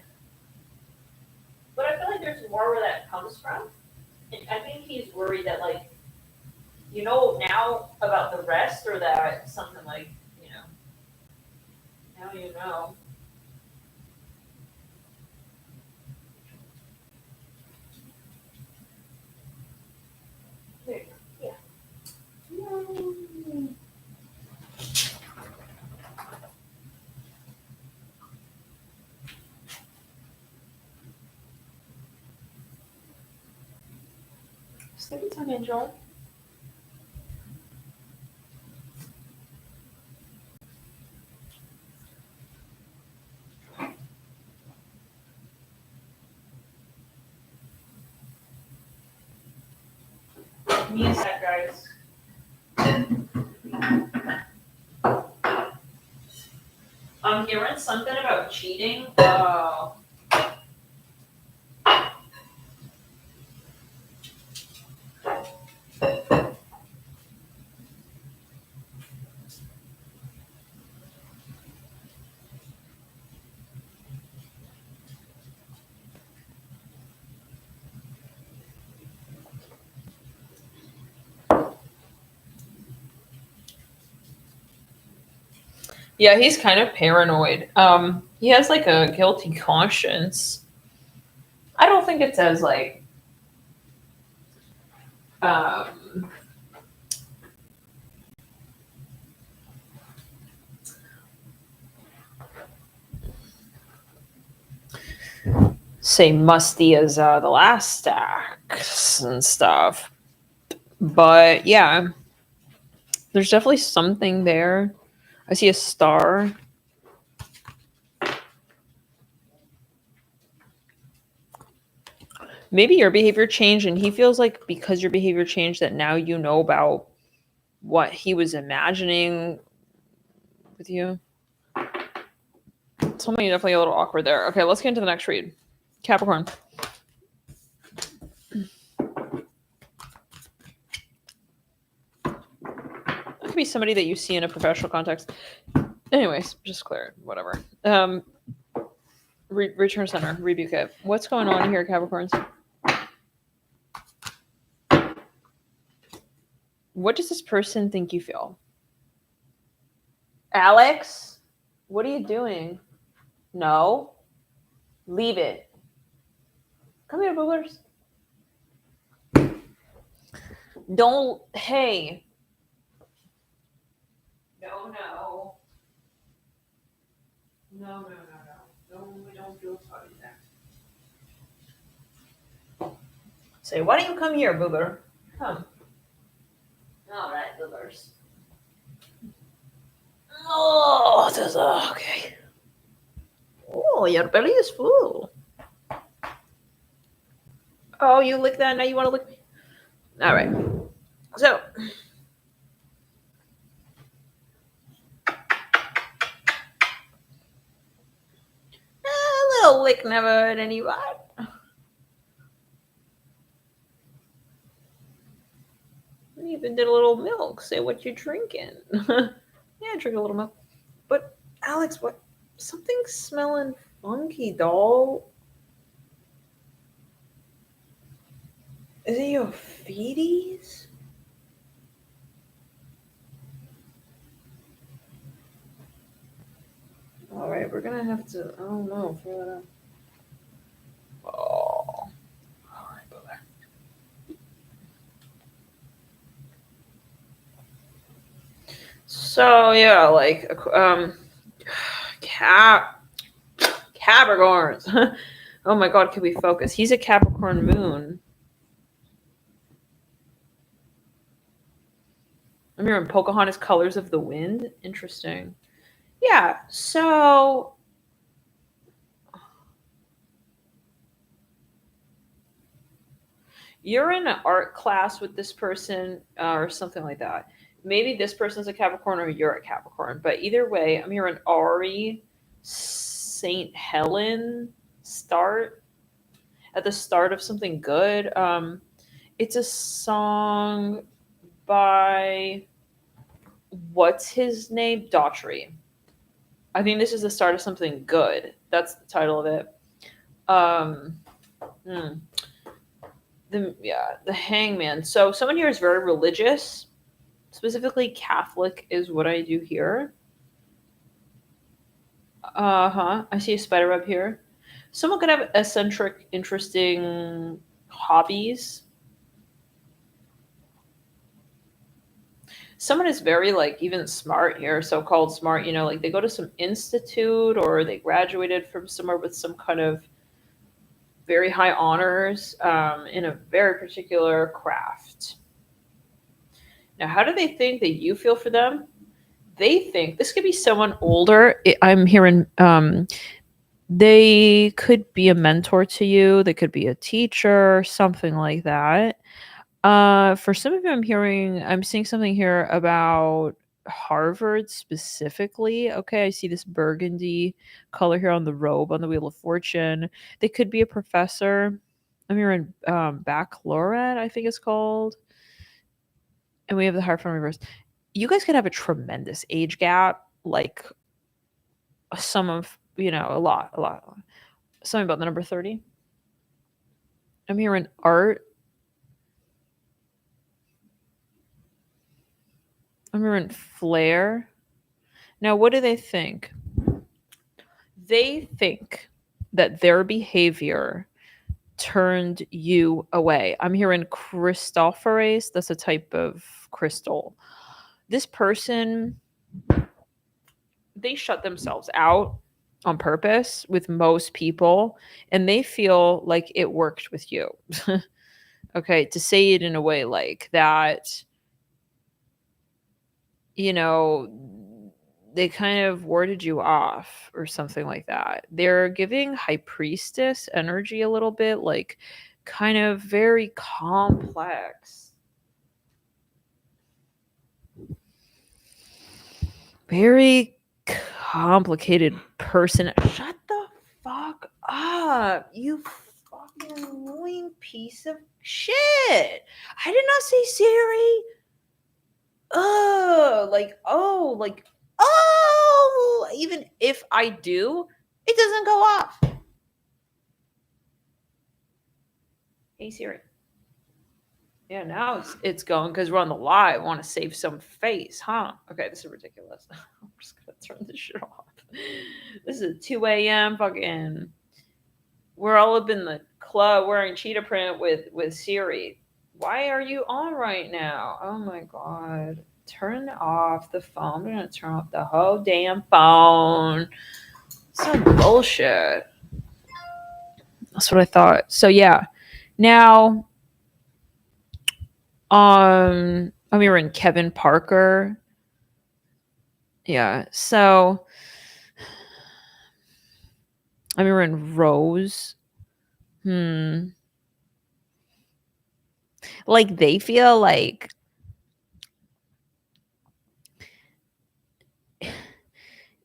But I feel like there's more where that comes from. And I think he's worried that, like, you know now about the rest, or that something like, now you know. There you go. Yeah. Yay. Sleepy time, enjoy. Give me a sec, guys. I'm hearing something about cheating. Oh. Yeah, he's kind of paranoid. He has like a guilty conscience. I don't think it's as like say musty as the last stacks and stuff. But yeah, there's definitely something there. I see a star. Maybe your behavior changed, and he feels like because your behavior changed that now you know about what he was imagining with you. Something definitely a little awkward there. Okay, let's get into the next read. Capricorn. That could be somebody that you see in a professional context. Anyways, just clear it. Whatever. Return center. Rebuke it. What's going on here, Capricorns? What does this person think you feel? Alex? What are you doing? No. Leave it. Come here, boogers. Don't. Hey. No. No. We don't feel sorry there. Say, why don't you come here, booger? Come. All right, boogers. Oh, this is okay. Oh, your belly is full. Oh, you lick that, now you want to lick me? All right. So, a little lick never hurt anybody. You even did a little milk. Say what you're drinking. Yeah, drink a little milk. But, Alex, what? Something's smelling funky, doll. Is it your feeties? All right, we're gonna have to. I don't know. Figure that out. Oh, all right, brother. So yeah, like Capricorns. Oh my God, can we focus? He's a Capricorn moon. I'm hearing Pocahontas Colors of the Wind. Interesting. Yeah, so you're in an art class with this person or something like that. Maybe this person's a Capricorn or you're a Capricorn. But either way, I'm hearing Aries, St. Helen start at the start of something good. It's a song by, what's his name? Daughtry. I think this is the start of something good. That's the title of it. The Hangman. So someone here is very religious. Specifically Catholic is what I do here. I see a spider web here. Someone could have eccentric, interesting hobbies. Someone is very like even smart here, so-called smart, like they go to some institute or they graduated from somewhere with some kind of very high honors in a very particular craft. Now, how do they think that you feel for them? They think this could be someone older. I'm hearing they could be a mentor to you. They could be a teacher, something like that. For some of you, I'm seeing something here about Harvard specifically. Okay, I see this burgundy color here on the robe on the Wheel of Fortune. They could be a professor. I'm hearing baccalaureate, I think it's called. And we have the Hierophant reverse. You guys could have a tremendous age gap, like some of, a lot. Something about the number 30. I'm hearing art. I'm hearing flair. Now, what do they think? They think that their behavior turned you away. I'm hearing crystophorace. That's a type of crystal. This person, they shut themselves out on purpose with most people, and they feel like it worked with you. Okay, to say it in a way like that, they kind of warded you off or something like that. They're giving high priestess energy a little bit, like kind of very complex. Very complicated person. Shut the fuck up, you fucking annoying piece of shit. I did not say Siri. Even if I do, it doesn't go off. Hey Siri. Yeah, now it's going because we're on the live. I want to save some face, huh? Okay, this is ridiculous. I'm just gonna turn this shit off. This is 2 a.m. Fucking. We're all up in the club wearing cheetah print with Siri. Why are you on right now? Oh my god. Turn off the phone. I'm gonna turn off the whole damn phone. Some bullshit. That's what I thought. So yeah. Now I mean, we're in Kevin Parker. Yeah. So I mean, we're in Rose. Like they feel like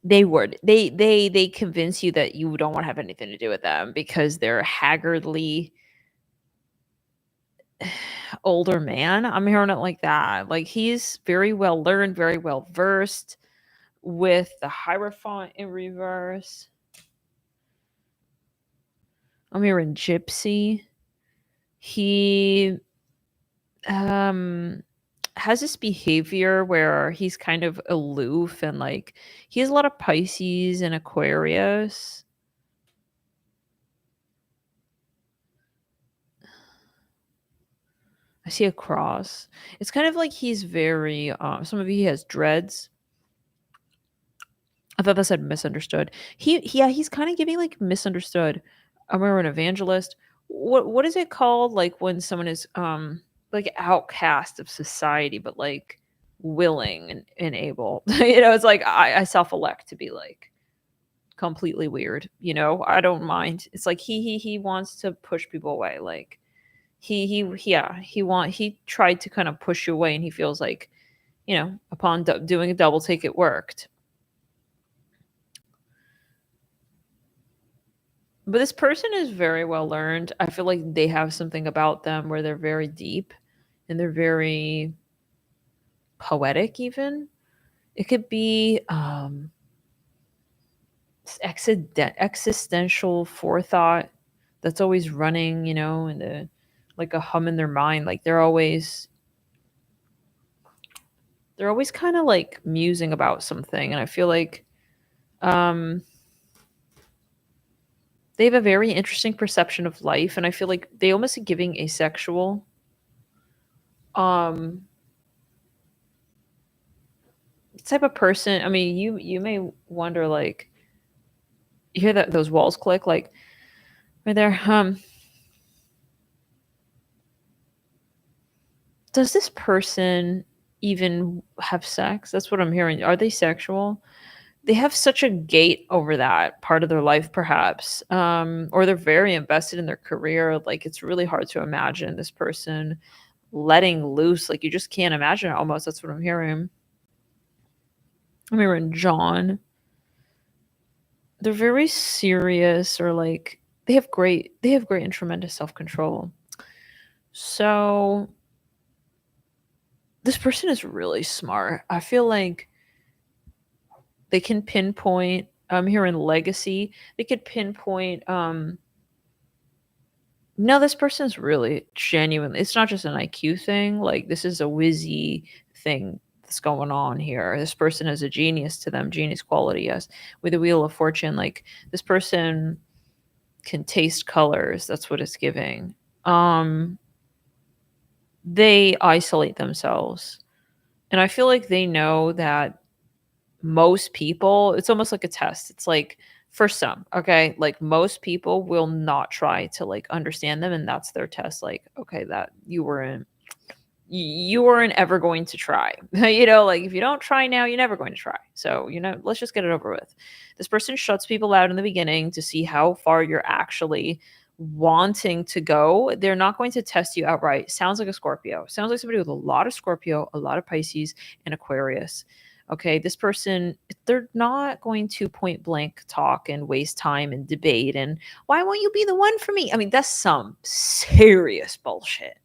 they convince you that you don't want to have anything to do with them because they're haggardly older man. I'm hearing it like that. Like he's very well learned, very well versed with the Hierophant in reverse. I'm hearing Gypsy. He has this behavior where he's kind of aloof and like he has a lot of Pisces and Aquarius. I see a cross. It's kind of like he's very some of you he has dreads. I thought that said misunderstood. He's kind of giving like misunderstood. I remember an evangelist. What is it called? Like when someone is like outcast of society, but like willing and able. It's like I self-elect to be like completely weird. I don't mind. It's like he wants to push people away. Like he tried to kind of push you away, and he feels like upon doing a double take, it worked. But this person is very well learned. I feel like they have something about them where they're very deep and they're very poetic even. It could be existential forethought that's always running, in the like a hum in their mind. Like they're always kind of like musing about something, and I feel like they have a very interesting perception of life, and I feel like they almost are giving asexual. Type of person. I mean, you may wonder, like, you hear that those walls click, like right there. Does this person even have sex? That's what I'm hearing. Are they sexual? They have such a gate over that part of their life, perhaps, or they're very invested in their career. Like it's really hard to imagine this person letting loose. Like you just can't imagine it. Almost, that's what I'm hearing. I'm hearing John. They're very serious, or like they have great and tremendous self-control. So this person is really smart. I feel like they can pinpoint. I'm hearing legacy. They could pinpoint. No, this person's really genuine. It's not just an IQ thing. Like this is a whizzy thing that's going on here. This person is a genius to them, genius quality, yes. With the Wheel of Fortune, like this person can taste colors. That's what it's giving. They isolate themselves. And I feel like they know that most people, it's almost like a test. It's like for some, okay, like most people will not try to like understand them, and that's their test. Like, okay, that you weren't ever going to try. Like if you don't try now, you're never going to try. So, let's just get it over with. This person shuts people out in the beginning to see how far you're actually wanting to go. They're not going to test you outright. Sounds like a Scorpio. Sounds like somebody with a lot of Scorpio, a lot of Pisces, and Aquarius. Okay, this person, they're not going to point blank talk and waste time and debate and why won't you be the one for me? I mean, that's some serious bullshit.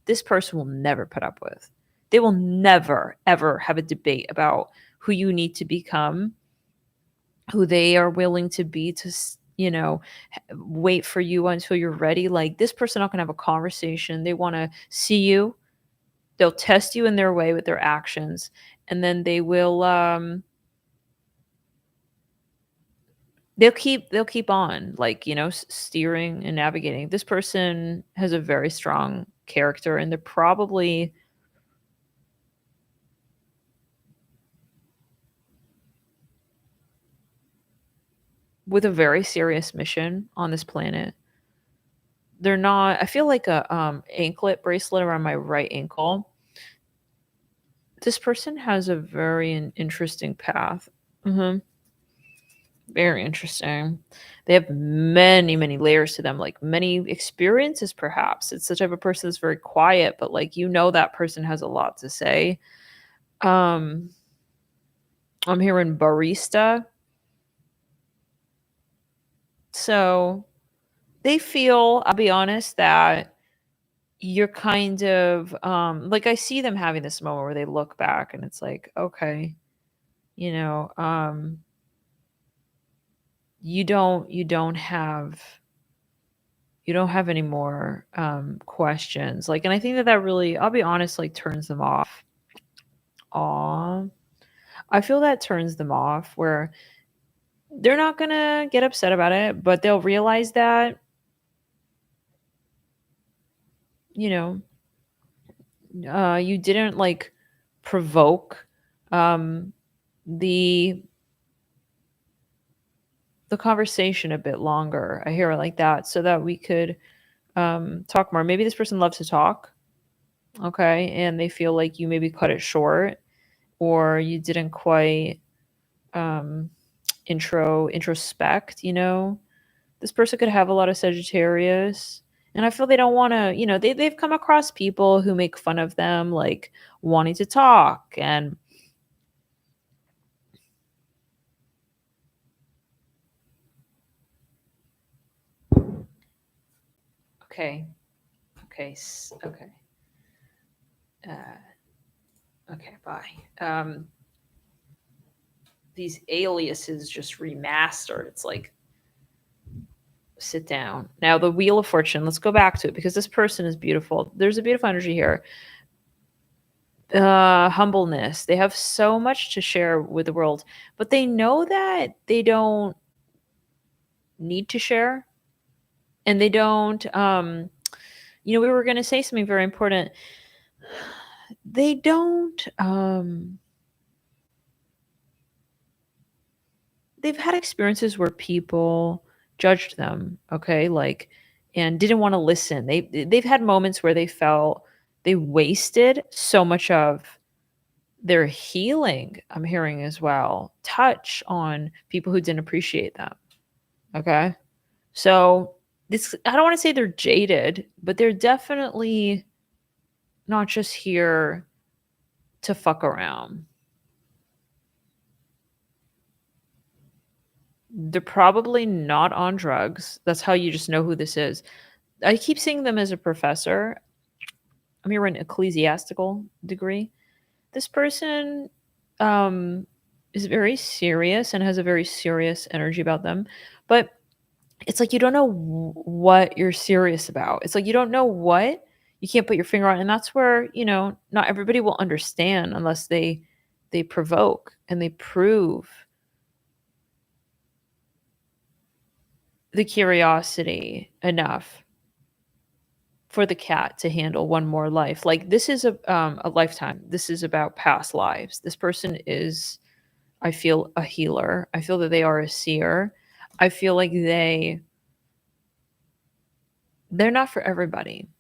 This person will never put up with. They will never, ever have a debate about who you need to become, who they are willing to be to, wait for you until you're ready. Like, this person not going to have a conversation. They want to see you. They'll test you in their way with their actions, and then they will they'll keep on, like, steering and navigating. This person has a very strong character, and they're probably with a very serious mission on this planet. They're not, I feel like a anklet bracelet around my right ankle. This person has a very interesting path. Very interesting. They have many, many layers to them, like many experiences, perhaps. It's the type of person that's very quiet, but like, that person has a lot to say. I'm hearing barista. So they feel, I'll be honest, that you're kind of like, I see them having this moment where they look back and it's like, okay, you know, you don't have any more questions, like, and I think that really, I'll be honest, like, turns them off. Aw, I feel that turns them off, where they're not gonna get upset about it, but they'll realize that, you know you didn't, like, provoke um the conversation a bit longer. I hear it like that, so that we could talk more. Maybe this person loves to talk, okay, and they feel like you maybe cut it short, or you didn't quite um introspect. This person could have a lot of Sagittarius, and I feel they don't want to, they've come across people who make fun of them, like, wanting to talk. And okay, okay, okay, bye. These aliases just remastered. It's like, sit down. Now, the Wheel of Fortune, let's go back to it, because this person is beautiful. There's a beautiful energy here. Humbleness. They have so much to share with the world, but they know that they don't need to share, and they don't we were going to say something very important. They don't they've had experiences where people judged them, okay, like, and didn't want to listen. They've had moments where they felt they wasted so much of their healing. I'm hearing as well, touch on people who didn't appreciate them. Okay. So this, I don't want to say they're jaded, but they're definitely not just here to fuck around. They're probably not on drugs. That's how you just know who this is. I keep seeing them as a professor. I'm here an ecclesiastical degree. This person is very serious and has a very serious energy about them. But it's like, you don't know what you're serious about. It's like, you don't know what, you can't put your finger on. And that's where, not everybody will understand unless they provoke and they prove the curiosity enough for the cat to handle one more life. Like, this is a lifetime. This is about past lives. This person is, I feel, a healer. I feel that they are a seer. I feel like they're not for everybody,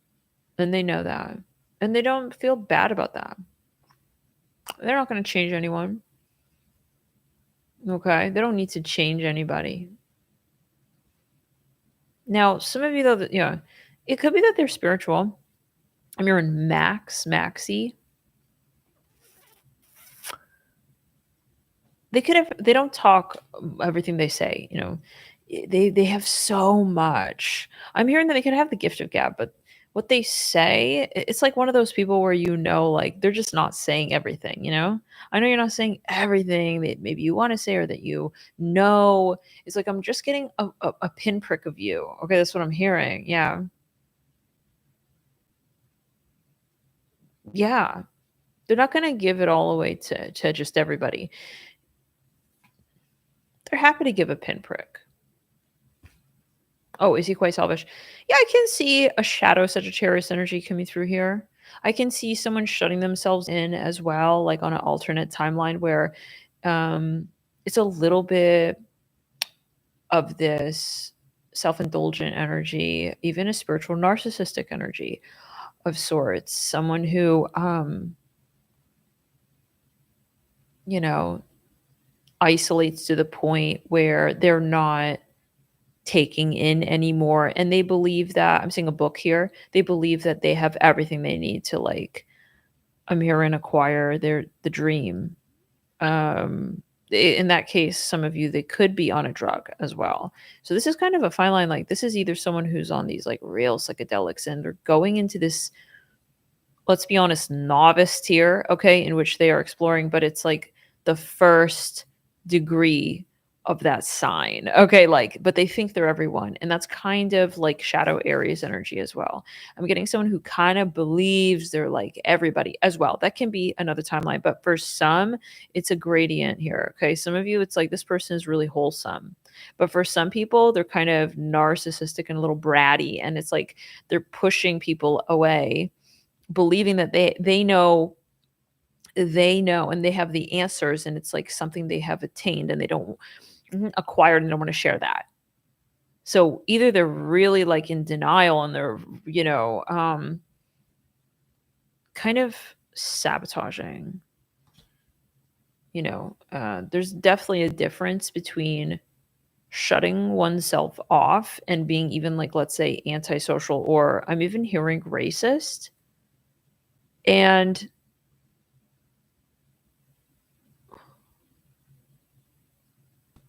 and they know that, and they don't feel bad about that. They're not going to change anyone. Okay, they don't need to change anybody. Now, some of you, though, it could be that they're spiritual. I'm hearing Maxie. they don't talk everything they say, you know. They have so much. I'm hearing that they could have the gift of gab, but what they say, it's like one of those people where, you know, like they're just not saying everything, you know? I know you're not saying everything that maybe you want to say or that you know. It's like I'm just getting a pinprick of you. Okay, that's what I'm hearing. Yeah. Yeah. They're not gonna give it all away to just everybody. They're happy to give a pinprick. Oh, is he quite selfish? Yeah, I can see a shadow Sagittarius energy coming through here. I can see someone shutting themselves in as well, like on an alternate timeline where it's a little bit of this self-indulgent energy, even a spiritual narcissistic energy of sorts. Someone who you know, isolates to the point where they're not taking in anymore, and they believe that, I'm seeing a book here, they believe that they have everything they need to, like, I'm hearing, acquire the dream. In that case, some of you, they could be on a drug as well. So this is kind of a fine line. Like, this is either someone who's on these like real psychedelics and they're going into this, let's be honest, novice tier, okay, in which they are exploring, but it's like the first degree of that sign. Okay, like, but they think they're everyone. And that's kind of like shadow Aries energy as well. I'm getting someone who kind of believes they're like everybody as well. That can be another timeline. But for some, it's a gradient here. Okay. Some of you, it's like this person is really wholesome. But for some people, they're kind of narcissistic and a little bratty. And it's like they're pushing people away, believing that they know and they have the answers, and it's like something they have attained and they don't acquired and don't want to share that. So either they're really like in denial and they're, you know, kind of sabotaging, you know. There's definitely a difference between shutting oneself off and being even like, let's say, antisocial, or I'm even hearing racist, and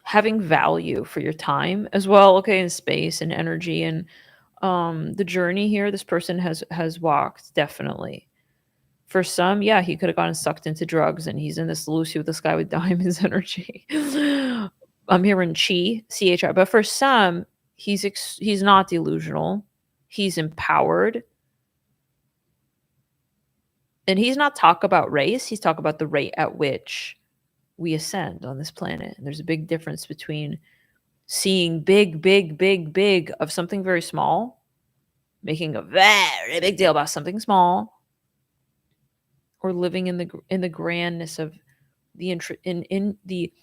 having value for your time as well, okay, and space and energy. And the journey here this person has walked, definitely. For some, yeah, he could have gotten sucked into drugs and he's in this Lucy with this guy with diamonds energy. I'm hearing chi, but for some, he's not delusional. He's empowered. And he's not talk about race, he's talk about the rate at which we ascend on this planet. And there's a big difference between seeing big of something very small, making a very big deal about something small, or living in the grandness of in the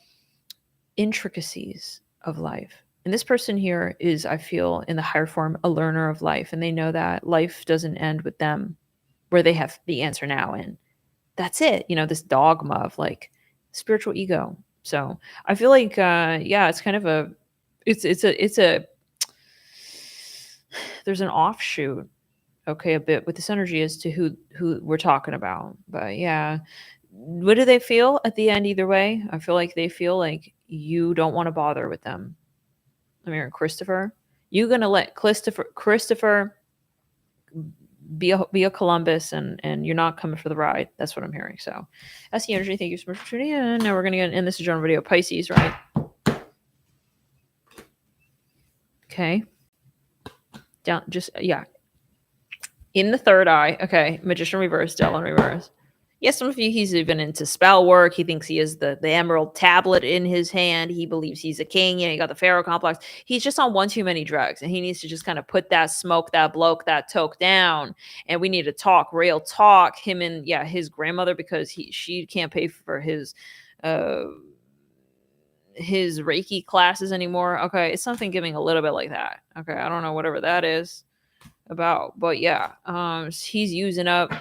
intricacies of life. And this person here is, I feel, in the higher form, a learner of life, and they know that life doesn't end with them, where they have the answer now, and that's it. You know, this dogma of like spiritual ego. So I feel like, yeah, it's kind of a, it's a there's an offshoot, okay, a bit with this energy as to who we're talking about. But yeah, what do they feel at the end either way? I feel like they feel like you don't want to bother with them. I mean, Christopher, you gonna let Christopher be a Columbus, and you're not coming for the ride. That's what I'm hearing. So that's the energy. Thank you so much for tuning in. Now we're gonna end this general video. Pisces, right? Okay. Down, just, yeah. In the third eye, okay. Magician reverse, Devil in reverse. Yes, some of you, he's even into spell work. He thinks he has the emerald tablet in his hand. He believes he's a king. You know, he got the pharaoh complex. He's just on one too many drugs, and he needs to just kind of put that smoke, that bloke, that toke down. And we need to talk, real talk. Him and, yeah, his grandmother, because she can't pay for his Reiki classes anymore. Okay, it's something giving a little bit like that. Okay, I don't know whatever that is about, but yeah, he's using up,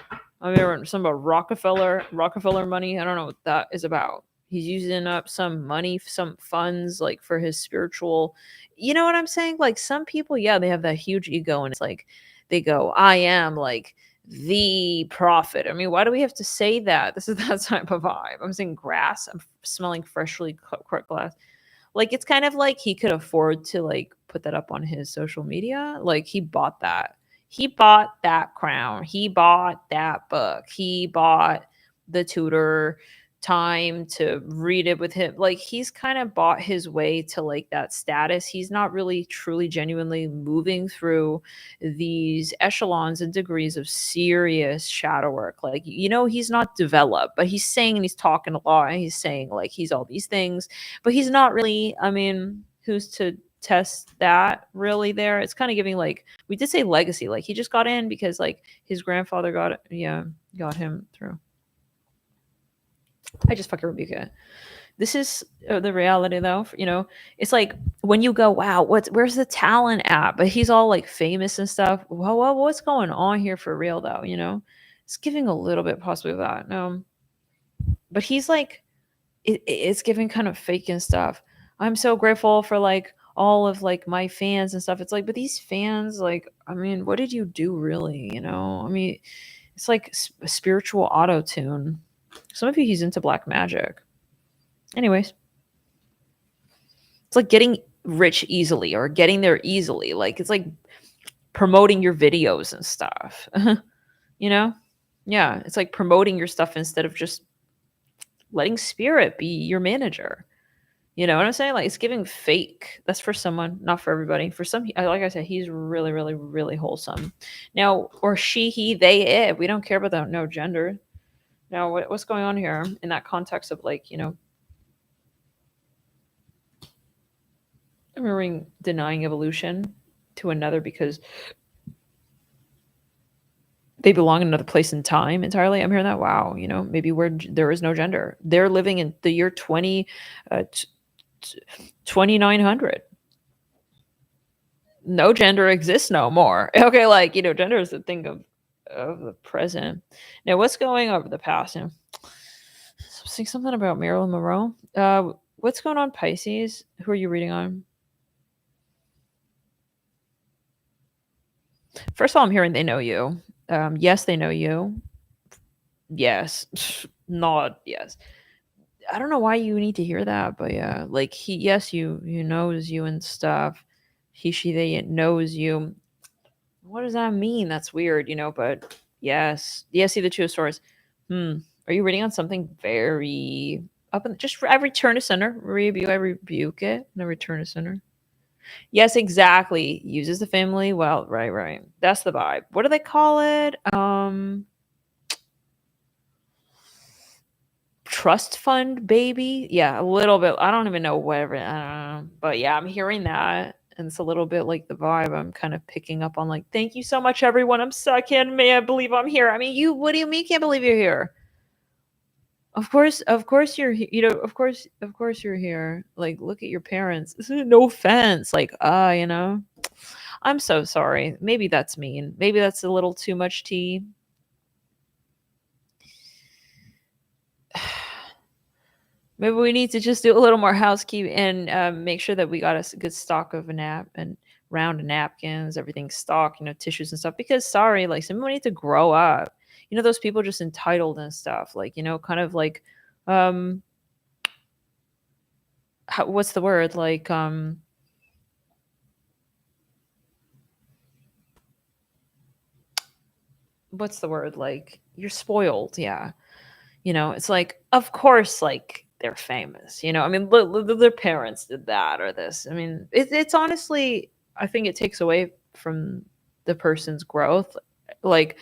I remember some about Rockefeller money. I don't know what that is about. He's using up some money, some funds, like for his spiritual, you know what I'm saying? Like some people, yeah, they have that huge ego, and it's like they go, I am like the prophet. I mean, why do we have to say that? This is that type of vibe. I'm seeing grass. I'm smelling freshly cut glass. Like, it's kind of like he could afford to like put that up on his social media. Like, he bought that. He bought that crown. He bought that book. He bought the tutor time to read it with him. Like, he's kind of bought his way to like that status. He's not really truly genuinely moving through these echelons and degrees of serious shadow work. Like, you know, he's not developed, but he's saying and he's talking a lot and he's saying like he's all these things, but he's not really. I mean, who's to test that really there? It's kind of giving like, we did say legacy. Like, he just got in because like his grandfather got it, yeah, got him through. I just fucking rebuke it. This is the reality though. You know, it's like when you go, wow, where's the talent at? But he's all like famous and stuff. Well, what's going on here for real though? You know, it's giving a little bit possibly of that. No, but he's like, it's giving kind of fake and stuff. I'm so grateful for like all of like my fans and stuff. It's like, but these fans, like, I mean, what did you do really? You know, I mean, it's like a spiritual auto tune. Some of you, he's into black magic. Anyways, it's like getting rich easily or getting there easily. Like, it's like promoting your videos and stuff. You know? Yeah, it's like promoting your stuff instead of just letting spirit be your manager. You know what I'm saying? Like, it's giving fake. That's for someone, not for everybody. For some, like I said, he's really, really, really wholesome. Now, or she, he, they, it. We don't care about that. No gender. Now, what's going on here in that context of like, you know, I'm remembering denying evolution to another because they belong in another place and time entirely. I'm hearing that. Wow, you know, maybe where there is no gender. They're living in the year 2900. No gender exists no more. Okay, like, you know, gender is the thing of the present. Now, what's going over the past? You know, saying something about Marilyn Monroe. What's going on, Pisces? Who are you reading on? First of all, I'm hearing they know you. Yes, they know you. Yes, not yes. I don't know why you need to hear that, but yeah, like he, yes, you knows you and stuff. He, she, they knows you. What does that mean? That's weird, you know. But yes, see the two of swords. Are you reading on something very up in just? I return to center. Rebuke. I rebuke it. And I return to center. Yes, exactly. Uses the family. Well, right. That's the vibe. What do they call it? Trust fund baby. Yeah, a little bit. I don't even know whatever. I don't know. But yeah, I'm hearing that. And it's a little bit like the vibe I'm kind of picking up on. Like, thank you so much, everyone. I'm so, I can't believe I'm here. I mean, you, what do you mean can't believe you're here? Of course you're, you know, of course you're here. Like, look at your parents. No offense. Like, you know, I'm so sorry. Maybe that's mean. Maybe that's a little too much tea. Maybe we need to just do a little more housekeeping and make sure that we got a good stock of a nap and round of napkins, everything stocked, you know, tissues and stuff. Because sorry, like, some people need to grow up. You know, those people just entitled and stuff. Like, you know, kind of like, what's the word? Like, what's the word? Like, you're spoiled. Yeah. You know, it's like, of course, like, they're famous. You know, I mean, their parents did that or this. I mean, it's honestly, I think it takes away from the person's growth. Like,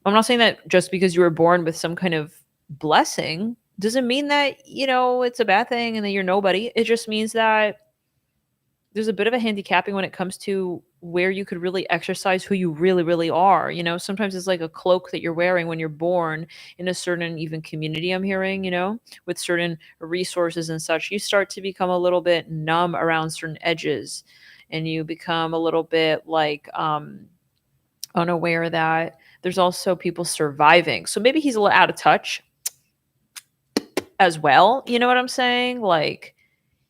I'm not saying that just because you were born with some kind of blessing doesn't mean that, you know, it's a bad thing and that you're nobody. It just means that there's a bit of a handicapping when it comes to where you could really exercise who you really, really are. You know, sometimes it's like a cloak that you're wearing when you're born in a certain even community, I'm hearing, you know, with certain resources and such. You start to become a little bit numb around certain edges and you become a little bit like unaware that there's also people surviving. So maybe he's a little out of touch as well. You know what I'm saying? Like,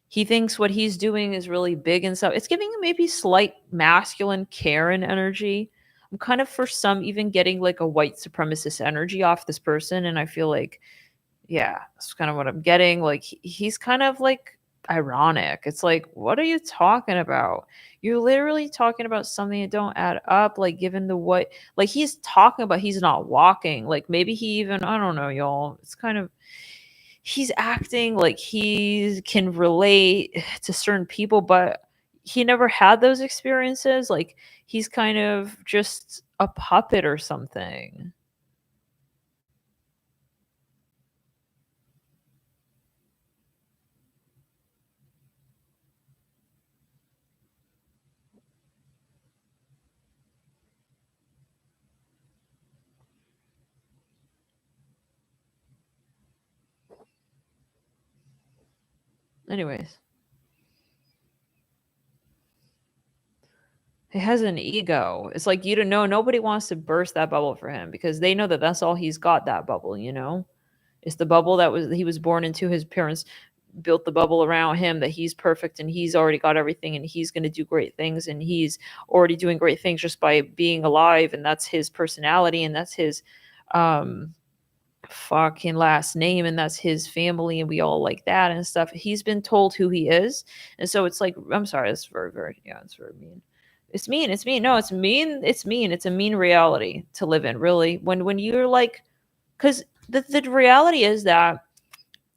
he thinks what he's doing is really big and stuff. It's giving him maybe slight masculine Karen energy. I'm kind of, for some, even getting like a white supremacist energy off this person. And I feel like, yeah, that's kind of what I'm getting. Like he's kind of like ironic. It's like, what are you talking about? You're literally talking about something that don't add up. Like given the what, like he's talking about he's not walking. Like maybe he even, I don't know, y'all. It's kind of, he's acting like he can relate to certain people, but he never had those experiences. Like he's kind of just a puppet or something. Anyways, he has an ego. It's like you don't know. Nobody wants to burst that bubble for him because they know that that's all he's got. That bubble, you know, it's the bubble that was he was born into. His parents built the bubble around him that he's perfect and he's already got everything and he's going to do great things and he's already doing great things just by being alive, and that's his personality and that's his um fucking last name and that's his family and we all like that and stuff. He's been told who he is. And so it's like, I'm sorry, it's very, yeah, it's very mean. It's mean. It's mean. No, it's mean. It's mean. It's a mean reality to live in, really. When you're like, because the reality is that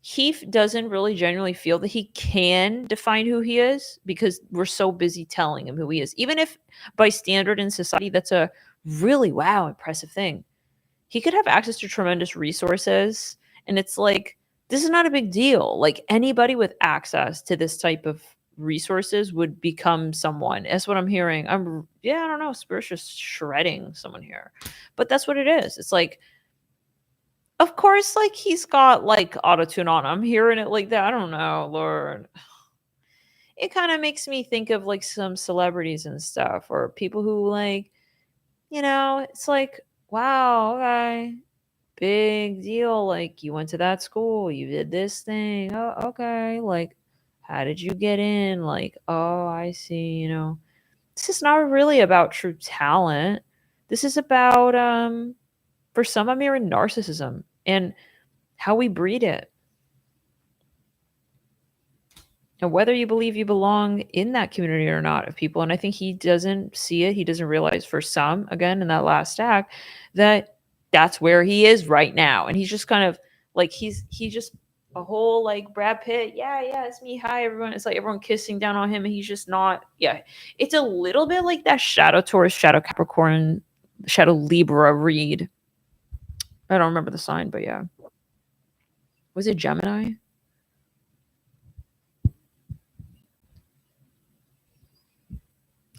he doesn't really genuinely feel that he can define who he is because we're so busy telling him who he is. Even if by standard in society, that's a really, wow, impressive thing. He could have access to tremendous resources. And it's like, this is not a big deal. Like anybody with access to this type of resources would become someone. That's what I'm hearing. Yeah, I don't know. Spirit's just shredding someone here. But that's what it is. It's like, of course, like he's got like autotune on. I'm hearing it like that. I don't know, Lord. It kind of makes me think of like some celebrities and stuff or people who like, it's like, wow, okay, big deal. Like you went to that school, you did this thing. Oh, okay. Like, how did you get in? Like, oh, I see, This is not really about true talent. This is about for some I'm hearing narcissism and how we breed it. And whether you believe you belong in that community or not of people. And I think he doesn't see it. He doesn't realize for some, again, in that last act, that that's where he is right now. And he's just kind of like, he's just a whole like Brad Pitt. Yeah, yeah, it's me. Hi, everyone. It's like everyone kissing down on him. And he's just not. Yeah. It's a little bit like that Shadow Taurus, Shadow Capricorn, Shadow Libra read. I don't remember the sign, but yeah. Was it Gemini?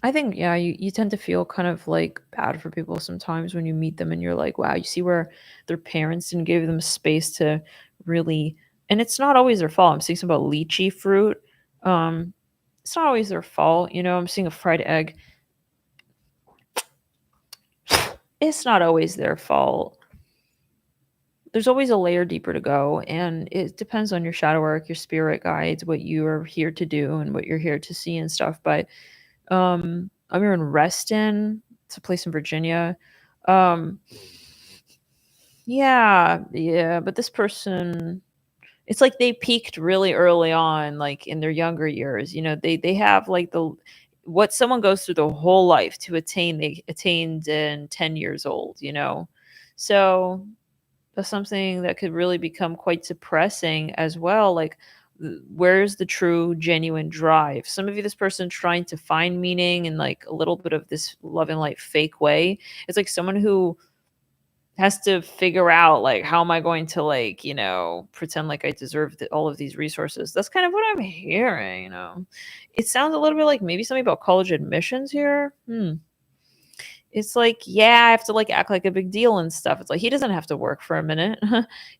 I think, yeah, you tend to feel kind of like bad for people sometimes when you meet them and you're like, wow, you see where their parents didn't give them space to really, and it's not always their fault. I'm seeing something about lychee fruit. Um, it's not always their fault. I'm seeing a fried egg. It's not always their fault. There's always a layer deeper to go, and it depends on your shadow work, your spirit guides, what you are here to do and what you're here to see and stuff. But I'm here in Reston. It's a place in Virginia. Um, yeah, but this person, it's like they peaked really early on, like in their younger years. They have like what someone goes through the whole life to attain. They attained in 10 years old. So that's something that could really become quite depressing as well. Like, where's the true genuine drive? Some of you, this person trying to find meaning in like a little bit of this love and light fake way. It's like someone who has to figure out like, how am I going to like, pretend like I deserve all of these resources. That's kind of what I'm hearing. It sounds a little bit like maybe something about college admissions here. It's like, yeah, I have to like act like a big deal and stuff. It's like he doesn't have to work for a minute.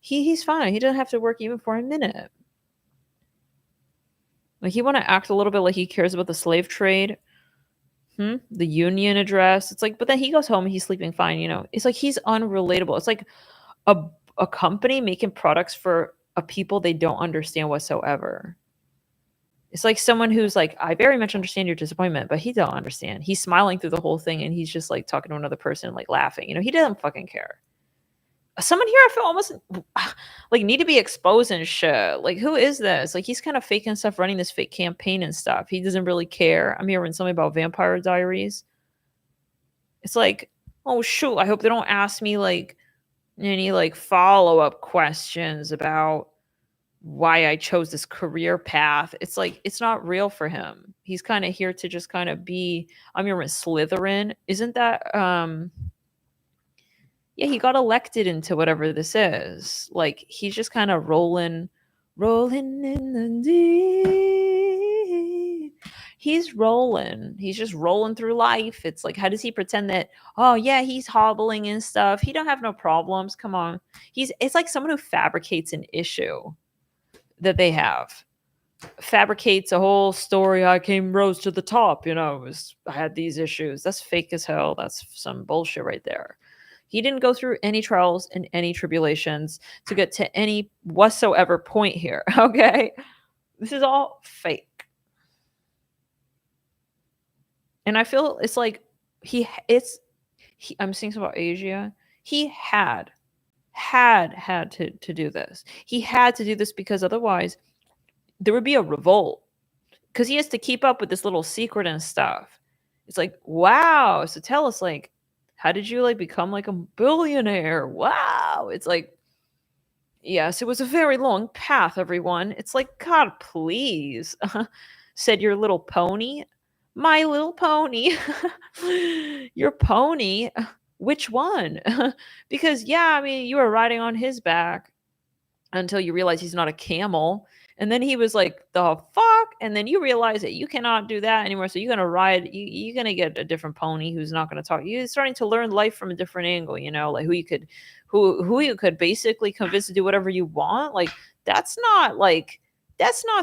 He's fine. He doesn't have to work even for a minute. Like he want to act a little bit like he cares about the slave trade, the union address. It's like, but then he goes home and he's sleeping fine. It's like he's unrelatable. It's like a company making products for a people they don't understand whatsoever. It's like someone who's like, I very much understand your disappointment, but he don't understand. He's smiling through the whole thing and he's just like talking to another person, like laughing. He doesn't fucking care. Someone here I feel almost like need to be exposed and shit. Like, who is this? Like, he's kind of faking stuff, running this fake campaign and stuff. He doesn't really care. I'm hearing something about Vampire Diaries. It's like, oh shoot, I hope they don't ask me like any like follow-up questions about why I chose this career path. It's like, it's not real for him. He's kind of here to just kind of be, I'm here with Slytherin. Isn't that, yeah, he got elected into whatever this is. Like, he's just kind of rolling in the deep. He's rolling. He's just rolling through life. It's like, how does he pretend that, oh yeah, he's hobbling and stuff. He don't have no problems. Come on. It's like someone who fabricates an issue that they have, fabricates a whole story. I rose to the top, I had these issues. That's fake as hell. That's some bullshit right there. He didn't go through any trials and any tribulations to get to any whatsoever point here. Okay. This is all fake. And I feel it's like I'm seeing something about Asia. He had to do this. He had to do this because otherwise there would be a revolt, because he has to keep up with this little secret and stuff. It's like, wow. So tell us, like, how did you like become like a billionaire? Wow. It's like, yes, it was a very long path, everyone. It's like, God, please. Said your little pony. My little pony. Your pony. Which one? Because yeah, I mean, you were riding on his back until you realize he's not a camel. And then he was like, the fuck? And then you realize that you cannot do that anymore. So you're going to ride, you're going to get a different pony who's not going to talk. You're starting to learn life from a different angle, like who you could basically convince to do whatever you want. Like, that's not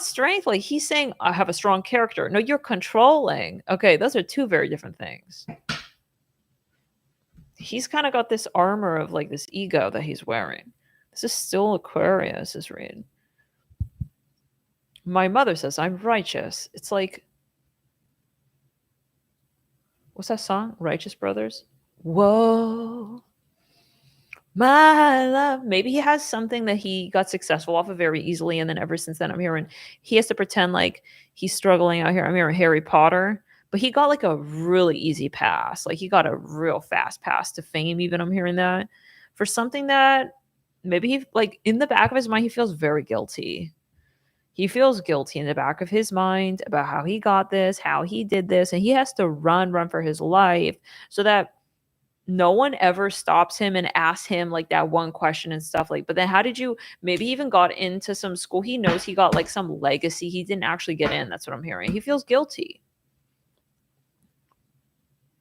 strength. Like, he's saying, I have a strong character. No, you're controlling. Okay. Those are two very different things. He's kind of got this armor of like this ego that he's wearing. This is still Aquarius is read. My mother says I'm righteous. It's like, what's that song? Righteous Brothers? Whoa, my love. Maybe he has something that he got successful off of very easily. And then ever since then, I'm hearing he has to pretend like he's struggling out here. I'm hearing Harry Potter, but he got like a really easy pass. Like, he got a real fast pass to fame. Even I'm hearing that for something that maybe he, like, in the back of his mind, he feels very guilty. He feels guilty in the back of his mind about how he got this, how he did this, and he has to run for his life so that no one ever stops him and asks him like that one question and stuff. Like, but then how did you, maybe he even got into some school. He knows he got like some legacy. He didn't actually get in. That's what I'm hearing. He feels guilty.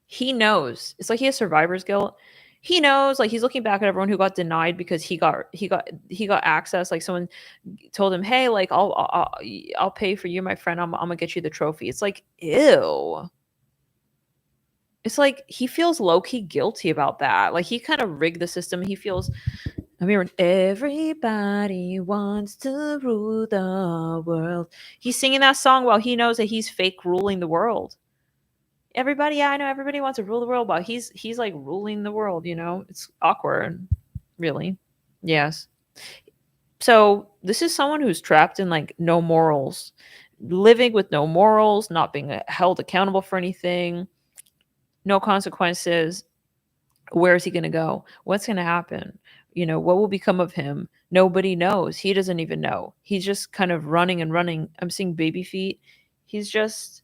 He knows. It's like he has survivor's guilt. He knows, like, he's looking back at everyone who got denied because he got access. Like, someone told him, hey, like, I'll pay for you, my friend. I'm gonna get you the trophy. It's like, ew. It's like he feels low-key guilty about that. Like, he kind of rigged the system. He feels, I mean, everybody wants to rule the world. He's singing that song while he knows that he's fake ruling the world. Everybody, yeah, I know everybody wants to rule the world, but he's like ruling the world, It's awkward, really. Yes. So this is someone who's trapped in like no morals, living with no morals, not being held accountable for anything, no consequences. Where is he going to go? What's going to happen? What will become of him? Nobody knows. He doesn't even know. He's just kind of running and running. I'm seeing baby feet. He's just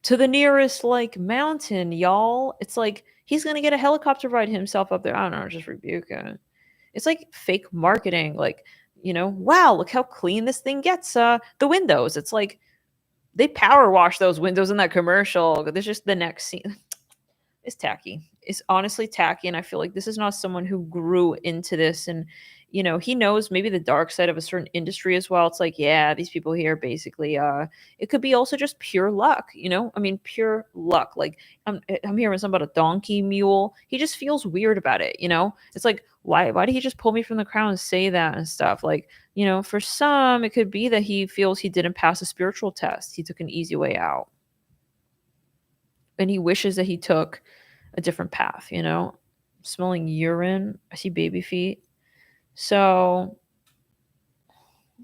to the nearest like mountain, y'all. It's like he's gonna get a helicopter ride himself up there. I don't know, just rebuke it. It's like fake marketing. Like, wow, look how clean this thing gets. The windows. It's like they power wash those windows in that commercial. There's just the next scene. It's tacky. It's honestly tacky, and I feel like this is not someone who grew into this and you know, he knows maybe the dark side of a certain industry as well. It's like, yeah, these people here basically, it could be also just pure luck, you know? I mean, pure luck. Like, I'm hearing something about a donkey mule. He just feels weird about it, you know? It's like, why did he just pull me from the crowd and say that and stuff? Like, you know, for some, it could be that he feels he didn't pass a spiritual test. He took an easy way out. And he wishes that he took a different path, you know? Smelling urine. I see baby feet. So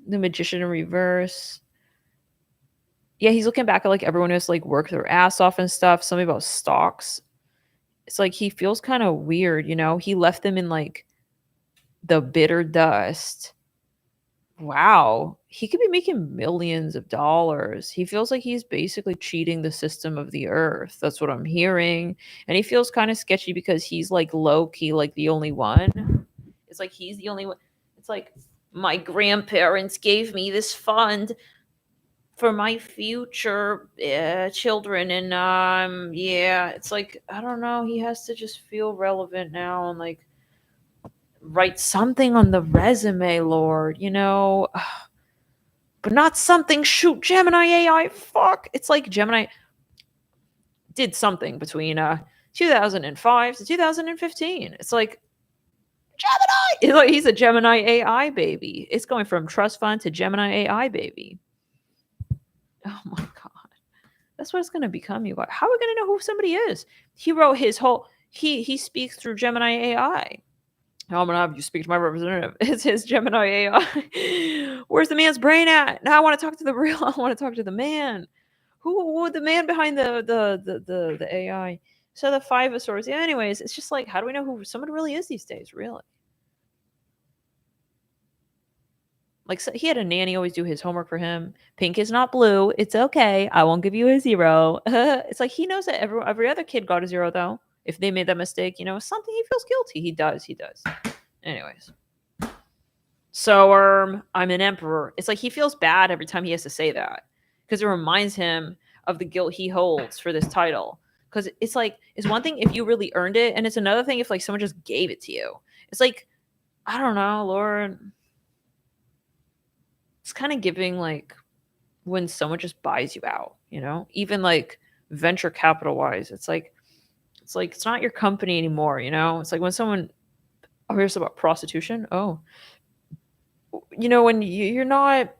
the Magician in reverse. Yeah, he's looking back at like everyone who's like worked their ass off and stuff. Something about stocks. It's like he feels kind of weird, you know? He left them in like the bitter dust. Wow. He could be making millions of dollars. He feels like he's basically cheating the system of the earth. That's what I'm hearing. And he feels kind of sketchy because he's like low key, like the only one. It's like he's the only one. It's like my grandparents gave me this fund for my future children. And yeah, it's like, I don't know. He has to just feel relevant now and like write something on the resume, Lord, you know? But not something, shoot, Gemini AI, fuck. It's like Gemini did something between 2005 to 2015. It's like, Gemini! It's like he's a Gemini AI baby. It's going from trust fund to Gemini AI baby. Oh my God. That's what it's going to become, you guys. How are we going to know who somebody is? He wrote his whole, he speaks through Gemini AI. I'm gonna have you speak to my representative. It's his Gemini AI. Where's the man's brain at? Now I want to talk to the real. I want to talk to the man. Who the man behind the AI? So the Five of Swords. Yeah. Anyways, it's just like, how do we know who someone really is these days? Really? Like, so he had a nanny always do his homework for him. Pink is not blue. It's okay. I won't give you a 0. It's like he knows that every other kid got a 0 though. If they made that mistake, you know, something he feels guilty. He does. Anyways. So I'm an emperor. It's like he feels bad every time he has to say that because it reminds him of the guilt he holds for this title. Because it's like, it's one thing if you really earned it, and it's another thing if like someone just gave it to you. It's like, I don't know, Lord. It's kind of giving like when someone just buys you out, you know, even like venture capital wise. It's like it's not your company anymore, you know. It's like when someone, oh, here's about prostitution. Oh, you know, when you're not,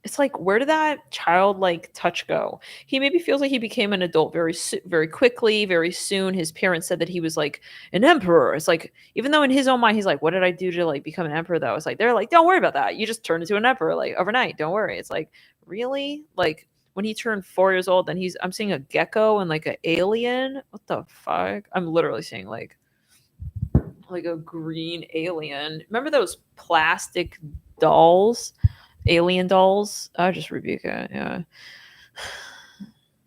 it's like, where did that childlike touch go? He maybe feels like he became an adult very quickly, very soon. His parents said that he was like an emperor. It's like, even though in his own mind he's like, what did I do to like become an emperor though? It's like, they're like, don't worry about that, you just turned into an emperor like overnight, don't worry. It's like, really? Like when he turned 4 years old, then I'm seeing a gecko and like an alien. What the fuck? I'm literally seeing like a green alien. Remember those plastic dolls, alien dolls? I just rebuke it. Yeah.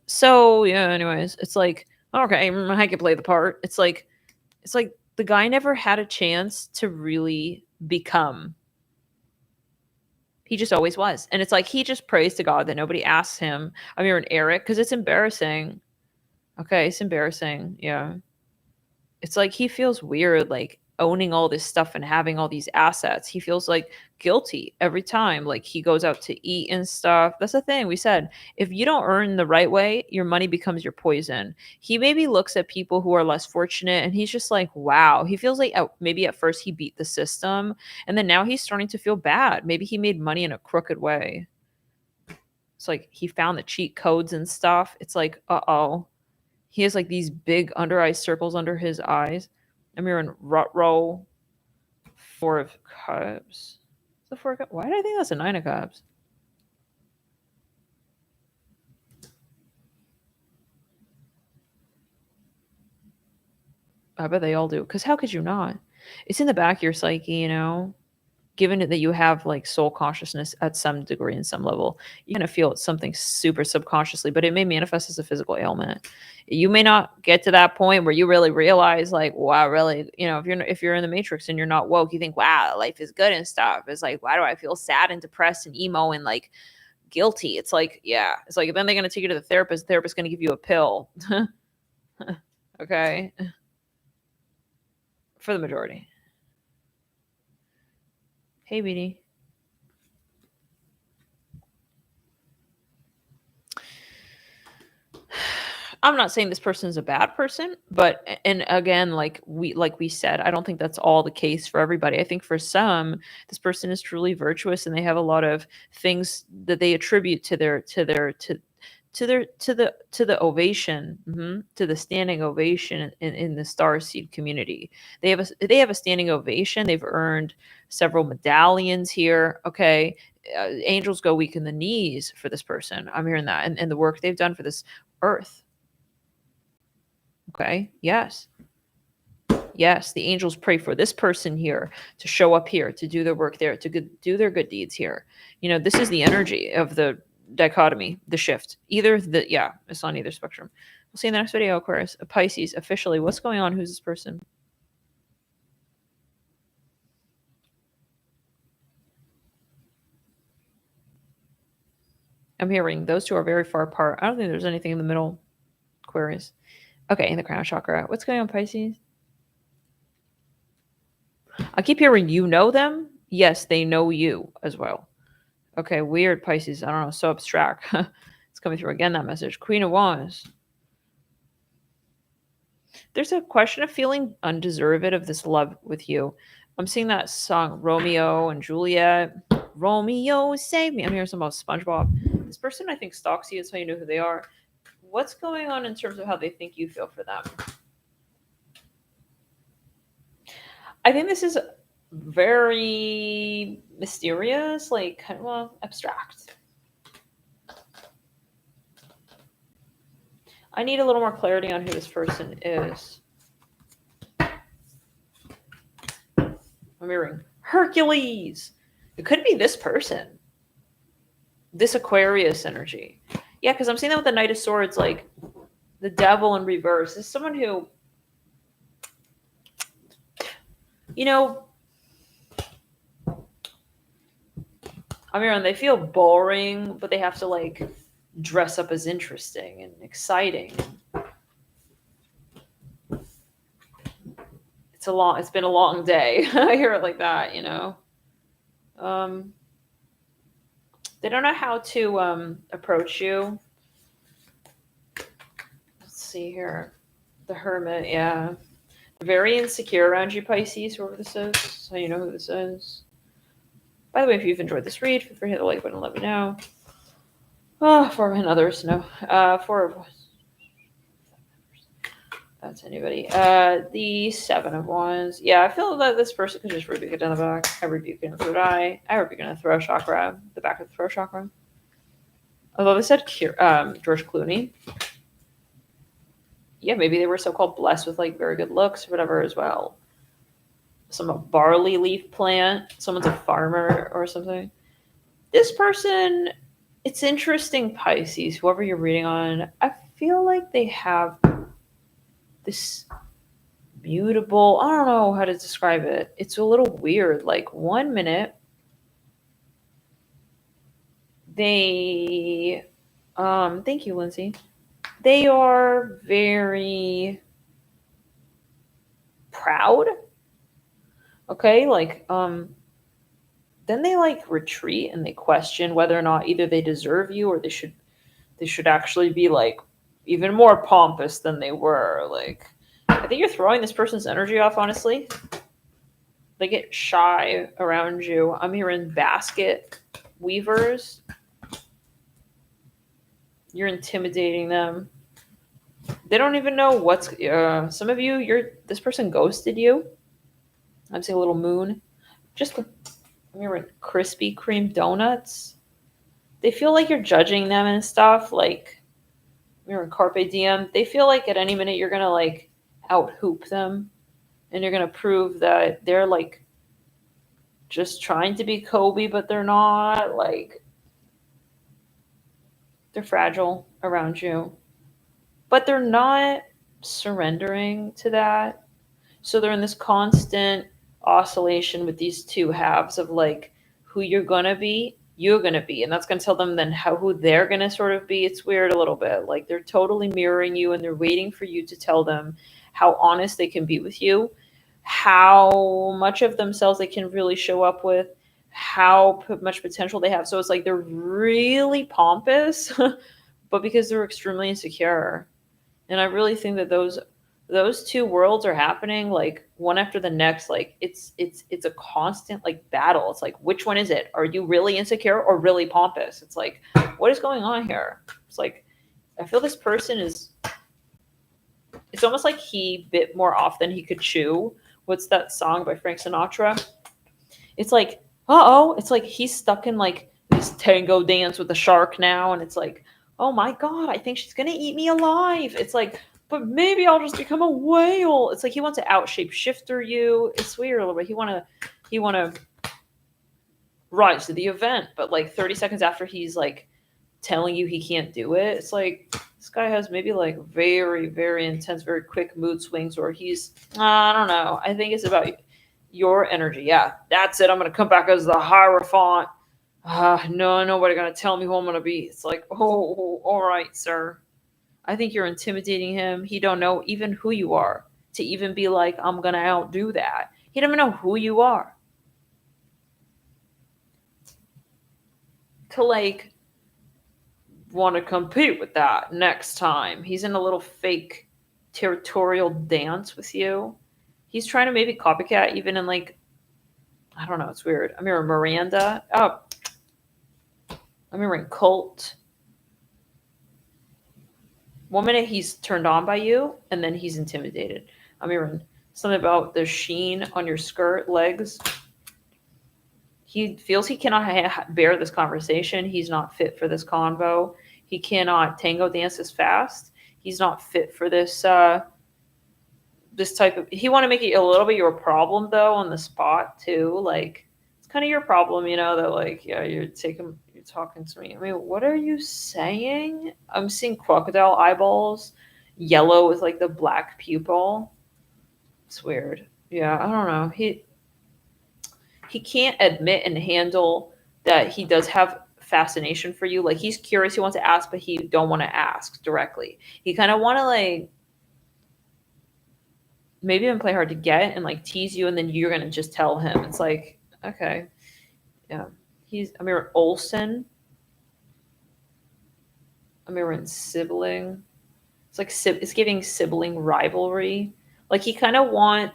So yeah. Anyways, it's like, okay, I can play the part. It's like the guy never had a chance to really become. He just always was, and it's like he just prays to God that nobody asks him. I'm here in Eric because it's embarrassing. Okay, it's embarrassing. Yeah. It's like he feels weird, like owning all this stuff and having all these assets. He feels like guilty every time, like he goes out to eat and stuff. That's the thing we said. If you don't earn the right way, your money becomes your poison. He maybe looks at people who are less fortunate and he's just like, wow. He feels like maybe at first he beat the system and then now he's starting to feel bad. Maybe he made money in a crooked way. It's like he found the cheat codes and stuff. It's like, uh-oh. He has like these big under eye circles under his eyes. I'm here in rut row 4 of cups. The 4 of cups. Why did I think that's a 9 of cups? I bet they all do. Because how could you not? It's in the back of your psyche, you know? Given that you have like soul consciousness at some degree and some level, you're going to feel something super subconsciously, but it may manifest as a physical ailment. You may not get to that point where you really realize like, wow, really, you know, if you're in the matrix and you're not woke, you think, wow, life is good and stuff. It's like, why do I feel sad and depressed and emo and like guilty? It's like, yeah, it's like, then they're going to take you to the therapist. The therapist's going to give you a pill. Okay. For the majority. Hey, BD. I'm not saying this person is a bad person, but and again, like we said, I don't think that's all the case for everybody. I think for some, this person is truly virtuous and they have a lot of things that they attribute to the ovation, to the standing ovation in the star seed community. They have a standing ovation. They've earned several medallions here. Okay. Angels go weak in the knees for this person. I'm hearing that, and the work they've done for this earth. Okay. Yes. Yes. The angels pray for this person here to show up here, to do their work there, to do their good deeds here. You know, this is the energy of the dichotomy, the shift. It's on either spectrum. We'll see you in the next video, Aquarius. Pisces, officially. What's going on? Who's this person? I'm hearing those two are very far apart. I don't think there's anything in the middle, Aquarius. Okay, in the crown chakra. What's going on, Pisces? I keep hearing you know them. Yes, they know you as well. Okay, weird, Pisces. I don't know, so abstract. It's coming through again, that message. Queen of Wands. There's a question of feeling undeserved of this love with you. I'm seeing that song, Romeo and Juliet. Romeo, save me. I'm hearing something about SpongeBob. This person, I think, stalks you. That's how you know who they are. What's going on in terms of how they think you feel for them? I think this is very mysterious, like, well, abstract. I need a little more clarity on who this person is. I'm hearing Hercules. It could be this person. This Aquarius energy. Yeah, because I'm seeing that with the Knight of Swords, like the devil in reverse. This is someone who, you know, I'm hearing they feel boring, but they have to like dress up as interesting and exciting. It's been a long day. I hear it like that, you know. They don't know how to approach you. Let's see here. The Hermit, yeah. Very insecure around you, Pisces, whoever this is. So you know who this is. By the way, if you've enjoyed this read, feel free to hit the like button and let me know. And others, no. That's anybody. The Seven of Wands. Yeah, I feel that this person could just rebuke it down the back. I rebuke it in the third eye. I rebuke it in the throat chakra. The back of the throat chakra. Although they said George Clooney. Yeah, maybe they were so-called blessed with like very good looks or whatever as well. Some barley leaf plant. Someone's a farmer or something. This person, it's interesting, Pisces, whoever you're reading on, I feel like they have this beautiful, I don't know how to describe it. It's a little weird. Like 1 minute, they, thank you, Lindsay. They are very proud. Okay. Like, then they like retreat and they question whether or not either they deserve you or they should actually be like even more pompous than they were. Like, I think you're throwing this person's energy off, honestly. They get shy around you. I'm hearing basket weavers. You're intimidating them. They don't even know what's some of you, this person ghosted you. I'm saying a little moon. I'm hearing Krispy Kreme donuts. They feel like you're judging them and stuff. Like, you're in Carpe Diem. They feel like at any minute you're gonna like out hoop them, and you're gonna prove that they're like just trying to be Kobe, but they're not. Like, they're fragile around you, but they're not surrendering to that. So they're in this constant oscillation with these two halves of like who you're gonna be, and that's gonna tell them then who they're gonna sort of be. It's weird a little bit. Like, they're totally mirroring you and they're waiting for you to tell them how honest they can be with you, how much of themselves they can really show up with, how much potential they have. So it's like they're really pompous, but because they're extremely insecure. And I really think that those two worlds are happening like one after the next. Like it's a constant like battle. It's like, which one is it? Are you really insecure or really pompous? It's like, what is going on here? It's like, I feel this person is, it's almost like he bit more off than he could chew. What's that song by Frank Sinatra? It's like, uh-oh, it's like he's stuck in like this tango dance with the shark now, and it's like, oh my god, I think she's gonna eat me alive. It's like, but maybe I'll just become a whale. It's like he wants to out shape shifter you. It's weird a little bit. He wanna rise to the event, but like 30 seconds after he's like telling you he can't do it, it's like this guy has maybe like very, very intense, very quick mood swings, or he's, I don't know. I think it's about your energy. Yeah, that's it. I'm going to come back as the Hierophant. No, nobody going to tell me who I'm going to be. It's like, oh, all right, sir. I think you're intimidating him. He don't know even who you are to even be like, I'm going to outdo that. He don't even know who you are. To like want to compete with that next time. He's in a little fake territorial dance with you. He's trying to maybe copycat even in like, I don't know, it's weird. I'm hearing Miranda. Oh, I'm hearing Cult. 1 minute he's turned on by you, and then he's intimidated. I'm hearing something about the sheen on your skirt, legs. He feels he cannot bear this conversation. He's not fit for this convo. He cannot tango dance as fast. He's not fit for this this type of. He want to make it a little bit your problem though on the spot too. Like it's kind of your problem, you know. That like, yeah, you're talking to me. I mean, what are you saying? I'm seeing crocodile eyeballs, yellow with like the black pupil. It's weird. Yeah, I don't know. He can't admit and handle that he does have fascination for you. Like he's curious, he wants to ask, but he don't want to ask directly. He kind of want to like maybe even play hard to get and like tease you, and then you're gonna just tell him. It's like, okay, yeah. He's Amir Olsen. Amir and sibling. It's like it's giving sibling rivalry. Like he kind of want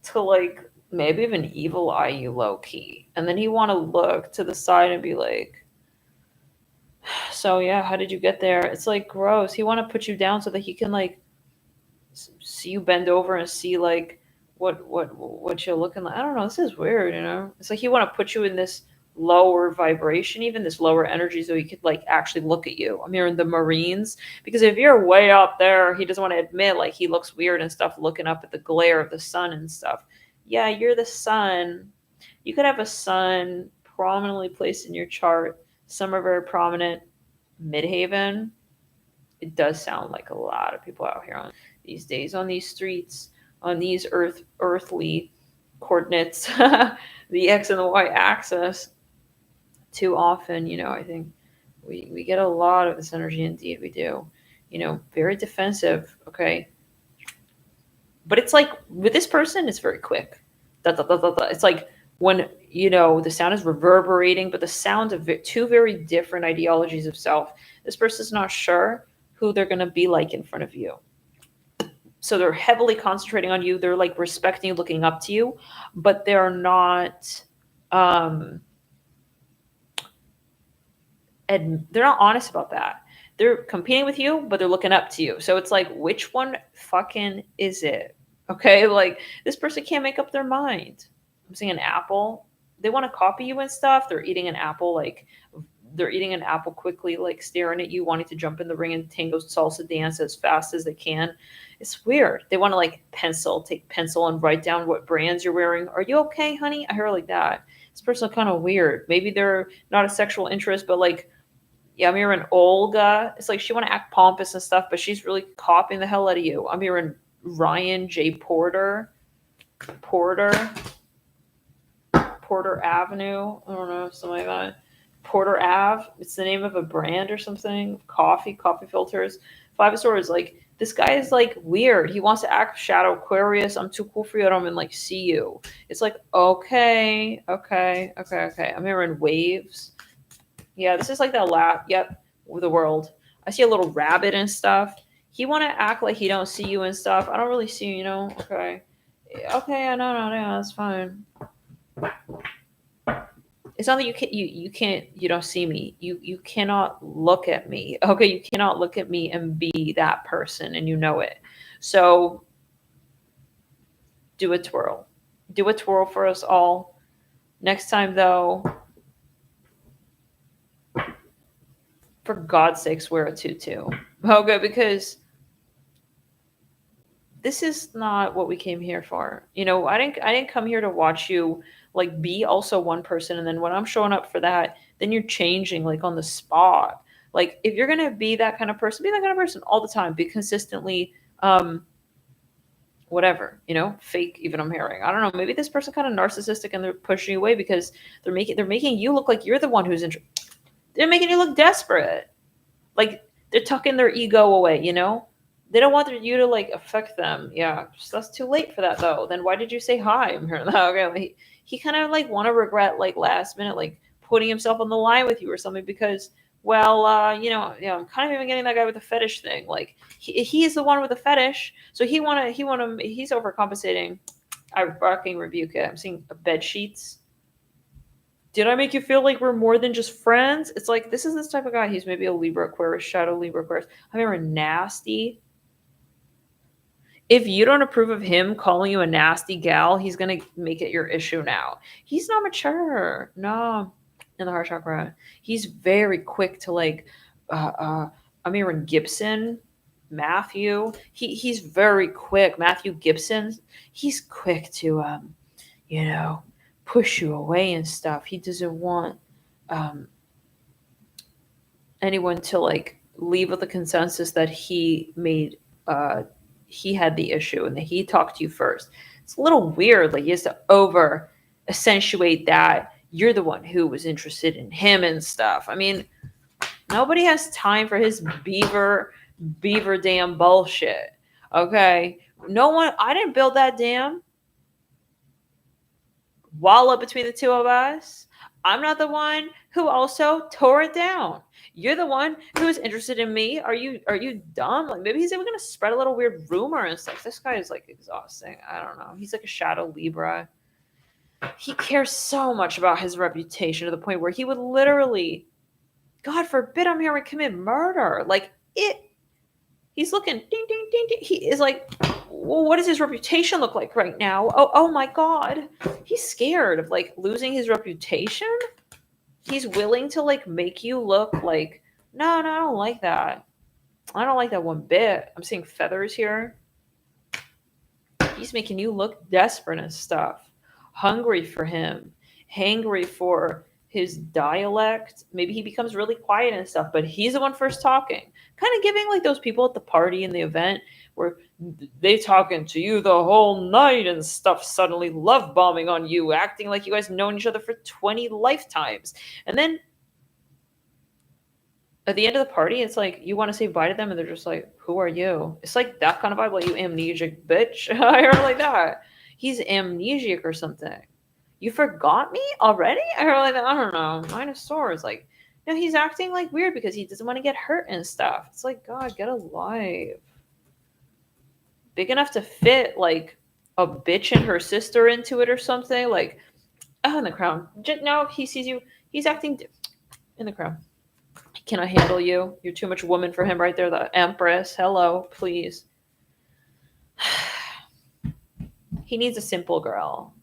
to like maybe even evil eye you low key, and then he want to look to the side and be like, so yeah, how did you get there? It's like gross. He want to put you down so that he can like see you bend over and see like what you're looking like. I don't know. This is weird, you know. It's like he want to put you in this lower vibration, even this lower energy, so he could like actually look at you. I'm hearing the Marines, because if you're way up there, he doesn't want to admit like he looks weird and stuff, looking up at the glare of the sun and stuff. Yeah, you're the sun. You could have a sun prominently placed in your chart. Some are very prominent. Midheaven. It does sound like a lot of people out here on these days, on these streets, on these earthly coordinates, the X and the Y axis. Too often, you know, I think we get a lot of this energy. Indeed, we do. You know, very defensive. Okay. But it's like with this person, it's very quick. It's like when, you know, the sound is reverberating, but the sound of two very different ideologies of self. This person's not sure who they're going to be like in front of you. So they're heavily concentrating on you. They're like respecting you, looking up to you, but they're not, and they're not honest about that. They're competing with you, but they're looking up to you. So it's like, which one fucking is it? Okay, like this person can't make up their mind. I'm seeing an apple. They want to copy you and stuff. They're eating an apple, like they're eating an apple quickly, like staring at you, wanting to jump in the ring and tango salsa dance as fast as they can. It's weird. They want to like take pencil and write down what brands you're wearing. Are you okay, honey? I hear like that. This person kind of weird. Maybe they're not a sexual interest, but like, yeah, I'm hearing Olga. It's like she want to act pompous and stuff, but she's really copying the hell out of you. I'm hearing Ryan J. Porter Avenue. I don't know, something like that. Porter Ave. It's the name of a brand or something. Coffee filters. Five of Swords, like This guy is like weird. He wants to act shadow Aquarius. I'm too cool for you. I don't even like see you. It's like, okay. I'm hearing waves. Yeah, this is like that yep, with the world. I see a little rabbit and stuff. He want to act like he don't see you and stuff. I don't really see you, Okay. Okay, no, that's fine. It's not that you don't see me. You cannot look at me. Okay, you cannot look at me and be that person, and you know it. So do a twirl. Do a twirl for us all. Next time though, for God's sakes, wear a tutu. Okay, because this is not what we came here for. I didn't come here to watch you like be also one person, and then when I'm showing up for that, then you're changing like on the spot. Like if you're gonna be that kind of person, be that kind of person all the time. Be consistently whatever, fake. Even I'm hearing. I don't know. Maybe this person kind of narcissistic and they're pushing you away because they're making you look like you're the one who's they're making you look desperate. Like they're tucking their ego away. They don't want you to like affect them. Yeah, that's too late for that though. Then why did you say hi? I'm hearing that. Okay, like, he kind of like want to regret like last minute like putting himself on the line with you or something because well, I'm kind of even getting that guy with the fetish thing. Like he's the one with the fetish, so he's overcompensating. I fucking rebuke it. I'm seeing bed sheets. Did I make you feel like we're more than just friends? It's like this is this type of guy. He's maybe a Libra Aquarius, shadow Libra Aquarius. I'm hearing nasty. If you don't approve of him calling you a nasty gal, he's going to make it your issue now. He's not mature. No, in the heart chakra. He's very quick to like, I'm hearing Gibson, Matthew. He's very quick. Matthew Gibson. He's quick to, push you away and stuff. He doesn't want anyone to like leave with the consensus that he made, he had the issue and that he talked to you first. It's a little weird. Like he has to over accentuate that you're the one who was interested in him and stuff. I mean, nobody has time for his beaver dam bullshit. Okay. No one, I didn't build that dam. Wall up between the two of us. I'm not the one who also tore it down. You're the one who is interested in me. Are you dumb? Like maybe he's even gonna spread a little weird rumor and stuff. This guy is like exhausting. I don't know. He's like a shadow Libra. He cares so much about his reputation to the point where he would literally, God forbid, I'm here to commit murder. Like it. He's looking ding ding ding ding. He is like, well, what does his reputation look like right now? Oh my God. He's scared of like losing his reputation. He's willing to like make you look like, no, I don't like that. I don't like that one bit. I'm seeing feathers here. He's making you look desperate and stuff. Hungry for him. Hangry for his dialect. Maybe he becomes really quiet and stuff, but he's the one first talking. Kind of giving like those people at the party in the event where they talking to you the whole night and stuff, suddenly love bombing on you, acting like you guys known each other for 20 lifetimes. And then at the end of the party, it's like you want to say bye to them and they're just like, who are you? It's like that kind of vibe, like you amnesiac bitch. I heard like that. He's amnesiac or something. You forgot me already? I heard like that. I don't know. Nine of Swords. Like, no, he's acting like weird because he doesn't want to get hurt and stuff. It's like, God, get a life. Big enough to fit like a bitch and her sister into it or something. Like, in the crown. No, he sees you. He's acting in the crown. He cannot handle you. You're too much woman for him right there. The Empress. Hello, please. He needs a simple girl.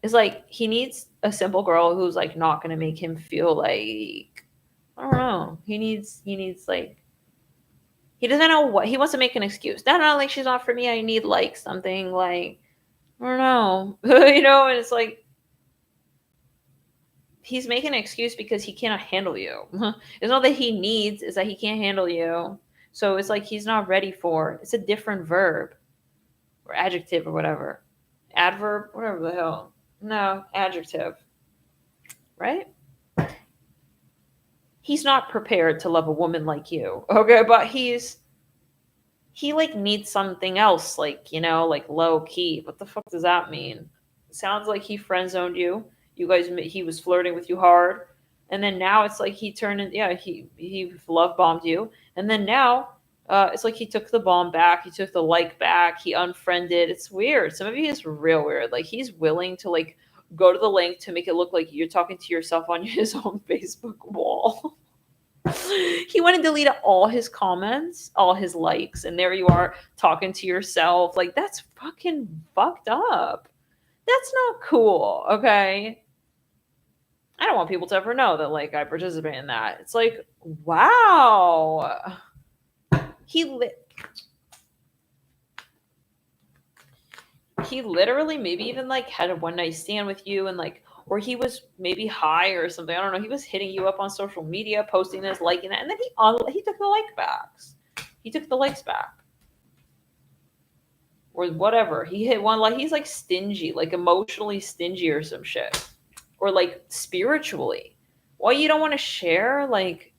It's like he needs a simple girl who's like not gonna make him feel like, I don't know. He needs like, he doesn't know what he wants to make an excuse. No, like she's not for me. I need like something like, I don't know, and it's like he's making an excuse because he cannot handle you. It's not that he needs, it's that he can't handle you. So it's like he's not ready for. It's a different verb or adjective or whatever, adverb, whatever the hell. No, adjective. Right? He's not prepared to love a woman like you. Okay, but he's he like needs something else, like, you know, like low key. What the fuck does that mean? Sounds like he friend zoned you. You guys, he was flirting with you hard, and then now it's like he turned in. Yeah, he love bombed you, and then now it's like he took the bomb back. He took the like back. He unfriended. It's weird. Some of you is real weird. Like he's willing to like go to the link to make it look like you're talking to yourself on his own Facebook wall. He went and deleted all his comments, all his likes, and there you are talking to yourself. Like, that's fucking fucked up. That's not cool, okay? I don't want people to ever know that, like, I participate in that. It's like, wow. He literally maybe even, like, had a one-night stand with you and, like, or he was maybe high or something. I don't know. He was hitting you up on social media, posting this, liking that, and then he took the like backs. He took the likes back, or whatever. He hit one, like he's like stingy, like emotionally stingy or some shit, or like spiritually. Why you don't want to share? Like,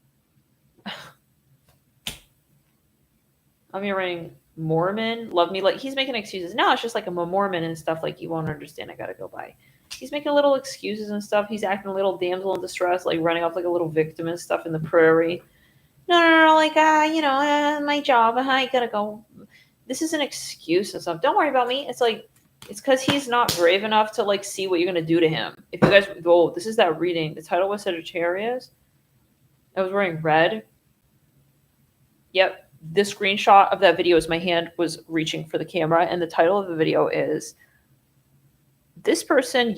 I'm hearing Mormon, love me. Like he's making excuses. No, it's just like I'm a Mormon and stuff. Like you won't understand. I gotta go by. He's making little excuses and stuff. He's acting a little damsel in distress, like running off like a little victim and stuff in the prairie. No, like, my job, I gotta go. This is an excuse and stuff. Don't worry about me. It's like, it's because he's not brave enough to, like, see what you're going to do to him. If you guys, this is that reading. The title was Sagittarius. I was wearing red. Yep. The screenshot of that video is my hand was reaching for the camera, and the title of the video is, this person's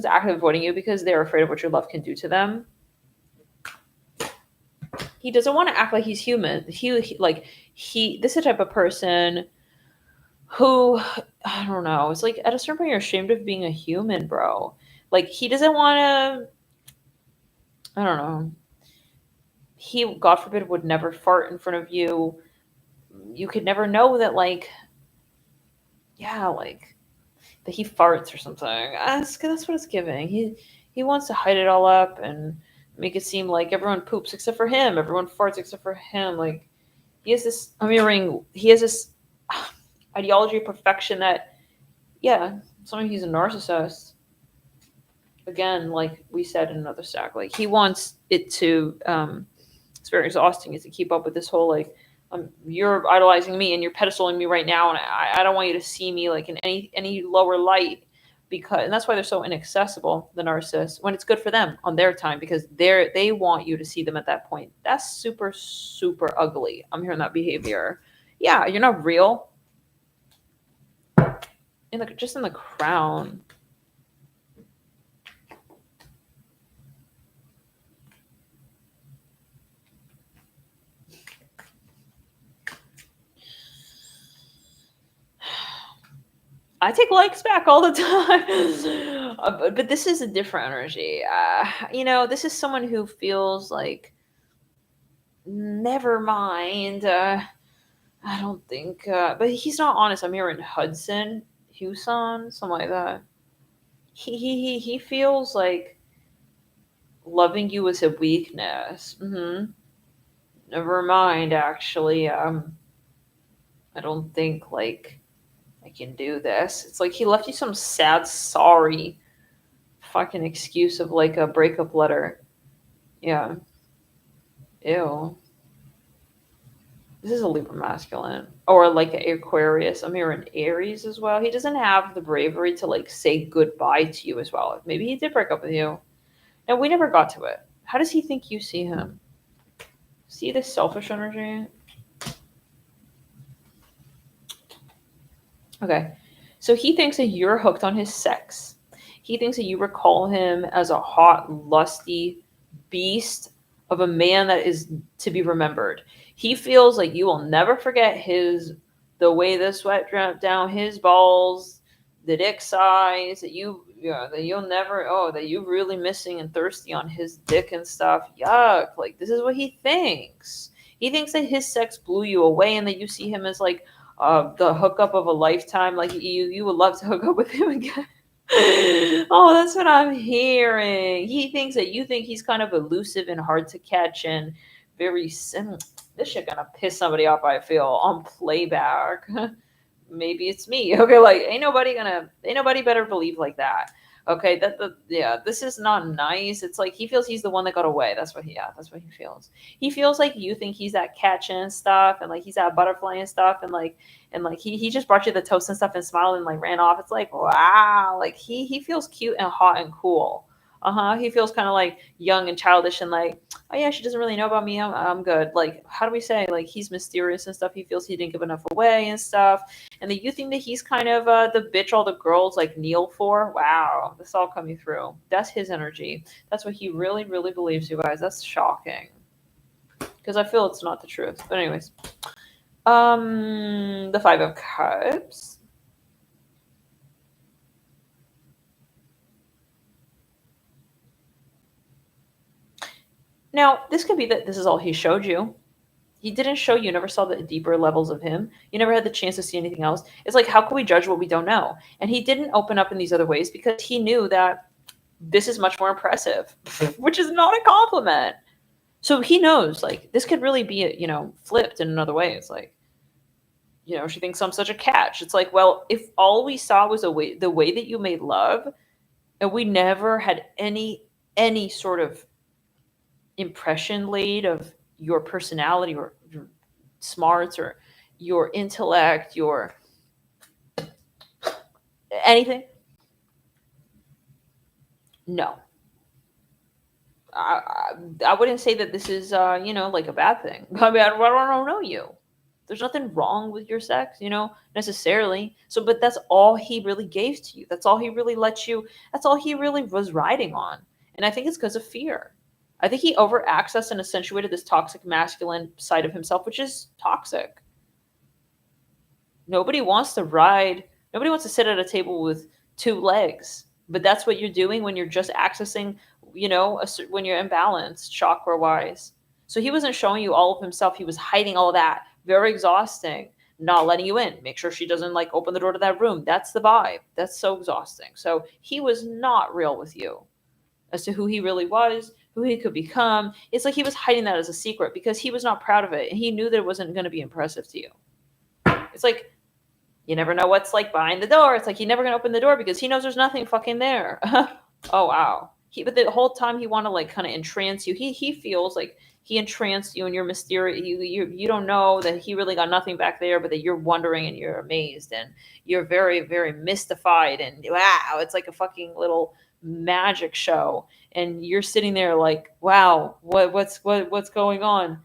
actively avoiding you because they're afraid of what your love can do to them. He doesn't want to act like he's human. This is the type of person who, I don't know, it's like at a certain point you're ashamed of being a human, bro. Like he doesn't want to, I don't know. He, God forbid, would never fart in front of you. You could never know that, like, yeah, like, that he farts or something. That's what it's giving. He wants to hide it all up and make it seem like everyone poops except for him. Everyone farts except for him. Like, he has this ideology of perfection that, yeah, sometimes he's a narcissist. Again, like we said in another stack, like he wants it to, it's very exhausting is to keep up with this whole, like, you're idolizing me and you're pedestaling me right now, and I don't want you to see me like in any lower light, and that's why they're so inaccessible, the narcissists, when it's good for them on their time, because they want you to see them at that point. That's super, super ugly. I'm hearing that behavior. Yeah, you're not real. Just in the crown. I take likes back all the time. But this is a different energy. This is someone who feels like, never mind. I don't think, but he's not honest. I'm hearing Hudson, something like that. He feels like loving you is a weakness. Never mind, actually. I don't think, like, I can do this. It's like he left you some sad, sorry fucking excuse of like a breakup letter. Yeah. Ew. This is a Libra masculine. Or like an Aquarius. I'm hearing Aries as well. He doesn't have the bravery to like say goodbye to you as well. Maybe he did break up with you. No, we never got to it. How does he think you see him? See this selfish energy? Okay, so he thinks that you're hooked on his sex. He thinks that you recall him as a hot, lusty beast of a man that is to be remembered. He feels like you will never forget the way the sweat dripped down his balls, the dick size, that you're really missing and thirsty on his dick and stuff. Yuck. Like, this is what he thinks. He thinks that his sex blew you away and that you see him as like, the hookup of a lifetime, like you would love to hook up with him again. Oh, that's what I'm hearing. He thinks that you think he's kind of elusive and hard to catch, and very similar. This shit gonna piss somebody off, I feel, on playback. Maybe it's me. Okay, like ain't nobody better believe like that. Okay, this is not nice. It's like he feels he's the one that got away. That's what he feels. He feels like you think he's that catch and stuff, and like he's that butterfly and stuff, and like he just brought you the toast and stuff and smiled and like ran off. It's like, wow, like he feels cute and hot and cool. He feels kind of like young and childish and like, oh yeah, she doesn't really know about me. I'm good. Like, how do we say, like, he's mysterious and stuff. He feels he didn't give enough away and stuff. And then you think that he's kind of the bitch all the girls like kneel for. Wow, this all coming through. That's his energy. That's what he really, really believes, you guys. That's shocking. Because I feel it's not the truth. But anyways, the Five of Cups. Now, this could be that this is all he showed you. He didn't show you, never saw the deeper levels of him. You never had the chance to see anything else. It's like, how can we judge what we don't know? And he didn't open up in these other ways because he knew that this is much more impressive, which is not a compliment. So he knows, like, this could really be, flipped in another way. It's like, she thinks I'm such a catch. It's like, well, if all we saw was the way that you made love, and we never had any sort of impression laid of your personality or your smarts or your intellect, your anything. No. I wouldn't say that this is, like a bad thing. I mean, I don't know you. There's nothing wrong with your sex, necessarily. So, but that's all he really gave to you. That's all he really let you, that's all he really was riding on. And I think it's because of fear. I think he over-accessed and accentuated this toxic masculine side of himself, which is toxic. Nobody wants to sit at a table with two legs. But that's what you're doing when you're just accessing, when you're imbalanced, chakra-wise. So he wasn't showing you all of himself. He was hiding all of that. Very exhausting. Not letting you in. Make sure she doesn't, like, open the door to that room. That's the vibe. That's so exhausting. So he was not real with you as to who he really was, who he could become. It's like he was hiding that as a secret because he was not proud of it. And he knew that it wasn't going to be impressive to you. It's like, you never know what's like behind the door. It's like he's never going to open the door because he knows there's nothing fucking there. Oh, wow. But the whole time he want to like kind of entrance you. He feels like he entranced you and you're mysterious. You don't know that he really got nothing back there, but that you're wondering and you're amazed and you're very, very mystified. And wow, it's like a fucking little magic show. And you're sitting there like, wow, what's going on?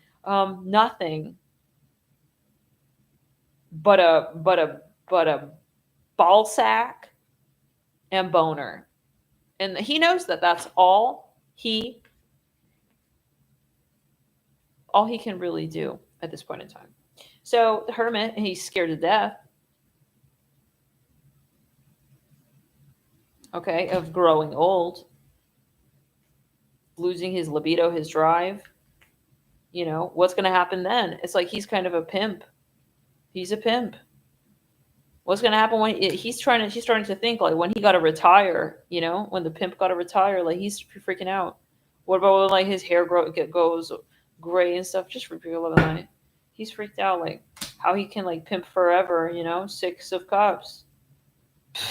Nothing but a ball sack and boner. And he knows that that's all he can really do at this point in time. So the Hermit, he's scared to death. Okay, of growing old, losing his libido, his drive. What's going to happen then? It's like he's kind of a pimp. He's a pimp. What's going to happen when he's starting to think like when he got to retire, when the pimp got to retire, like he's freaking out. What about when like his hair goes gray and stuff? Just for people of the night. He's freaked out like how he can like pimp forever, 6 of Cups.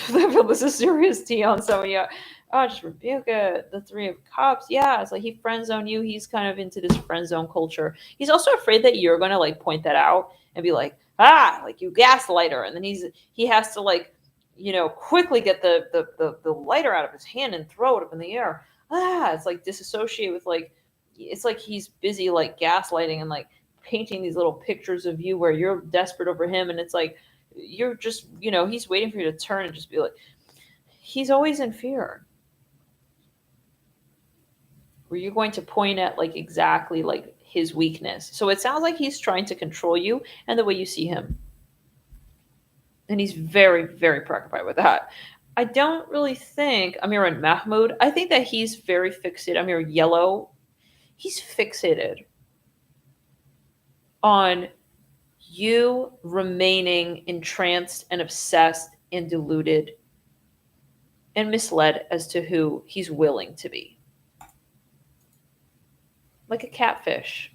This is serious tea on some of you. Oh, just rebuke it. The 3 of Cups. Yeah, it's like he friend zone you. He's kind of into this friend zone culture. He's also afraid that you're going to like point that out and be like, like you gaslighter. And then he has to like, quickly get the lighter out of his hand and throw it up in the air. It's like disassociate with like, it's like he's busy like gaslighting and like painting these little pictures of you where you're desperate over him. And it's like, you're just, he's waiting for you to turn and just be like, he's always in fear. Were you going to point at like exactly like his weakness? So it sounds like he's trying to control you and the way you see him. And he's very, very preoccupied with that. I don't really think Amir and Mahmoud, I think that he's very fixated. Amir Yellow, he's fixated on you remaining entranced and obsessed and deluded and misled as to who he's willing to be. Like a catfish.